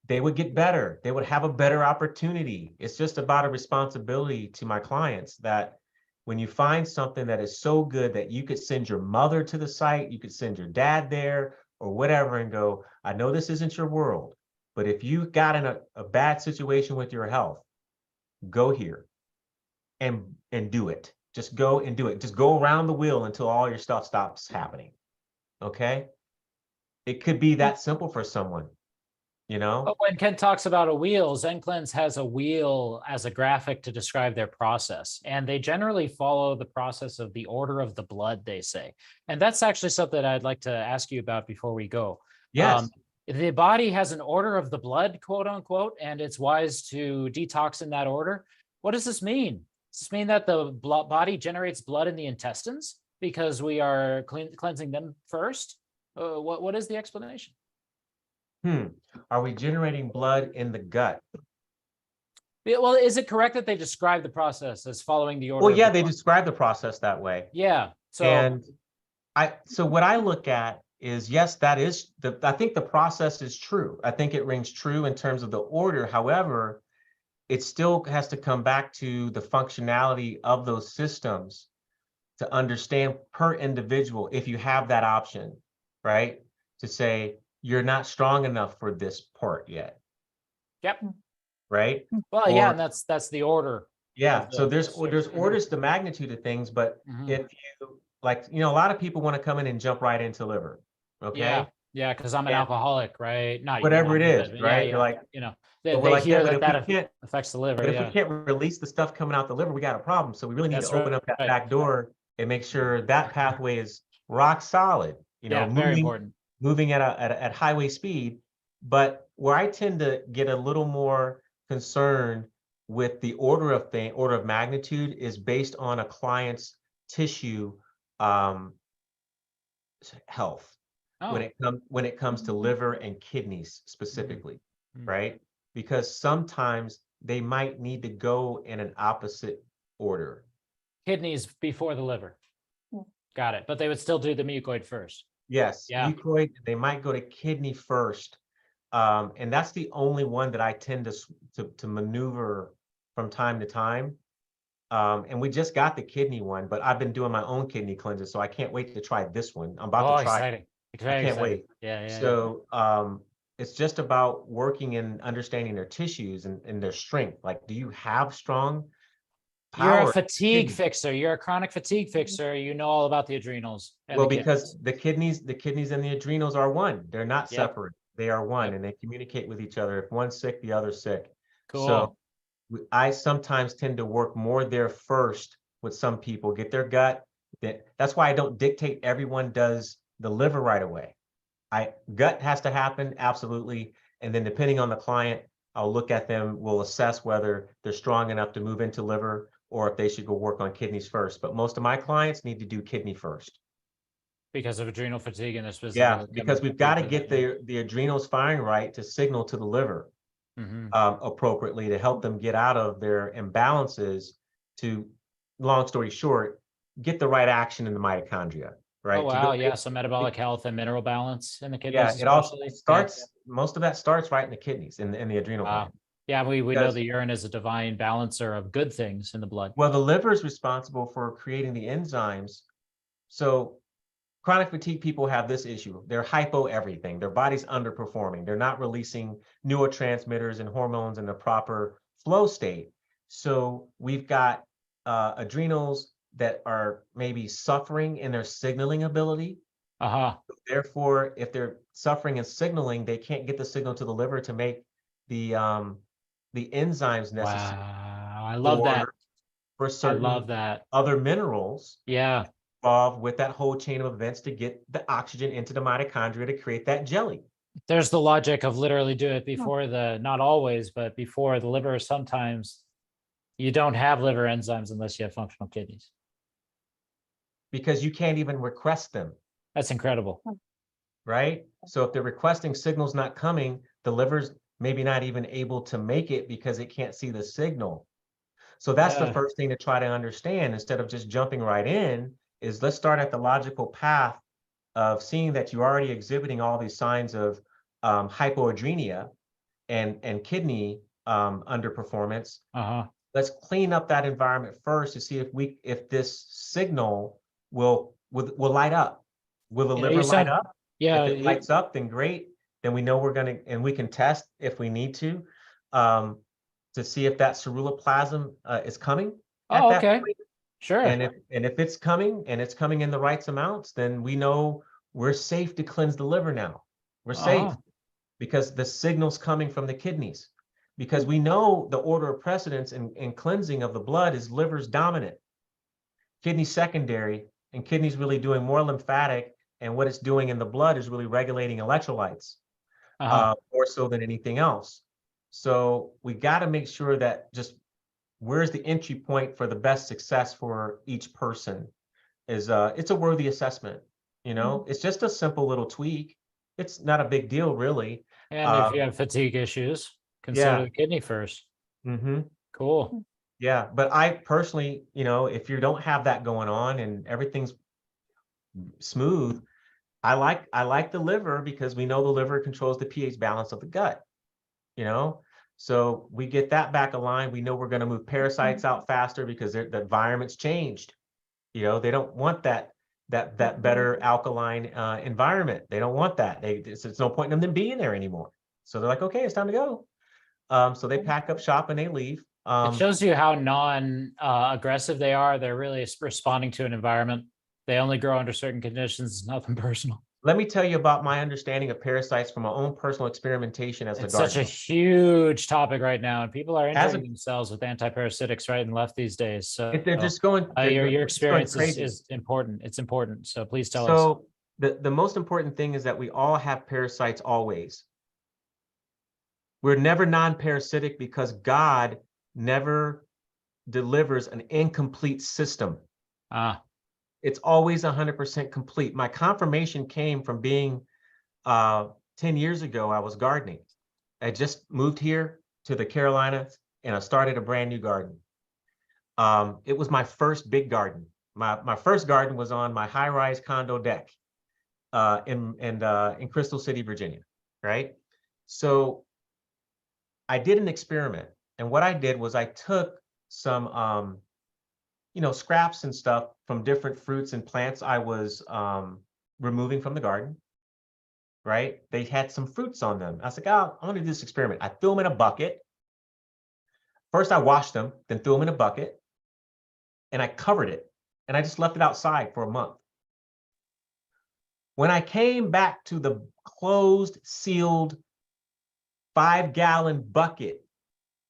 Speaker 2: They would get better. They would have a better opportunity. It's just about a responsibility to my clients that when you find something that is so good that you could send your mother to the site, you could send your dad there or whatever and go, I know this isn't your world, but if you got in a bad situation with your health, go here and do it. Just go and do it. Just go around the wheel until all your stuff stops happening. Okay? It could be that simple for someone, you know?
Speaker 5: But when Ken talks about a wheel, Zencleanz has a wheel as a graphic to describe their process. And they generally follow the process of the order of the blood, they say. And that's actually something I'd like to ask you about before we go.
Speaker 2: Yes.
Speaker 5: The body has an order of the blood, quote unquote, and it's wise to detox in that order. What does this mean? Does this mean that the body generates blood in the intestines because we are cleansing them first? What is the explanation?
Speaker 2: Are we generating blood in the gut?
Speaker 5: Yeah, well, is it correct that they describe the process as following the order?
Speaker 2: Well,
Speaker 5: of
Speaker 2: yeah,
Speaker 5: the
Speaker 2: they
Speaker 5: blood?
Speaker 2: describe the process that way.
Speaker 5: Yeah. So
Speaker 2: And so what I look at is, yes, that is I think the process is true. I think it rings true in terms of the order. However, it still has to come back to the functionality of those systems to understand per individual if you have that option, right? To say you're not strong enough for this part yet,
Speaker 5: yep.
Speaker 2: right?
Speaker 5: Well, yeah,
Speaker 2: Or
Speaker 5: and that's the order.
Speaker 2: yeah,
Speaker 5: of
Speaker 2: so
Speaker 5: the
Speaker 2: there's orders to magnitude of things, but
Speaker 5: Mhm.
Speaker 2: if you like, a lot of people want to come in and jump right into liver,
Speaker 5: Yeah,
Speaker 2: okay?
Speaker 5: yeah, because I'm an
Speaker 2: And
Speaker 5: alcoholic, right? Not you,
Speaker 2: whatever
Speaker 5: not
Speaker 2: it
Speaker 5: me,
Speaker 2: is,
Speaker 5: but yeah,
Speaker 2: right? You're
Speaker 5: yeah.
Speaker 2: like,
Speaker 5: They,
Speaker 2: but we're
Speaker 5: they
Speaker 2: like, yeah,
Speaker 5: hear
Speaker 2: but
Speaker 5: that
Speaker 2: if we
Speaker 5: that
Speaker 2: can't,
Speaker 5: affects the liver.
Speaker 2: but if we
Speaker 5: Yeah,
Speaker 2: can't release the stuff coming out the liver, we got a problem. So we really need to
Speaker 5: that's
Speaker 2: open up that
Speaker 5: right.
Speaker 2: back door and make sure that pathway is rock solid,
Speaker 5: Yeah, very important.
Speaker 2: moving at highway speed. But where I tend to get a little more concerned with the order of magnitude is based on a client's tissue health
Speaker 5: Oh,
Speaker 2: when it comes to liver and kidneys specifically,
Speaker 5: Mm.
Speaker 2: right? Because sometimes they might need to go in an opposite order.
Speaker 5: kidneys before the liver. Got it. But they would still do the mucoid first.
Speaker 2: Yes,
Speaker 5: Yeah.
Speaker 2: mucoid, they might go to kidney first. And that's the only one that I tend to maneuver from time to time. And we just got the kidney one, but I've been doing my own kidney cleanses, so I can't wait to try this one. I'm about
Speaker 5: Oh,
Speaker 2: to try.
Speaker 5: exciting.
Speaker 2: I
Speaker 5: Very
Speaker 2: can't
Speaker 5: exciting.
Speaker 2: wait.
Speaker 5: Yeah, yeah.
Speaker 2: So it's just about working and understanding their tissues and their strength. Like, do you have strong
Speaker 5: You're a
Speaker 2: power?
Speaker 5: fatigue
Speaker 2: Kidney?
Speaker 5: fixer. You're a chronic fatigue fixer. You know all about the adrenals and
Speaker 2: Well,
Speaker 5: the
Speaker 2: because
Speaker 5: kidneys.
Speaker 2: the kidneys and the adrenals are one. They're not
Speaker 5: Yep.
Speaker 2: separate. They are one,
Speaker 5: Yep.
Speaker 2: and they communicate with each other. If one's sick, the other's sick. So
Speaker 5: Cool.
Speaker 2: I sometimes tend to work more there first with some people, get their gut. That's why I don't dictate everyone does the liver right away. Gut has to happen, absolutely. And then depending on the client, I'll look at them, we'll assess whether they're strong enough to move into liver or if they should go work on kidneys first. But most of my clients need to do kidney first.
Speaker 5: Because of adrenal fatigue and the specific.
Speaker 2: Yeah, because we've got to get the adrenals firing right to signal to the liver appropriately to help them get out of their imbalances to, long story short, get the right action in the mitochondria, right?
Speaker 5: Oh,
Speaker 2: To
Speaker 5: wow.
Speaker 2: go
Speaker 5: Yeah. So metabolic health and mineral balance in the kidneys.
Speaker 2: Yeah, it also
Speaker 5: especially.
Speaker 2: starts, most of that starts right in the kidneys, in the adrenal
Speaker 5: Wow.
Speaker 2: gland.
Speaker 5: Yeah, we know
Speaker 2: Because-
Speaker 5: the urine is a divine balancer of good things in the blood.
Speaker 2: Well, the liver is responsible for creating the enzymes. So chronic fatigue people have this issue. They're hypo everything. Their body's underperforming. They're not releasing neurotransmitters and hormones in the proper flow state. So we've got adrenals that are maybe suffering in their signaling ability.
Speaker 5: Uh-huh.
Speaker 2: Therefore, if they're suffering and signaling, they can't get the signal to the liver to make the enzymes necessary
Speaker 5: Wow. I love that.
Speaker 2: for
Speaker 5: I
Speaker 2: certain
Speaker 5: love that.
Speaker 2: other minerals.
Speaker 5: Yeah.
Speaker 2: involved with that whole chain of events to get the oxygen into the mitochondria to create that jelly.
Speaker 5: There's the logic of literally do it before not always, but before the liver. Sometimes you don't have liver enzymes unless you have functional kidneys.
Speaker 2: Because you can't even request them.
Speaker 5: That's incredible.
Speaker 2: Right? So if the requesting signal's not coming, the liver's maybe not even able to make it because it can't see the signal. So that's the first thing to try to understand instead of just jumping right in is let's start at the logical path of seeing that you're already exhibiting all these signs of hypoadrenia and kidney underperformance. Let's clean up that environment first to see if this signal will light up. Will the liver light up?
Speaker 5: Yeah.
Speaker 2: If it lights up, then great. Then we know and we can test if we need to see if that ceruloplasm is coming.
Speaker 5: Oh, okay. Sure.
Speaker 2: And if it's coming and it's coming in the right amounts, then we know we're safe to cleanse the liver now. We're safe because the signal's coming from the kidneys. Because we know the order of precedence in cleansing of the blood is liver's dominant, kidney secondary, and kidneys really doing more lymphatic. And what it's doing in the blood is really regulating electrolytes more so than anything else. So we got to make sure that just where's the entry point for the best success for each person is it's a worthy assessment. You know, it's just a simple little tweak. It's not a big deal, really.
Speaker 5: And if you have fatigue issues, consider the kidney first. Cool.
Speaker 2: Yeah, but I personally, you know, if you don't have that going on and everything's smooth, I like the liver because we know the liver controls the pH balance of the gut, you know, so we get that back aligned. We know we're going to move parasites out faster because the environment's changed. You know, they don't want that better alkaline environment. They don't want that. It's no point in them being there anymore. So they're like, okay, it's time to go. So they pack up shop and they leave.
Speaker 5: It shows you how non-aggressive they are. They're really responding to an environment. They only grow under certain conditions. It's nothing personal.
Speaker 2: Let me tell you about my understanding of parasites from my own personal experimentation as a gardener.
Speaker 5: It's such a huge topic right now, and people are injuring themselves with antiparasitics right and left these days. So
Speaker 2: they're just going.
Speaker 5: Your experience is important. It's important. So please tell us.
Speaker 2: So the most important thing is that we all have parasites always. We're never non-parasitic because God never delivers an incomplete system. It's always 100% complete. My confirmation came from being 10 years ago, I was gardening. I just moved here to the Carolinas and I started a brand new garden. It was my first big garden. My first garden was on my high-rise condo deck in Crystal City, Virginia, right? So I did an experiment. And what I did was I took some scraps and stuff from different fruits and plants I was removing from the garden, right? They had some fruits on them. I was like, oh, I'm gonna do this experiment. I threw them in a bucket. First, I washed them, then threw them in a bucket, and I covered it. And I just left it outside for a month. When I came back to the closed, sealed 5-gallon bucket,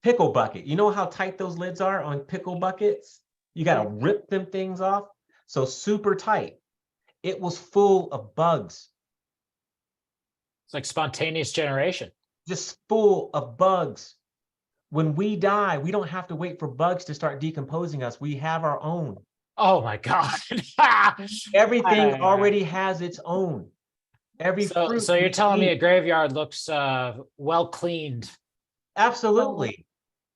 Speaker 2: pickle bucket, you know how tight those lids are on pickle buckets? You got to rip them things off. So super tight. It was full of bugs.
Speaker 5: It's like spontaneous generation.
Speaker 2: Just full of bugs. When we die, we don't have to wait for bugs to start decomposing us. We have our own.
Speaker 5: Oh my God.
Speaker 2: Everything already has its own.
Speaker 5: So you're telling me a graveyard looks well cleaned?
Speaker 2: Absolutely.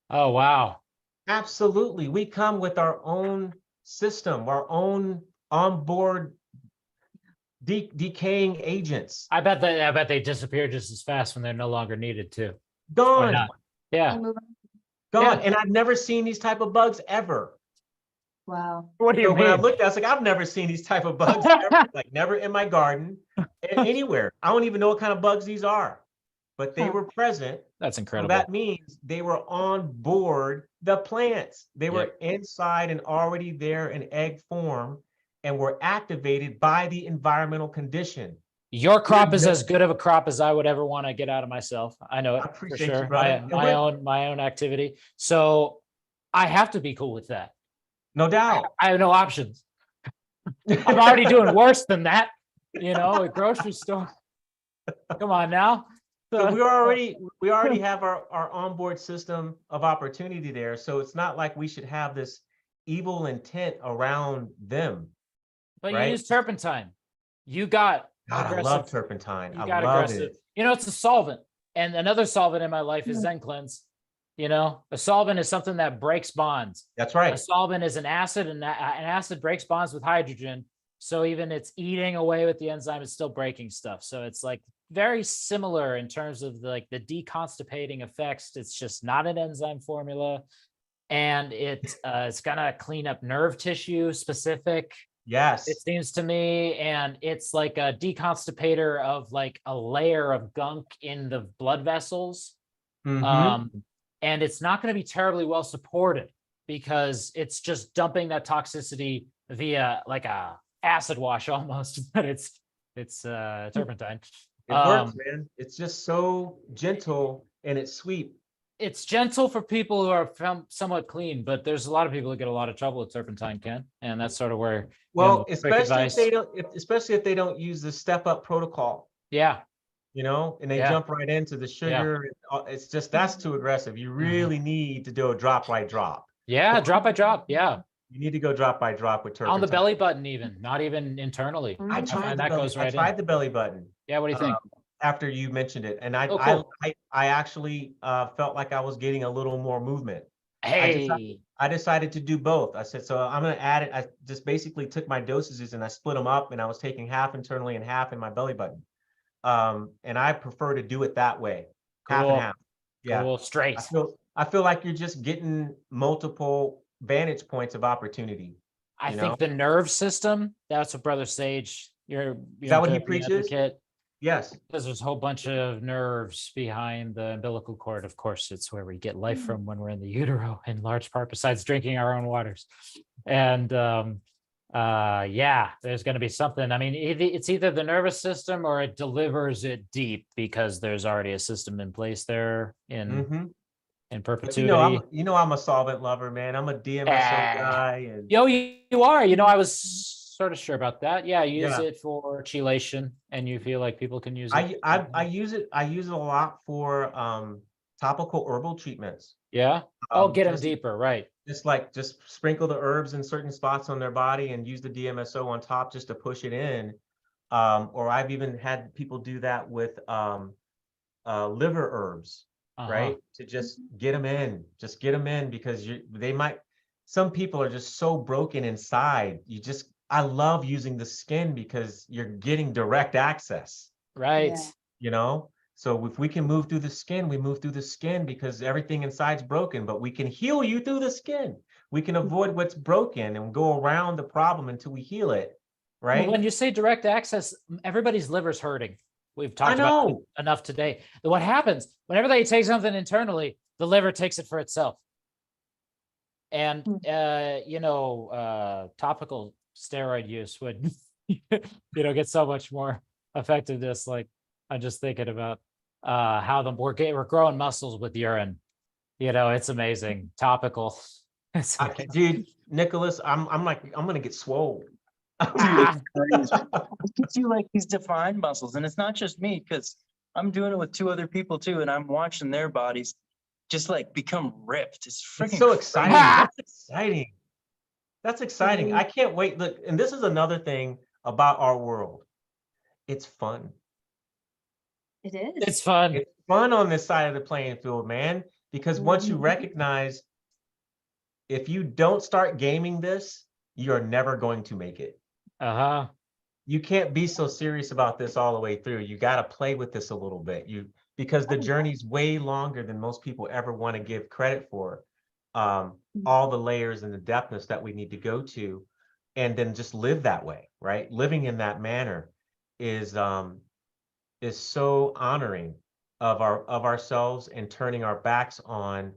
Speaker 5: Oh, wow.
Speaker 2: Absolutely. We come with our own system, our own onboard decaying agents.
Speaker 5: I bet they disappear just as fast when they're no longer needed too.
Speaker 2: Gone.
Speaker 5: Yeah.
Speaker 2: Gone. And I've never seen these type of bugs ever.
Speaker 1: Wow.
Speaker 5: What do you mean?
Speaker 2: When I looked, I was like, I've never seen these type of bugs ever. Like never in my garden, anywhere. I don't even know what kind of bugs these are, but they were present.
Speaker 5: That's incredible.
Speaker 2: So that means they were on board the plants. They were inside and already there in egg form and were activated by the environmental condition.
Speaker 5: Your crop is as good of a crop as I would ever want to get out of myself. I know it for sure. My own activity. So I have to be cool with that.
Speaker 2: No doubt.
Speaker 5: I have no options. I'm already doing worse than that, a grocery store. Come on now.
Speaker 2: So we already have our onboard system of opportunity there. So it's not like we should have this evil intent around them.
Speaker 5: But
Speaker 2: right?
Speaker 5: you use turpentine. You got
Speaker 2: God, I
Speaker 5: aggressive.
Speaker 2: love turpentine.
Speaker 5: You
Speaker 2: I
Speaker 5: got
Speaker 2: love
Speaker 5: aggressive.
Speaker 2: it.
Speaker 5: It's a solvent. And another solvent in my life is Zencleanz. A solvent is something that breaks bonds.
Speaker 2: That's
Speaker 5: A
Speaker 2: right.
Speaker 5: solvent is an acid, and an acid breaks bonds with hydrogen. So even it's eating away with the enzyme, it's still breaking stuff. So it's like very similar in terms of the deconstipating effects. It's just not an enzyme formula. And it's gonna clean up nerve tissue specific.
Speaker 2: Yes.
Speaker 5: It seems to me, and it's like a deconstipator of like a layer of gunk in the blood vessels.
Speaker 2: Mhm.
Speaker 5: And it's not going to be terribly well supported because it's just dumping that toxicity via like a acid wash almost, but it's turpentine.
Speaker 2: It works, man. It's just so gentle and it's sweet.
Speaker 5: It's gentle for people who are somewhat clean, but there's a lot of people who get a lot of trouble with turpentine, Ken, and that's sort of where.
Speaker 2: Well,
Speaker 5: quick advice.
Speaker 2: especially if they don't use the step up protocol,
Speaker 5: Yeah,
Speaker 2: and they
Speaker 5: Yeah.
Speaker 2: jump right into the sugar. It's just, that's too aggressive. You really need to do a drop by drop.
Speaker 5: yeah, drop by drop. Yeah,
Speaker 2: You need to go drop by drop with turpentine.
Speaker 5: on the belly button, even not even internally.
Speaker 2: I
Speaker 1: Mhm.
Speaker 2: tried
Speaker 5: find
Speaker 2: the
Speaker 5: that
Speaker 2: belly,
Speaker 5: goes
Speaker 2: I
Speaker 5: right
Speaker 2: tried
Speaker 5: in.
Speaker 2: the belly button
Speaker 5: Yeah, what do you think?
Speaker 2: after you mentioned it, and
Speaker 5: Oh, cool.
Speaker 2: I actually felt like I was getting a little more movement.
Speaker 5: Hey,
Speaker 2: I decided to do both. I said, so I'm going to add it. I just basically took my dosages and I split them up, and I was taking half internally and half in my belly button. And I prefer to do it that way, half and
Speaker 5: Cool.
Speaker 2: half. Yeah.
Speaker 5: Cool, straight.
Speaker 2: I feel like you're just getting multiple vantage points of opportunity.
Speaker 5: I
Speaker 2: you
Speaker 5: think
Speaker 2: know?
Speaker 5: the nerve system, that's what Brother Sage, you're
Speaker 2: Is that what he
Speaker 5: the
Speaker 2: preaches?
Speaker 5: advocate,
Speaker 2: Yes.
Speaker 5: because there's a whole bunch of nerves behind the umbilical cord. Of course, it's where we get life from when we're in the utero, in large part, besides drinking our own waters. And yeah, there's going to be something. I mean, it's either the nervous system or it delivers it deep because there's already a system in place there in
Speaker 2: Mhm. But
Speaker 5: perpetuity.
Speaker 2: I'm a solvent lover, man. I'm a DMSO guy, and
Speaker 5: Yo, you are. I was sort of sure about that. Yeah, use
Speaker 2: Yeah.
Speaker 5: it for chelation, and you feel like people can use it.
Speaker 2: I use it a lot for topical herbal treatments.
Speaker 5: Yeah. Oh, get them
Speaker 2: Just
Speaker 5: deeper, right?
Speaker 2: just sprinkle the herbs in certain spots on their body and use the DMSO on top just to push it in. Or I've even had people do that with liver herbs, right? To just get them in, because some people are just so broken inside. I love using the skin because you're getting direct access,
Speaker 5: Right.
Speaker 2: So if we can move through the skin, we move through the skin because everything inside's broken, but we can heal you through the skin. We can avoid what's broken and go around the problem until we heal it,
Speaker 5: Well,
Speaker 2: right?
Speaker 5: when you say direct access, everybody's liver's hurting. We've
Speaker 2: I
Speaker 5: talked about it
Speaker 2: know.
Speaker 5: enough today. What happens whenever they take something internally, the liver takes it for itself. And topical steroid use would get so much more effectiveness. Like, I'm just thinking about how we're growing muscles with urine. It's amazing. Topical. It's amazing.
Speaker 2: Dude, Nicholas, I'm gonna get swole.
Speaker 5: Ah,
Speaker 4: It gives you like these defined muscles, and it's not just me, because I'm doing it with 2 other people too, and I'm watching their bodies just like become ripped. It's freaking
Speaker 2: It's so
Speaker 4: crazy.
Speaker 2: exciting. That's exciting. That's exciting. I can't wait. Look, and this is another thing about our world. It's fun.
Speaker 1: It is.
Speaker 5: it's fun.
Speaker 2: It's fun on this side of the playing field, man, because once you recognize, if you don't start gaming this, you're never going to make it. You can't be so serious about this all the way through. You got to play with this a little bit. Because the journey's way longer than most people ever want to give credit for. All the layers and the depthness that we need to go to, and then just live that way, right? Living in that manner is so honoring of ourselves, and turning our backs on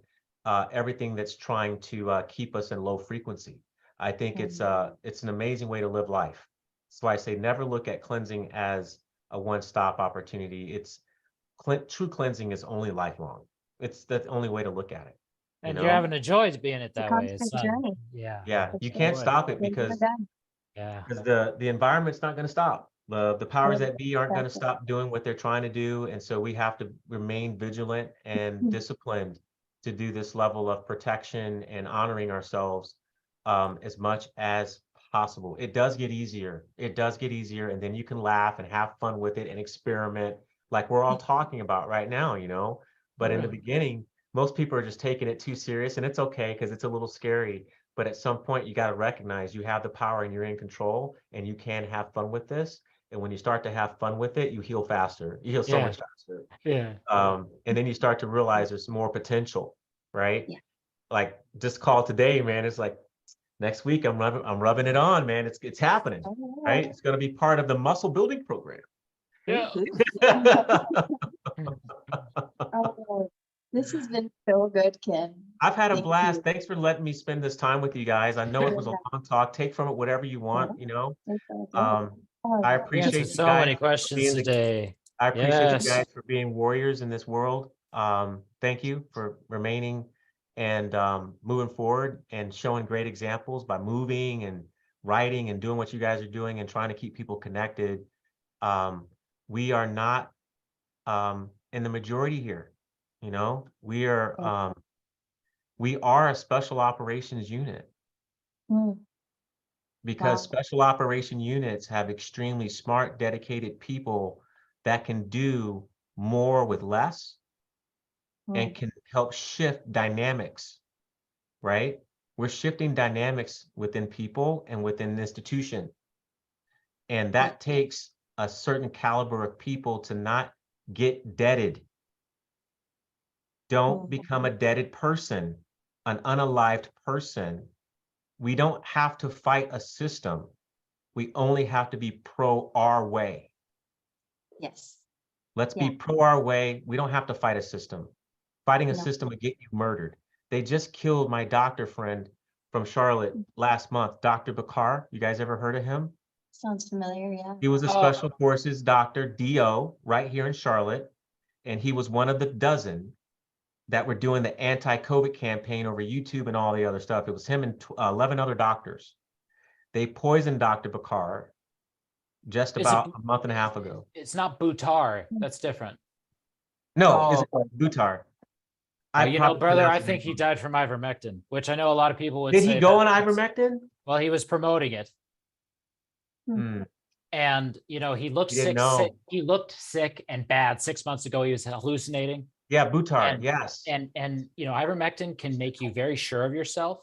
Speaker 2: everything that's trying to keep us in low frequency. I think it's an amazing way to live life. That's why I say never look at cleansing as a one-stop opportunity. True cleansing is only lifelong. It's the only way to look at it.
Speaker 5: And you're having a joy being it
Speaker 1: It's a
Speaker 5: that way.
Speaker 1: constant journey.
Speaker 5: Yeah.
Speaker 2: Yeah, you can't stop it because
Speaker 5: Yeah.
Speaker 2: because the environment's not going to stop. The powers
Speaker 1: Yeah,
Speaker 2: that be aren't going to
Speaker 1: exactly.
Speaker 2: stop doing what they're trying to do, and so we have to remain vigilant and disciplined to do this level of protection and honoring ourselves as much as possible. It does get easier. It does get easier, and then you can laugh and have fun with it and experiment, like we're all talking about right now, you know. But in the beginning, most people are just taking it too serious, and it's okay because it's a little scary. But at some point, you got to recognize you have the power and you're in control, and you can have fun with this. And when you start to have fun with it, you heal faster. You heal so
Speaker 5: Yeah.
Speaker 2: much faster.
Speaker 5: Yeah.
Speaker 2: And then you start to realize there's more potential, right?
Speaker 1: Yeah.
Speaker 2: Like this call today, man, it's like next week I'm rubbing it on, man. It's happening, right? It's going to be part of the muscle building program.
Speaker 5: Yeah.
Speaker 1: Oh, this has been so good, Ken.
Speaker 2: I've had a
Speaker 1: Thank
Speaker 2: blast.
Speaker 1: you.
Speaker 2: Thanks for letting me spend this time with you guys. I know it was a long talk. Take from it whatever you want, you know. I
Speaker 5: We
Speaker 2: appreciate
Speaker 5: answered
Speaker 2: you
Speaker 5: so
Speaker 2: guys
Speaker 5: many
Speaker 2: for
Speaker 5: questions
Speaker 2: being
Speaker 5: today.
Speaker 2: I appreciate you
Speaker 5: Yes.
Speaker 2: guys for being warriors in this world. Thank you for remaining and moving forward and showing great examples by moving and writing and doing what you guys are doing and trying to keep people connected. We are not in the majority here. You know, we are a special operations unit because
Speaker 1: Wow.
Speaker 2: special operation units have extremely smart, dedicated people that can do more with less and can help shift dynamics, right? We're shifting dynamics within people and within the institution. And that takes a certain caliber of people to not get deaded. Don't become a deaded person, an unalived person. We don't have to fight a system. We only have to be pro our way.
Speaker 1: Yes.
Speaker 2: Let's
Speaker 1: Yeah.
Speaker 2: be pro our way. We don't have to fight a system. Fighting a
Speaker 1: No.
Speaker 2: system would get you murdered. They just killed my doctor friend from Charlotte last month, Dr. Bakar. You guys ever heard of him?
Speaker 1: Sounds familiar, yeah.
Speaker 2: He was a special forces doctor, DO, right here in Charlotte. And he was one of the dozen that were doing the anti-COVID campaign over YouTube and all the other stuff. It was him and 11 other doctors. They poisoned Dr. Bakar just about a month and a half ago.
Speaker 5: It's not Buttar. That's different.
Speaker 2: No, it's Butar.
Speaker 5: You know, brother, I think he died from ivermectin, which I know a lot of people would say.
Speaker 2: Did he go on ivermectin?
Speaker 5: Well, he was promoting it. And, you know, he looked sick. He looked sick and bad 6 months ago. He was hallucinating.
Speaker 2: Yeah, Butar, yes.
Speaker 5: And you know, ivermectin can make you very sure of yourself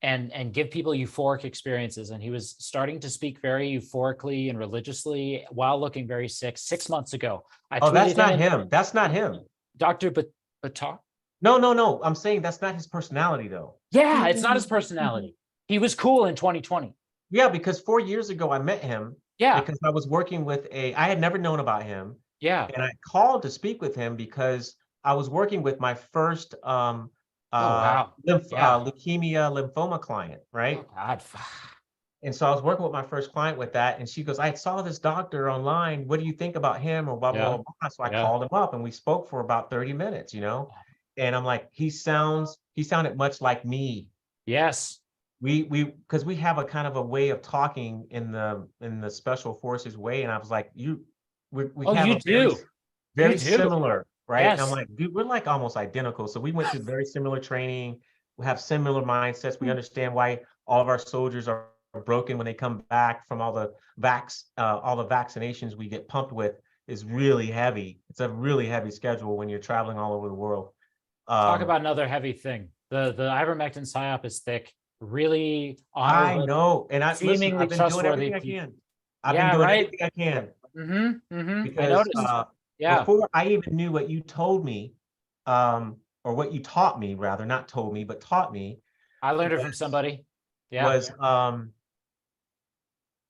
Speaker 5: and give people euphoric experiences. And he was starting to speak very euphorically and religiously while looking very sick 6 months ago.
Speaker 2: That's not him. That's not him.
Speaker 5: Dr. Batar?
Speaker 2: No. I'm saying that's not his personality, though.
Speaker 5: Yeah, it's not his personality. He was cool in 2020.
Speaker 2: Yeah, because 4 years ago I met him.
Speaker 5: Yeah.
Speaker 2: Because I was working with I had never known about him.
Speaker 5: Yeah.
Speaker 2: And I called to speak with him because I was working with my first leukemia lymphoma client, right?
Speaker 5: Oh, God.
Speaker 2: And so I was working with my first client with that, and she goes, I saw this doctor online. What do you think about him? Or blah, blah, blah. So I called him up and we spoke for about 30 minutes, you know? And I'm like, he sounded much like me.
Speaker 5: Yes.
Speaker 2: Because we have a kind of a way of talking in the special forces way. And I was like, we have a very similar, right?
Speaker 5: Yes.
Speaker 2: And I'm like, dude, we're like almost identical. So we went through very similar training. We have similar mindsets. We understand why all of our soldiers are broken when they come back from all the vaccinations we get pumped with is really heavy. It's a really heavy schedule when you're traveling all over the world.
Speaker 5: Talk about another heavy thing. The ivermectin psyop is thick. Really
Speaker 2: I know, and I've been doing everything I can. I've been doing everything I can. Because before I even knew what you told me, or what you taught me, rather, not told me, but taught me.
Speaker 5: I learned it from somebody. Yeah.
Speaker 2: Was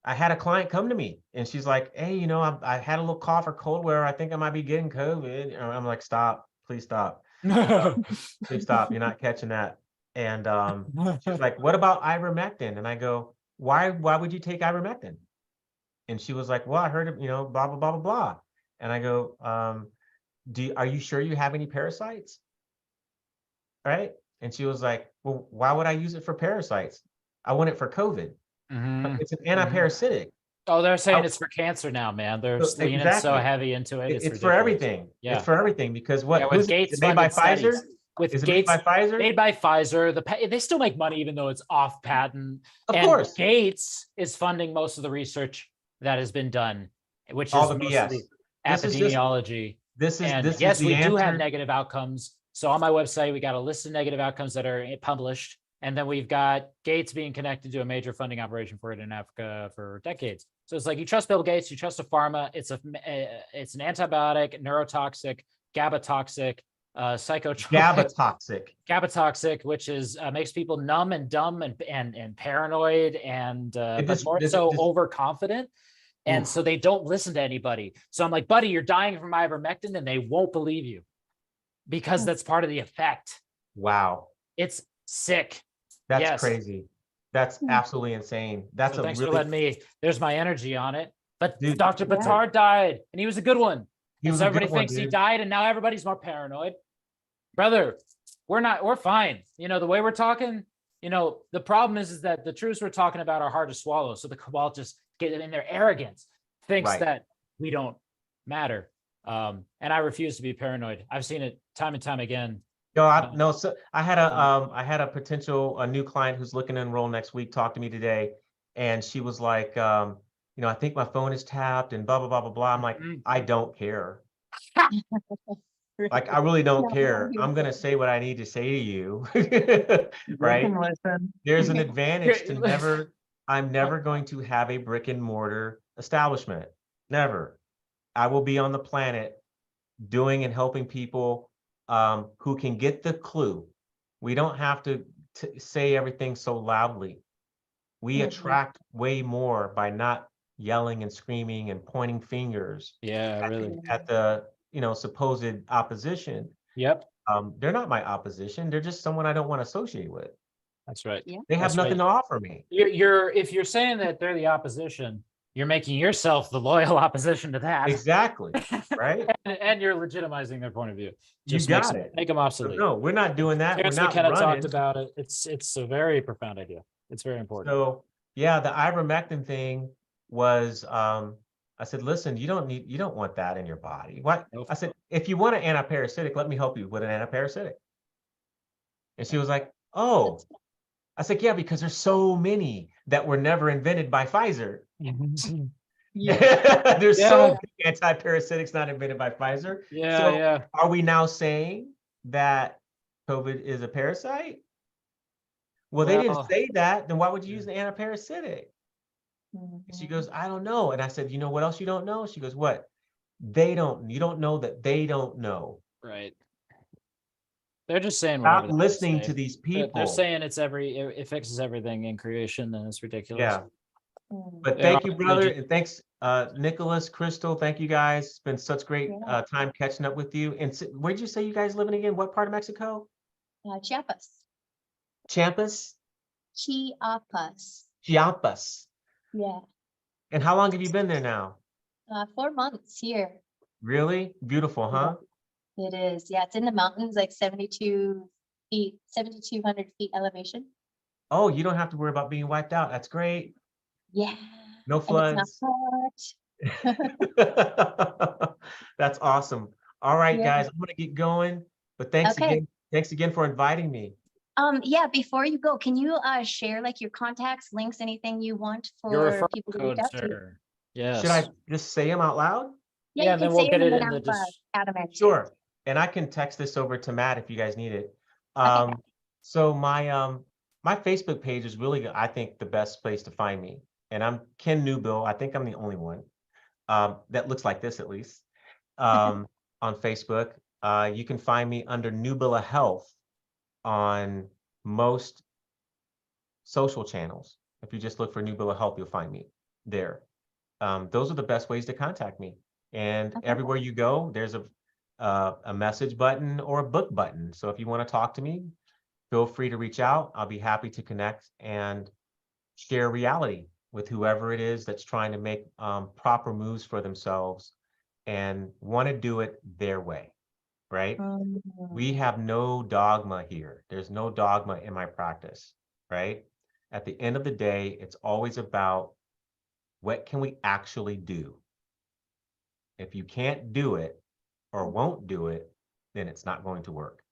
Speaker 2: I had a client come to me and she's like, hey, you know, I had a little cough or cold where I think I might be getting COVID. And I'm like, stop, please stop. Please stop. You're not catching that. And she's like, what about ivermectin? And I go, why would you take ivermectin? And she was like, well, I heard it, you know, blah, blah, blah, blah, blah. And I go, are you sure you have any parasites? Right? And she was like, well, why would I use it for parasites? I want it for COVID.
Speaker 5: Mhm.
Speaker 2: It's an anti-parasitic.
Speaker 5: Oh, they're saying
Speaker 2: How-
Speaker 5: it's for cancer now, man. They're
Speaker 2: So,
Speaker 5: leaning so
Speaker 2: exactly.
Speaker 5: heavy into it.
Speaker 2: It's for
Speaker 5: ridiculous.
Speaker 2: everything.
Speaker 5: Yeah.
Speaker 2: It's for everything because
Speaker 5: Yeah, with
Speaker 2: is
Speaker 5: Gates
Speaker 2: it made by
Speaker 5: funded
Speaker 2: Pfizer?
Speaker 5: studies. With
Speaker 2: Is it
Speaker 5: Gates
Speaker 2: made by Pfizer?
Speaker 5: made by Pfizer. They still make money even though it's off patent.
Speaker 2: Of
Speaker 5: And
Speaker 2: course.
Speaker 5: Gates is funding most of the research that has been done, which
Speaker 2: All
Speaker 5: is
Speaker 2: the BS.
Speaker 5: mostly
Speaker 2: This is just-
Speaker 5: epidemiology.
Speaker 2: This is
Speaker 5: And
Speaker 2: this
Speaker 5: yes,
Speaker 2: is
Speaker 5: we
Speaker 2: the
Speaker 5: do have
Speaker 2: answer.
Speaker 5: negative outcomes. So on my website, we got a list of negative outcomes that are published. And then we've got Gates being connected to a major funding operation for it in Africa for decades. So it's like you trust Bill Gates, you trust a pharma. It's an antibiotic, neurotoxic, GABA toxic,
Speaker 2: GABA-toxic.
Speaker 5: GABA toxic, which is makes people numb and dumb and paranoid and but more so overconfident. And
Speaker 2: Oof.
Speaker 5: so they don't listen to anybody. So I'm like, buddy, you're dying from ivermectin, and they won't believe you because that's part of the effect.
Speaker 2: Wow.
Speaker 5: It's sick.
Speaker 2: That's
Speaker 5: Yes.
Speaker 2: crazy. That's absolutely insane. That's
Speaker 5: So
Speaker 2: a
Speaker 5: thanks for
Speaker 2: really
Speaker 5: letting me. There's my energy on it. But
Speaker 2: Dude,
Speaker 5: Dr.
Speaker 1: yeah.
Speaker 5: Patard died, and he was a good one.
Speaker 2: he
Speaker 5: And
Speaker 2: was
Speaker 5: so
Speaker 2: a good
Speaker 5: everybody
Speaker 2: one,
Speaker 5: thinks he
Speaker 2: dude.
Speaker 5: died, and now everybody's more paranoid. Brother, we're fine. You know, the way we're talking, you know, the problem is that the truths we're talking about are hard to swallow. So the cabal just get in their arrogance, thinks
Speaker 2: Right.
Speaker 5: that we don't matter. And I refuse to be paranoid. I've seen it time and time again.
Speaker 2: No, so I had a potential new client who's looking to enroll next week talk to me today, and she was like, I think my phone is tapped and blah blah blah blah blah. I'm like, I don't care. Like, I really don't care. I'm gonna say what I need to say to you, right?
Speaker 4: Listen.
Speaker 2: There's an advantage to never. I'm never going to have a brick and mortar establishment. Never. I will be on the planet doing and helping people who can get the clue. We don't have to say everything so loudly. We attract way more by not yelling and screaming and pointing fingers
Speaker 5: Yeah, really.
Speaker 2: at the supposed opposition.
Speaker 5: Yep.
Speaker 2: They're not my opposition. They're just someone I don't want to associate with.
Speaker 5: That's right.
Speaker 1: Yeah.
Speaker 2: They have
Speaker 5: That's
Speaker 2: nothing
Speaker 5: right.
Speaker 2: to offer me.
Speaker 5: If you're saying that they're the opposition, you're making yourself the loyal opposition to that.
Speaker 2: Exactly. Right.
Speaker 5: and you're legitimizing their point of view.
Speaker 2: You
Speaker 5: Just
Speaker 2: got it.
Speaker 5: make them
Speaker 2: So
Speaker 5: obsolete.
Speaker 2: no, we're not doing that. We're
Speaker 5: Terrence
Speaker 2: not
Speaker 5: McKenna
Speaker 2: running.
Speaker 5: talked about it. It's a very profound idea. It's very important.
Speaker 2: So yeah, the ivermectin thing was I said, listen, you don't want that in your body. What?
Speaker 5: Nope.
Speaker 2: I said, if you want an antiparasitic, let me help you with an antiparasitic. And she was like, oh. I said, yeah, because there's so many that were never invented by Pfizer.
Speaker 1: Yeah.
Speaker 2: There's
Speaker 5: Yeah.
Speaker 2: so many antiparasitics not invented by Pfizer.
Speaker 5: Yeah,
Speaker 2: So
Speaker 5: yeah.
Speaker 2: are we now saying that COVID is a parasite? Well, they didn't
Speaker 5: Well-
Speaker 2: say that. Then why would you use an antiparasitic? And she
Speaker 1: Mhm.
Speaker 2: goes, I don't know. And I said, you know what else you don't know? She goes, what? You don't know that they don't know.
Speaker 5: Right. They're just saying
Speaker 2: Stop
Speaker 5: whatever they
Speaker 2: listening
Speaker 5: say.
Speaker 2: to these
Speaker 5: They're
Speaker 2: people.
Speaker 5: saying it fixes everything in creation, and it's ridiculous.
Speaker 2: Yeah.
Speaker 1: Mhm.
Speaker 2: But
Speaker 5: They
Speaker 2: thank
Speaker 5: are
Speaker 2: you, brother.
Speaker 5: legit.
Speaker 2: And thanks, Nicholas, Crystal. Thank you guys. It's been such great
Speaker 1: Yeah.
Speaker 2: time catching up with you. And where'd you say you guys living again? What part of Mexico?
Speaker 1: Chiapas.
Speaker 2: Chiapas?
Speaker 1: Chiapas.
Speaker 2: Chiapas.
Speaker 1: Yeah.
Speaker 2: And how long have you been there now?
Speaker 1: 4 months here.
Speaker 2: Really? Beautiful, huh?
Speaker 1: It is. Yeah, it's in the mountains, like 72 feet, 7,200 feet elevation.
Speaker 2: Oh, you don't have to worry about being wiped out. That's great.
Speaker 1: Yeah.
Speaker 2: No
Speaker 1: And
Speaker 2: floods.
Speaker 1: it's not hot.
Speaker 2: That's awesome. All right,
Speaker 1: Yeah.
Speaker 2: guys, I'm gonna get going. But thanks
Speaker 1: Okay.
Speaker 2: again. Thanks again for inviting me.
Speaker 1: Yeah, before you go, can you share like your contacts, links, anything you want
Speaker 5: Your
Speaker 1: for
Speaker 5: referral
Speaker 1: people to reach
Speaker 5: code,
Speaker 1: out to?
Speaker 5: sir. Yes.
Speaker 2: Should I just say them out loud?
Speaker 1: Yeah,
Speaker 5: Yeah,
Speaker 1: you
Speaker 5: then
Speaker 1: can
Speaker 5: we'll
Speaker 1: say
Speaker 5: get
Speaker 1: and
Speaker 5: it
Speaker 1: then
Speaker 5: in the
Speaker 1: have, Adam answer.
Speaker 2: Sure. And I can text this over to Matt if you guys need it.
Speaker 1: Okay.
Speaker 2: So my Facebook page is really, I think, the best place to find me. And I'm Ken Newbill. I think I'm the only one that looks like this, at least, on Facebook. You can find me under Newbill Health on most social channels. If you just look for Newbill Health, you'll find me there. Those are the best ways to contact me. And
Speaker 1: Okay.
Speaker 2: everywhere you go, there's a message button or a book button. So if you want to talk to me, feel free to reach out. I'll be happy to connect and share reality with whoever it is that's trying to make proper moves for themselves and want to do it their way, right? We have no dogma here. There's no dogma in my practice, right? At the end of the day, it's always about what can we actually do? If you can't do it or won't do it, then it's not going to work.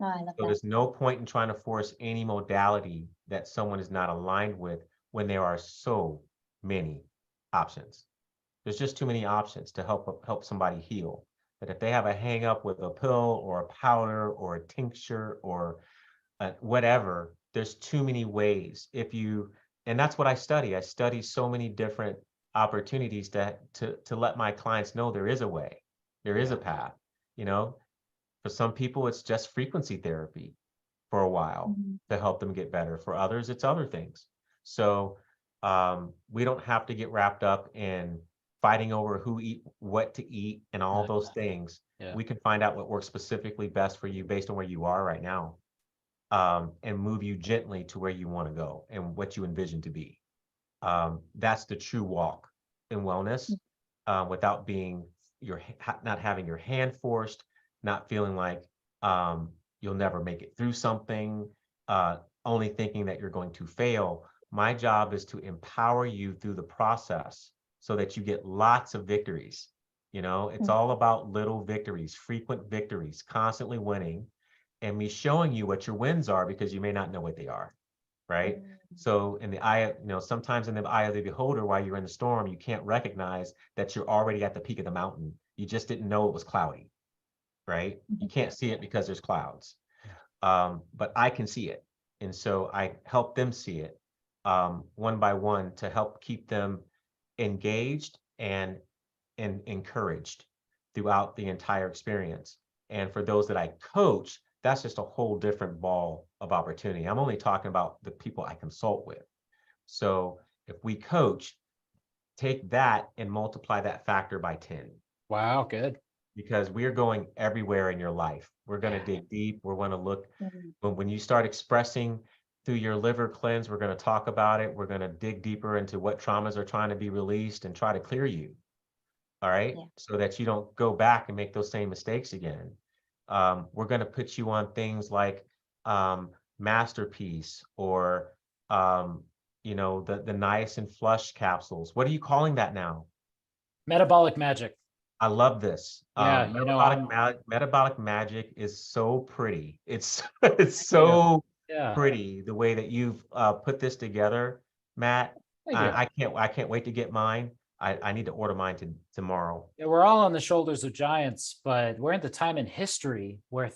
Speaker 1: Oh, I love
Speaker 2: So
Speaker 1: that.
Speaker 2: there's no point in trying to force any modality that someone is not aligned with when there are so many options. There's just too many options to help somebody heal. That if they have a hang up with a pill or a powder or a tincture or whatever, there's too many ways. And that's what I study. I study so many different opportunities to let my clients know there is a way, there is a path. You know, for some people, it's just frequency therapy for a while to help them get better. For others, it's other things. So we don't have to get wrapped up in fighting over what to eat and all those things.
Speaker 5: Yeah.
Speaker 2: We can find out what works specifically best for you based on where you are right now, and move you gently to where you want to go and what you envision to be. That's the true walk in wellness, without being not having your hand forced, not feeling like you'll never make it through something, only thinking that you're going to fail. My job is to empower you through the process so that you get lots of victories. You know, it's all about little victories, frequent victories, constantly winning, and me showing you what your wins are because you may not know what they are, right? So in the eye, sometimes in the eye of the beholder, while you're in the storm, you can't recognize that you're already at the peak of the mountain. You just didn't know it was cloudy, right? You can't see it because there's clouds. But I can see it. And so I help them see it one by one to help keep them engaged and encouraged throughout the entire experience. And for those that I coach, that's just a whole different ball of opportunity. I'm only talking about the people I consult with. So if we coach, take that and multiply that factor by 10.
Speaker 5: Wow, good.
Speaker 2: Because we're going everywhere in your life. We're going to dig deep. We're going to look, when you start expressing through your liver cleanse, we're going to talk about it. We're going to dig deeper into what traumas are trying to be released and try to clear you. All right. Yeah. So that you don't go back and make those same mistakes again. We're going to put you on things like Masterpiece or, the niacin flush capsules. What are you calling that now?
Speaker 5: Metabolic magic.
Speaker 2: I love this.
Speaker 5: Yeah,
Speaker 2: metabolic magic is so pretty. It's so pretty the way that you've put this together, Matt. I can't wait to get mine. I need to order mine tomorrow.
Speaker 5: Yeah, we're all on the shoulders of giants, but we're at the time in history where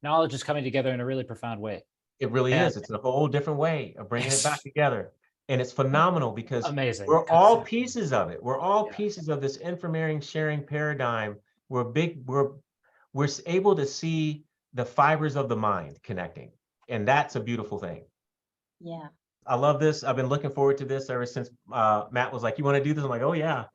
Speaker 5: knowledge is coming together in a really profound way.
Speaker 2: It really is. It's a whole different way of bringing it back together. And it's phenomenal because we're all pieces of it. We're all pieces of this information sharing paradigm. We're able to see the fibers of the mind connecting. And that's a beautiful thing.
Speaker 1: Yeah.
Speaker 2: I love this. I've been looking forward to this ever since Matt was like, you want to do this? I'm like, oh yeah.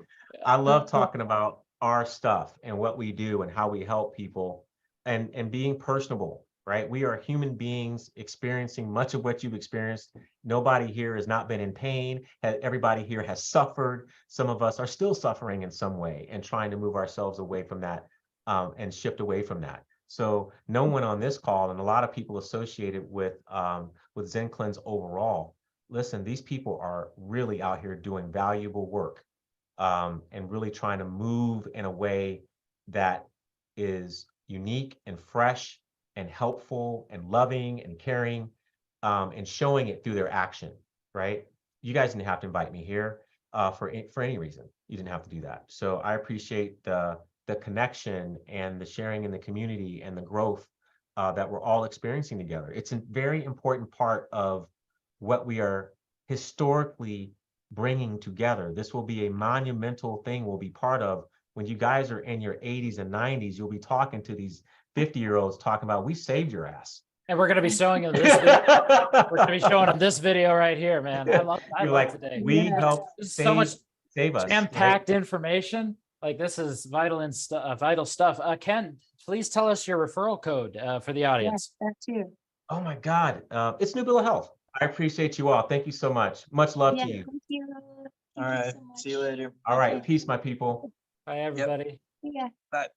Speaker 2: I love talking about our stuff and what we do and how we help people and being personable. Right? We are human beings experiencing much of what you've experienced. Nobody here has not been in pain. Everybody here has suffered. Some of us are still suffering in some way and trying to move ourselves away from that and shift away from that. So no one on this call and a lot of people associated with Zencleanz overall, listen, these people are really out here doing valuable work and really trying to move in a way that is unique and fresh and helpful and loving and caring, and showing it through their action, right? You guys didn't have to invite me here for any reason. You didn't have to do that. So I appreciate the connection and the sharing in the community and the growth that we're all experiencing together. It's a very important part of what we are historically bringing together. This will be a monumental thing we'll be part of. When you guys are in your 80s and 90s, you'll be talking to these 50-year-olds talking about, we saved your ass.
Speaker 5: And we're going to be showing them this video. We're going to be showing them this video right here, man. I love today.
Speaker 2: We helped save us.
Speaker 5: Jam-packed information. Like this is vital stuff. Ken, please tell us your referral code for the audience.
Speaker 1: Yes, that too.
Speaker 2: Oh my God. It's Newbill Health. I appreciate you all. Thank you so much. Much love to you.
Speaker 1: Thank you.
Speaker 4: All right. See you later.
Speaker 2: All right. Peace, my people.
Speaker 5: Bye, everybody.
Speaker 1: Yeah.
Speaker 4: Bye.